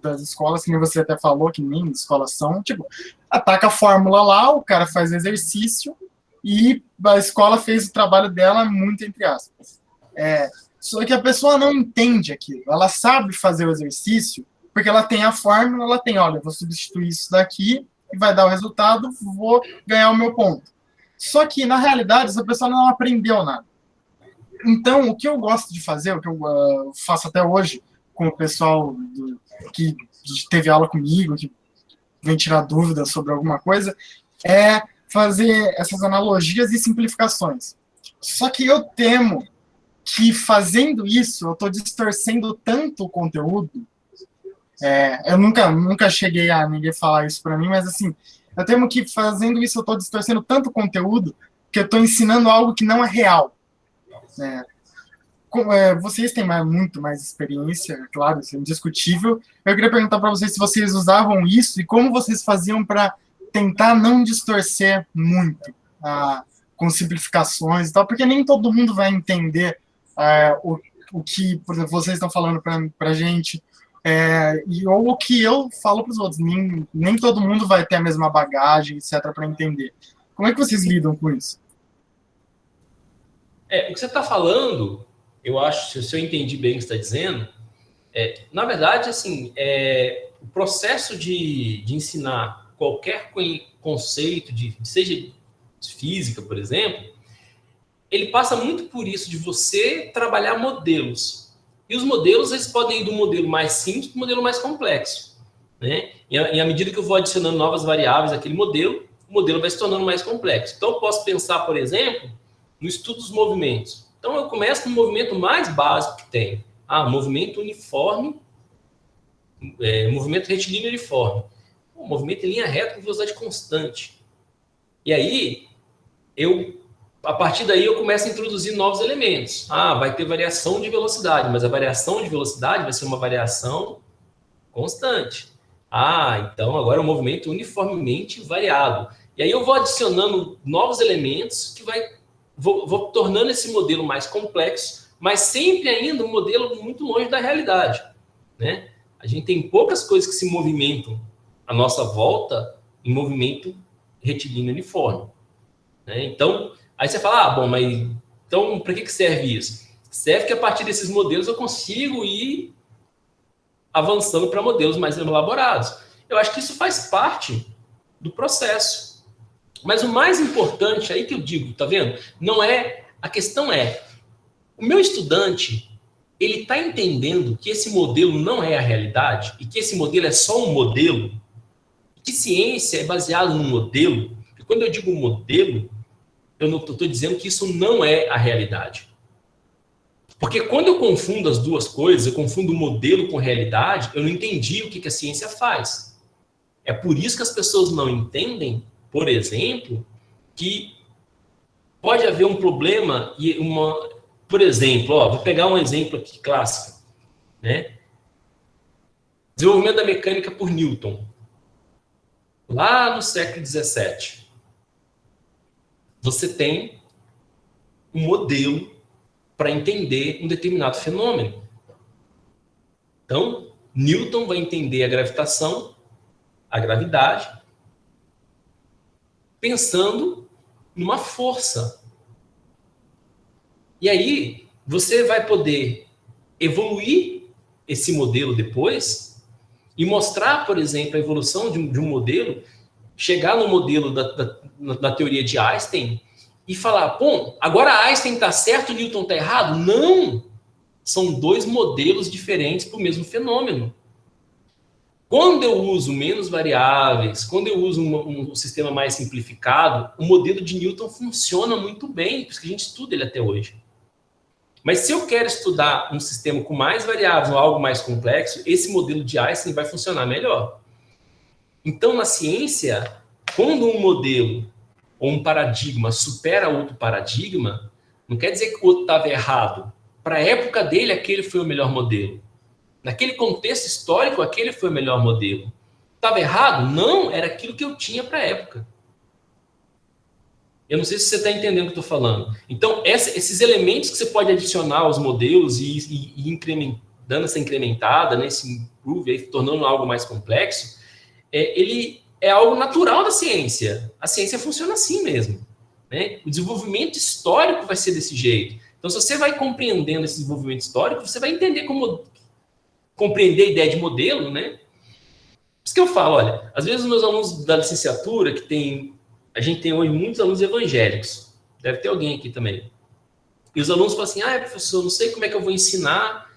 das escolas, que nem você até falou, que nem escolas são, tipo, ataca a fórmula lá, o cara faz exercício e a escola fez o trabalho dela muito entre aspas. Só que a pessoa não entende aquilo. Ela sabe fazer o exercício porque ela tem a fórmula, ela tem, olha, eu vou substituir isso daqui e vai dar o resultado, vou ganhar o meu ponto. Só que, na realidade, essa pessoa não aprendeu nada. Então, o que eu gosto de fazer, o que eu faço até hoje com o pessoal que teve aula comigo, que vem tirar dúvidas sobre alguma coisa, é fazer essas analogias e simplificações. Só que eu temo que fazendo isso, eu estou distorcendo tanto o conteúdo. Eu nunca cheguei a ninguém falar isso para mim, mas assim, eu temo que fazendo isso eu estou distorcendo tanto o conteúdo que eu estou ensinando algo que não é real. Vocês têm muito mais experiência, claro, isso é indiscutível. Eu queria perguntar para vocês se vocês usavam isso e como vocês faziam para tentar não distorcer muito, com simplificações e tal, porque nem todo mundo vai entender o que, por exemplo, vocês estão falando para a gente, ou o que eu falo para os outros. Nem todo mundo vai ter a mesma bagagem, etc., para entender. Como é que vocês lidam com isso? O que você está falando, eu acho, se eu entendi bem o que você está dizendo, na verdade, assim, o processo de ensinar qualquer conceito, seja de física, por exemplo, ele passa muito por isso, de você trabalhar modelos. E os modelos, eles podem ir do modelo mais simples para o modelo mais complexo. Né? E à medida que eu vou adicionando novas variáveis àquele modelo, o modelo vai se tornando mais complexo. Então, eu posso pensar, por exemplo, no estudo dos movimentos. Então, eu começo no movimento mais básico que tem. Movimento uniforme, movimento retilíneo uniforme. Movimento em linha reta com velocidade constante. E aí, eu a partir daí eu começo a introduzir novos elementos. Vai ter variação de velocidade, mas a variação de velocidade vai ser uma variação constante. Então agora é um movimento uniformemente variado. E aí eu vou adicionando novos elementos que vou tornando esse modelo mais complexo, mas sempre ainda um modelo muito longe da realidade, né? A gente tem poucas coisas que se movimentam à nossa volta em movimento retilíneo uniforme, né? Então, aí você fala, mas então para que serve isso? Serve que a partir desses modelos eu consigo ir avançando para modelos mais elaborados. Eu acho que isso faz parte do processo. Mas o mais importante, aí que eu digo, tá vendo? A questão é, o meu estudante, ele está entendendo que esse modelo não é a realidade, e que esse modelo é só um modelo, que ciência é baseada num modelo, e quando eu digo modelo, eu não estou dizendo que isso não é a realidade. Porque quando eu confundo as duas coisas, eu confundo modelo com realidade, eu não entendi o que a ciência faz. É por isso que as pessoas não entendem, por exemplo, que pode haver um problema e por exemplo, vou pegar um exemplo aqui clássico, né? Desenvolvimento da mecânica por Newton. Lá no século XVII, você tem um modelo para entender um determinado fenômeno. Então, Newton vai entender a gravitação, a gravidade, pensando numa força. E aí, você vai poder evoluir esse modelo depois e mostrar, por exemplo, a evolução de um modelo, chegar no modelo da teoria de Einstein e falar, agora Einstein está certo, Newton está errado? Não! São dois modelos diferentes para o mesmo fenômeno. Quando eu uso menos variáveis, quando eu uso um sistema mais simplificado, o modelo de Newton funciona muito bem, por isso que a gente estuda ele até hoje. Mas se eu quero estudar um sistema com mais variáveis ou algo mais complexo, esse modelo de Einstein vai funcionar melhor. Então, na ciência, quando um modelo ou um paradigma supera outro paradigma, não quer dizer que o outro estava errado. Para a época dele, aquele foi o melhor modelo. Naquele contexto histórico, aquele foi o melhor modelo. Estava errado? Não, era aquilo que eu tinha para a época. Eu não sei se você está entendendo o que eu estou falando. Então, esses elementos que você pode adicionar aos modelos e dando essa incrementada, né, esse improve, aí, tornando algo mais complexo, ele é algo natural da ciência. A ciência funciona assim mesmo, né? O desenvolvimento histórico vai ser desse jeito. Então, se você vai compreendendo esse desenvolvimento histórico, você vai entender como compreender a ideia de modelo, né? Por isso que eu falo, olha, às vezes os meus alunos da licenciatura, a gente tem hoje muitos alunos evangélicos, deve ter alguém aqui também, e os alunos falam assim, professor, não sei como é que eu vou ensinar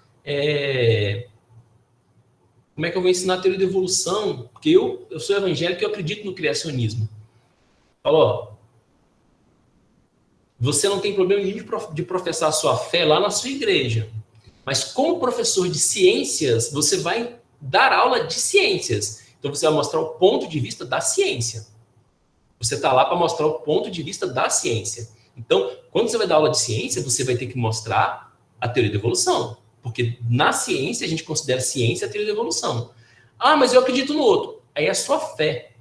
a teoria da evolução, porque eu sou evangélico e eu acredito no criacionismo. Falo, você não tem problema nenhum de professar a sua fé lá na sua igreja, mas como professor de ciências, você vai dar aula de ciências. Então, você vai mostrar o ponto de vista da ciência. Você está lá para mostrar o ponto de vista da ciência. Então, quando você vai dar aula de ciência, você vai ter que mostrar a teoria da evolução. Porque na ciência, a gente considera ciência a teoria da evolução. Mas eu acredito no outro. Aí é a sua fé.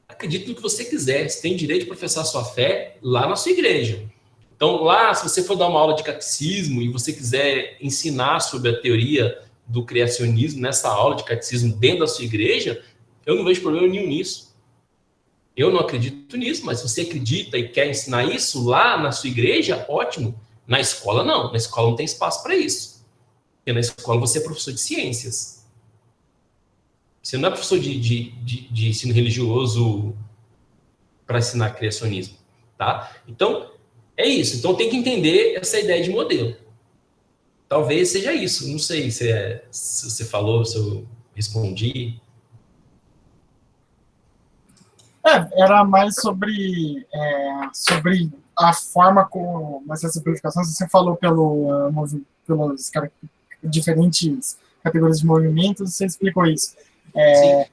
Acredite no que você quiser. Você tem direito de professar a sua fé lá na sua igreja. Então, lá, se você for dar uma aula de catecismo e você quiser ensinar sobre a teoria do criacionismo nessa aula de catecismo dentro da sua igreja, eu não vejo problema nenhum nisso. Eu não acredito nisso, mas se você acredita e quer ensinar isso lá na sua igreja, ótimo. Na escola, não. Na escola não tem espaço para isso. Porque na escola você é professor de ciências. Você não é professor de ensino religioso para ensinar criacionismo, tá? Então, é isso. Então, tem que entender essa ideia de modelo. Talvez seja isso. Não sei se você falou, se eu respondi. Era mais sobre a forma como essas simplificações, você falou pelas diferentes categorias de movimentos, você explicou isso. Sim.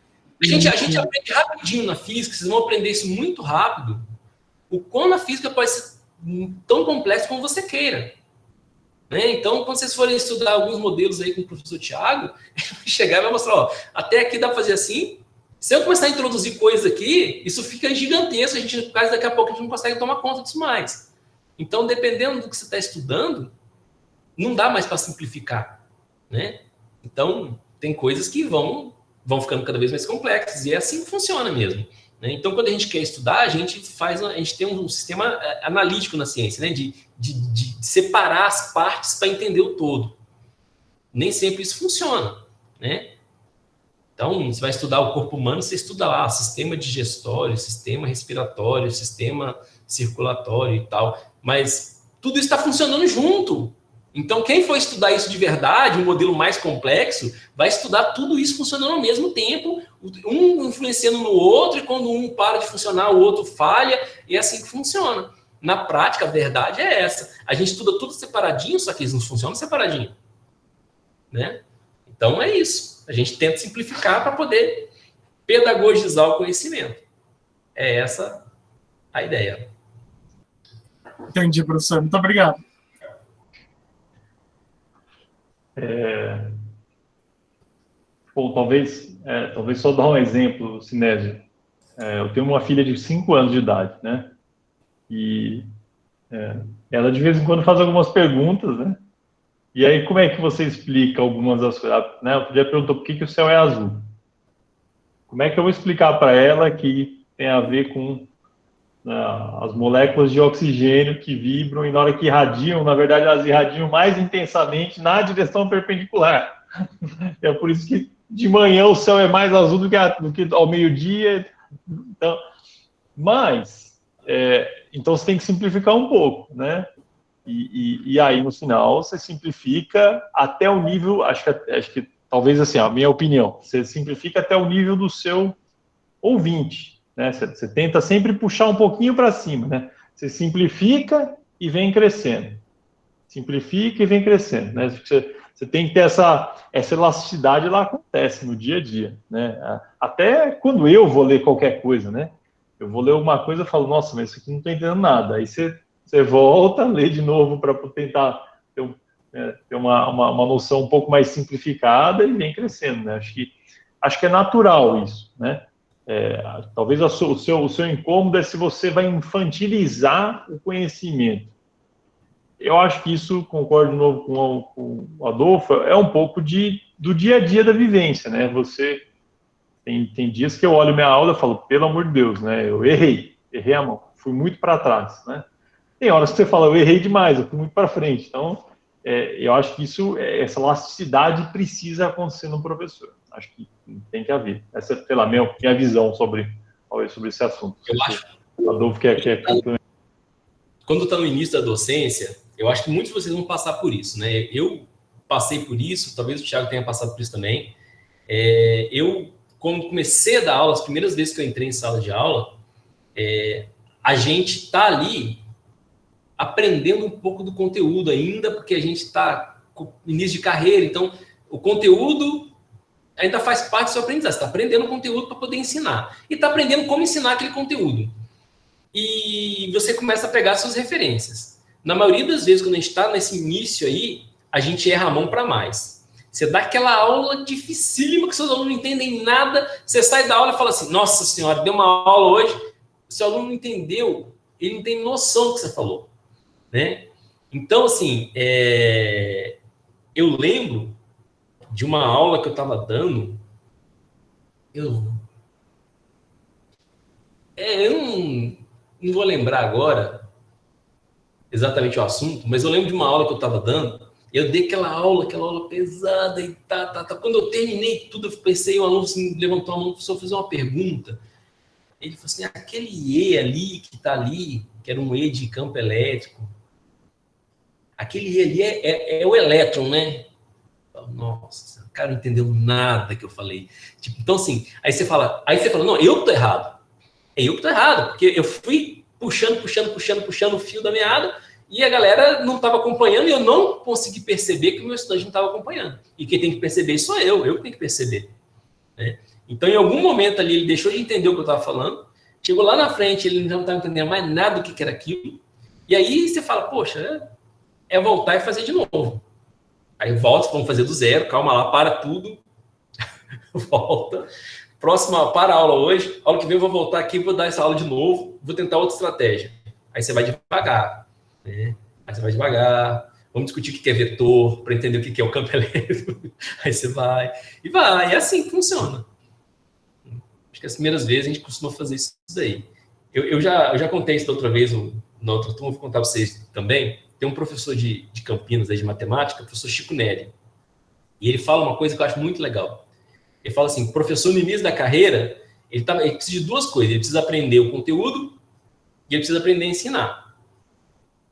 A gente aprende rapidinho na física, vocês vão aprender isso muito rápido, o quão na física pode ser tão complexo como você queira. Né? Então, quando vocês forem estudar alguns modelos aí com o professor Thiago, ele vai chegar e vai mostrar, ó, até aqui dá para fazer assim. Se eu começar a introduzir coisas aqui, isso fica gigantesco, daqui a pouco a gente não consegue tomar conta disso mais. Então, dependendo do que você está estudando, não dá mais para simplificar, né? Então, tem coisas que vão ficando cada vez mais complexas, e é assim que funciona mesmo. Né? Então, quando a gente quer estudar, a gente tem um sistema analítico na ciência, né? de separar as partes para entender o todo. Nem sempre isso funciona, né? Então, você vai estudar o corpo humano, você estuda lá sistema digestório, sistema respiratório, sistema circulatório e tal, mas tudo isso está funcionando junto. Então, quem for estudar isso de verdade, um modelo mais complexo, vai estudar tudo isso funcionando ao mesmo tempo, um influenciando no outro, e quando um para de funcionar, o outro falha, e é assim que funciona. Na prática, a verdade é essa. A gente estuda tudo separadinho, só que eles não funcionam separadinho. Né? Então, é isso. A gente tenta simplificar para poder pedagogizar o conhecimento. É essa a ideia. Entendi, professor. Muito obrigado. Bom, talvez só dar um exemplo, Sinésio. Eu tenho uma filha de 5 anos de idade, né? E ela de vez em quando faz algumas perguntas, né? E aí, como é que você explica algumas das coisas? Né? Outro dia perguntou por que o céu é azul. Como é que eu vou explicar para ela que tem a ver com as moléculas de oxigênio que vibram, e na hora que irradiam, na verdade, elas irradiam mais intensamente na direção perpendicular. É por isso que de manhã o céu é mais azul do que ao meio-dia. Então, então você tem que simplificar um pouco, né? E aí, no final, você simplifica até o nível, acho que talvez assim, a minha opinião, você simplifica até o nível do seu ouvinte, né? Você tenta sempre puxar um pouquinho para cima, né? Você simplifica e vem crescendo. Simplifica e vem crescendo, né? Você tem que ter essa elasticidade, ela acontece no dia a dia, né? Até quando eu vou ler qualquer coisa, né? Eu vou ler uma coisa e falo, nossa, mas isso aqui não estou entendendo nada. Aí você volta, lê de novo para tentar ter uma noção um pouco mais simplificada e vem crescendo, né? Acho que é natural isso, né? Talvez o seu incômodo é se você vai infantilizar o conhecimento. Eu acho que isso, concordo de novo com o Adolfo, é um pouco do dia a dia da vivência, né? Você tem dias que eu olho minha aula e falo, pelo amor de Deus, né? Eu errei a mão, fui muito para trás, né? Tem horas que você fala, eu errei demais, eu fui muito para frente. Então, eu acho que essa elasticidade precisa acontecer no professor. Acho que tem que haver. Essa é, pela minha visão sobre esse assunto. Eu acho. Adolfo quer complementar. Quando está no início da docência, eu acho que muitos de vocês vão passar por isso, né? Eu passei por isso, talvez o Thiago tenha passado por isso também. Quando comecei a dar aula, as primeiras vezes que eu entrei em sala de aula, a gente está ali aprendendo um pouco do conteúdo ainda, porque a gente está no início de carreira, então o conteúdo ainda faz parte do seu aprendizado. Você está aprendendo o conteúdo para poder ensinar. E está aprendendo como ensinar aquele conteúdo. E você começa a pegar suas referências. Na maioria das vezes, quando a gente está nesse início aí, a gente erra a mão para mais. Você dá aquela aula dificílima que seus alunos não entendem nada, você sai da aula e fala assim, nossa senhora, deu uma aula hoje, o seu aluno não entendeu, ele não tem noção do que você falou. Né? Então, assim, eu lembro de uma aula que eu estava dando, eu não vou lembrar agora exatamente o assunto, mas eu lembro de uma aula que eu estava dando, eu dei aquela aula pesada e tá. Quando eu terminei tudo, eu pensei, o aluno assim, levantou a mão, só fez uma pergunta. Ele falou assim, aquele E ali, que está ali, que era um E de campo elétrico, aquele E ali é o elétron, né? Nossa, o cara não entendeu nada que eu falei. Tipo, então, assim, aí você fala, não, eu que tô errado. É eu que tô errado, porque eu fui puxando o fio da meada e a galera não estava acompanhando e eu não consegui perceber que o meu estudante não estava acompanhando. E quem tem que perceber sou eu que tenho que perceber. Né? Então, em algum momento ali, ele deixou de entender o que eu estava falando, chegou lá na frente, ele não estava entendendo mais nada do que era aquilo, E aí você fala, poxa, é voltar e fazer de novo. Aí volta, vamos fazer do zero, calma lá, para tudo, volta. Próxima, para a aula hoje, aula que vem eu vou voltar aqui, vou dar essa aula de novo, vou tentar outra estratégia. Aí você vai devagar, né? Aí você vai devagar, vamos discutir o que é vetor, para entender o que é o campo elétrico. Aí você vai, e é assim que funciona. Acho que as primeiras vezes a gente costuma fazer isso daí. Eu já contei isso da outra vez, na outra turma, vou contar para vocês também. Tem um professor de Campinas, aí, de matemática, o professor Chico Neri. E ele fala uma coisa que eu acho muito legal. Ele fala assim, professor no início da carreira, ele precisa de duas coisas. Ele precisa aprender o conteúdo e ele precisa aprender a ensinar.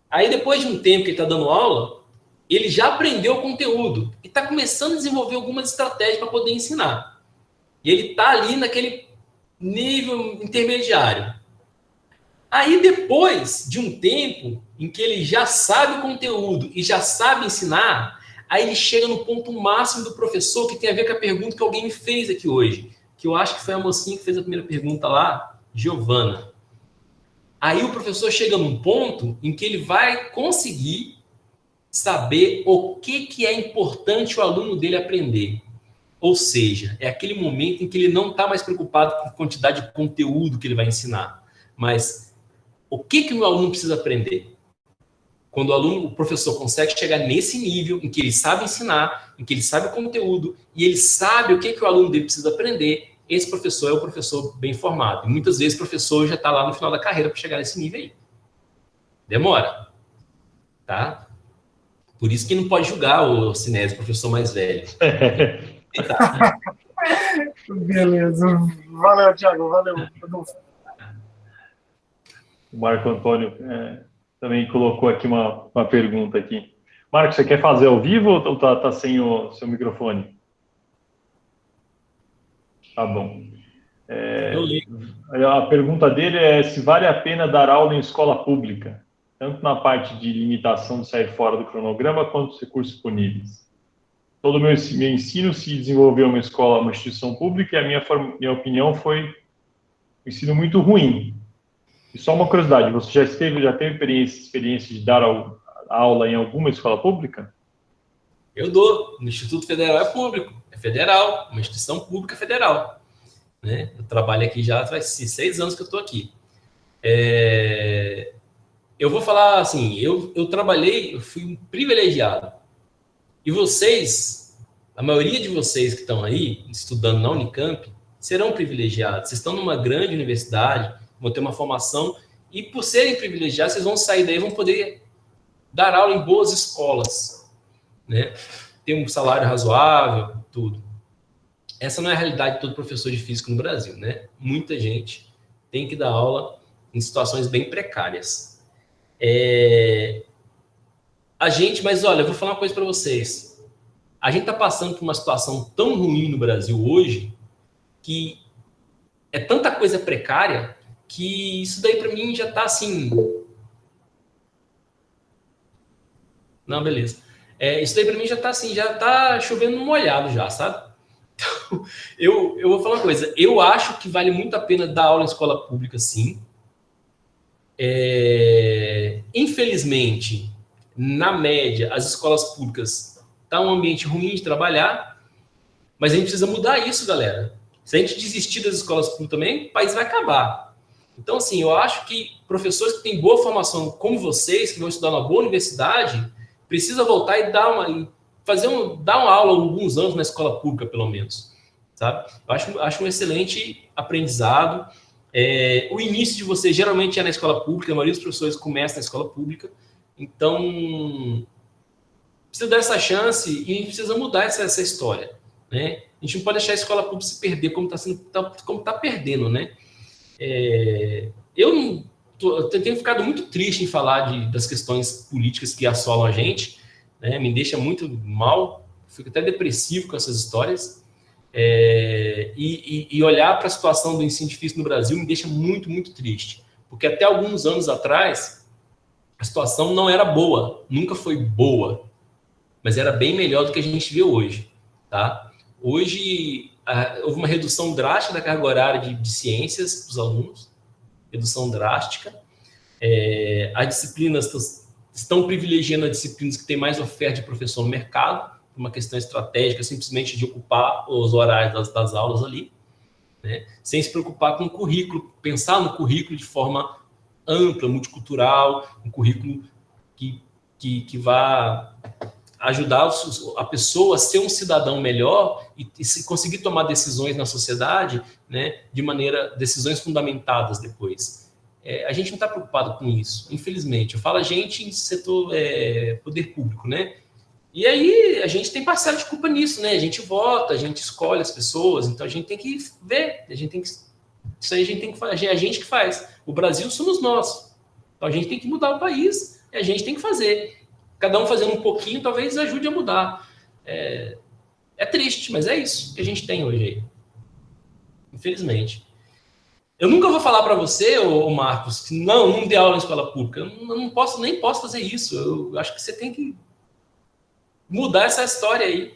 Aí, depois de um tempo que ele está dando aula, ele já aprendeu o conteúdo e está começando a desenvolver algumas estratégias para poder ensinar. E ele está ali naquele nível intermediário. Aí, depois de um tempo em que ele já sabe o conteúdo e já sabe ensinar, aí ele chega no ponto máximo do professor, que tem a ver com a pergunta que alguém me fez aqui hoje, que eu acho que foi a mocinha que fez a primeira pergunta lá, Giovana. Aí o professor chega num ponto em que ele vai conseguir saber o que é importante o aluno dele aprender. Ou seja, é aquele momento em que ele não está mais preocupado com a quantidade de conteúdo que ele vai ensinar, mas o que o meu aluno precisa aprender? Quando o professor consegue chegar nesse nível em que ele sabe ensinar, em que ele sabe o conteúdo e ele sabe o que o aluno dele precisa aprender, esse professor é o professor bem formado. E muitas vezes o professor já está lá no final da carreira para chegar nesse nível aí. Demora. Tá? Por isso que não pode julgar o Sinésio, o professor mais velho. Tá. Beleza. Valeu, Thiago. Valeu. O Marco Antônio também colocou aqui uma pergunta aqui. Marco, você quer fazer ao vivo ou tá sem o seu microfone? Tá bom. A pergunta dele é se vale a pena dar aula em escola pública, tanto na parte de limitação de sair fora do cronograma, quanto os recursos disponíveis. Todo o meu ensino se desenvolveu em uma instituição pública, e a minha opinião foi um ensino muito ruim. E só uma curiosidade, você já teve experiência de dar aula em alguma escola pública? Eu dou. O Instituto Federal é público, é federal, uma instituição pública federal. Né? Eu trabalho aqui já faz 6 anos que eu estou aqui. Eu vou falar assim, eu fui um privilegiado. E vocês, a maioria de vocês que estão aí, estudando na Unicamp, serão privilegiados. Vocês estão numa grande universidade, vão ter uma formação, e por serem privilegiados, vocês vão sair daí e vão poder dar aula em boas escolas, né? Ter um salário razoável, tudo. Essa não é a realidade de todo professor de física no Brasil, né? Muita gente tem que dar aula em situações bem precárias. Mas olha, eu vou falar uma coisa para vocês. A gente está passando por uma situação tão ruim no Brasil hoje, que é tanta coisa precária, que isso daí para mim já está assim... Não, beleza. Isso daí para mim já está assim, já está chovendo no molhado já, sabe? Então, eu vou falar uma coisa. Eu acho que vale muito a pena dar aula em escola pública, sim. Infelizmente, na média, as escolas públicas estão um ambiente ruim de trabalhar, mas a gente precisa mudar isso, galera. Se a gente desistir das escolas públicas também, o país vai acabar. Então, assim, eu acho que professores que têm boa formação, como vocês, que vão estudar numa boa universidade, precisam voltar e dar uma aula alguns anos na escola pública, pelo menos. Sabe? Eu acho um excelente aprendizado. O início de você geralmente é na escola pública, a maioria dos professores começa na escola pública. Então, precisa dar essa chance e a gente precisa mudar essa história. Né? A gente não pode deixar a escola pública se perder como está perdendo, né? Eu tenho ficado muito triste em falar das questões políticas que assolam a gente, né? Me deixa muito mal, fico até depressivo com essas histórias, e olhar para a situação do ensino difícil no Brasil me deixa muito, muito triste, porque até alguns anos atrás a situação não era boa, nunca foi boa, mas era bem melhor do que a gente vê hoje, tá? Hoje houve uma redução drástica da carga horária de ciências para os alunos, redução drástica. As disciplinas estão privilegiando as disciplinas que têm mais oferta de professor no mercado, por uma questão estratégica, simplesmente de ocupar os horários das aulas ali, né? Sem se preocupar com o currículo, pensar no currículo de forma ampla, multicultural, um currículo que vá ajudar a pessoa a ser um cidadão melhor e se conseguir tomar decisões na sociedade, né, decisões fundamentadas depois. A gente não está preocupado com isso, infelizmente. Eu falo a gente em setor poder público, né? E aí a gente tem parcela de culpa nisso, né? A gente vota, a gente escolhe as pessoas, então a gente tem que ver, isso aí a gente tem que fazer, é a gente que faz. O Brasil somos nós. Então a gente tem que mudar o país, e a gente tem que fazer. Cada um fazendo um pouquinho, talvez ajude a mudar. É triste, mas é isso que a gente tem hoje aí. Infelizmente. Eu nunca vou falar para você, Marcos, que não dê aula em escola pública. Eu nem posso fazer isso. Eu acho que você tem que mudar essa história aí.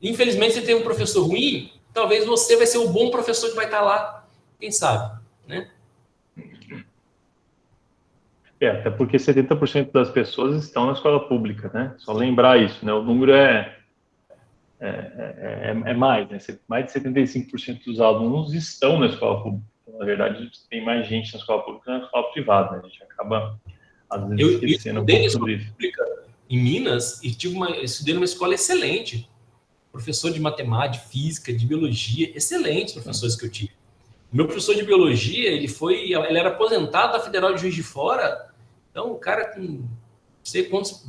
Infelizmente, você tem um professor ruim, talvez você vai ser o bom professor que vai estar lá. Quem sabe, né? Até porque 70% das pessoas estão na escola pública, né? Só lembrar isso, né? O número é mais, né? Mais de 75% dos alunos estão na escola pública. Então, na verdade, tem mais gente na escola pública que na escola privada, né? A gente acaba, às vezes, esquecendo um pouco sobre isso. Em Minas, e estudei numa escola excelente. Professor de matemática, de física, de biologia, excelentes professores que eu tive. O meu professor de biologia, ele era aposentado da Federal de Juiz de Fora. Então, o cara com não sei quantos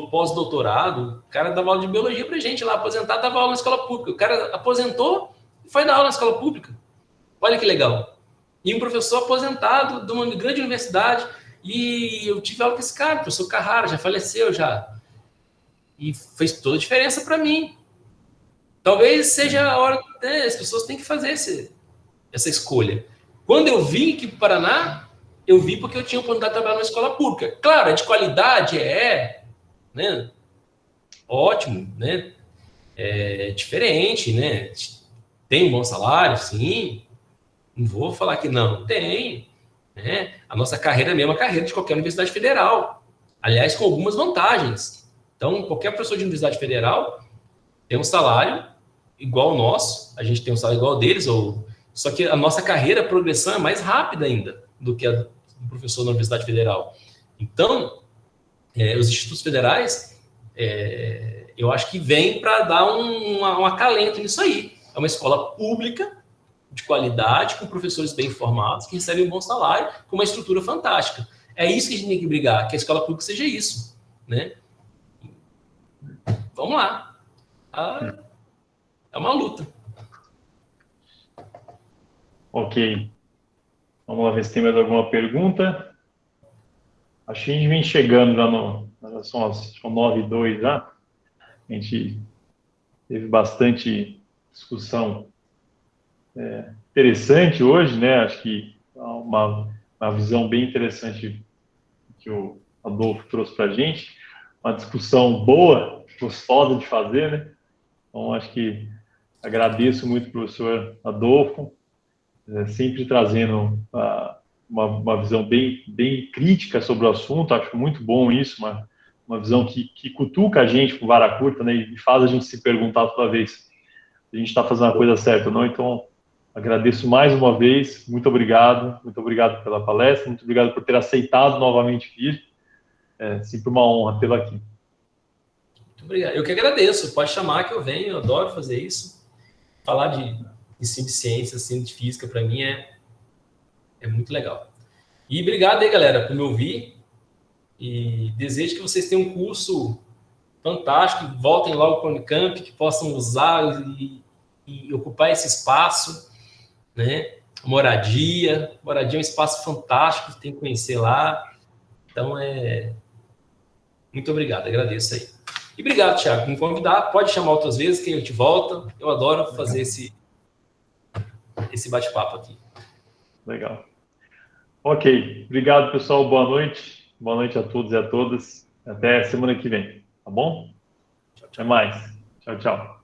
pós-doutorado, o cara dava aula de biologia pra gente lá, aposentado, dava aula na escola pública. O cara aposentou e foi dar aula na escola pública. Olha que legal. E um professor aposentado de uma grande universidade, e eu tive aula com esse cara, o professor Carrara, já faleceu já. E fez toda a diferença para mim. Talvez seja a hora, né, as pessoas têm que fazer essa escolha. Quando eu vim aqui para o Paraná, eu vim porque eu tinha a oportunidade de trabalhar numa escola pública. Claro, é de qualidade, né, ótimo, né, é diferente, né, tem um bom salário, sim, não vou falar que não, tem, né, a nossa carreira é a mesma carreira de qualquer universidade federal, aliás, com algumas vantagens. Então, qualquer professor de universidade federal tem um salário igual ao nosso, a gente tem um salário igual ao deles, só que a nossa carreira, a progressão é mais rápida ainda do que a do professor na Universidade Federal. Então, os institutos federais, eu acho que vem para dar um acalento nisso aí. É uma escola pública, de qualidade, com professores bem formados, que recebem um bom salário, com uma estrutura fantástica. É isso que a gente tem que brigar, que a escola pública seja isso, né? Vamos lá. É uma luta. Ok. Vamos lá ver se tem mais alguma pergunta. Acho que a gente vem chegando já são 9h02 já. A gente teve bastante discussão interessante hoje, né? Acho que uma visão bem interessante que o Adolfo trouxe para a gente. Uma discussão boa, gostosa de fazer, né? Então, acho que agradeço muito ao professor Adolfo, sempre trazendo uma visão bem crítica sobre o assunto. Acho muito bom isso, uma visão que cutuca a gente com vara curta, né, e faz a gente se perguntar toda vez se a gente está fazendo a coisa certa ou não. Então, agradeço mais uma vez, muito obrigado pela palestra, muito obrigado por ter aceitado novamente vir. É sempre uma honra tê-lo aqui. Muito obrigado. Eu que agradeço, pode chamar que eu venho, eu adoro fazer isso. Falar de ensino de ciência, ensino de física, para mim é muito legal. E obrigado aí, galera, por me ouvir. E desejo que vocês tenham um curso fantástico, que voltem logo para o Unicamp, que possam usar e ocupar esse espaço, né? Moradia é um espaço fantástico, tem que conhecer lá. Então, muito obrigado, agradeço aí. E obrigado, Thiago, por me convidar. Pode chamar outras vezes, que a gente volta. Eu adoro fazer esse bate-papo aqui. Legal. Ok. Obrigado, pessoal. Boa noite. Boa noite a todos e a todas. Até semana que vem. Tá bom? Até mais. Tchau, tchau.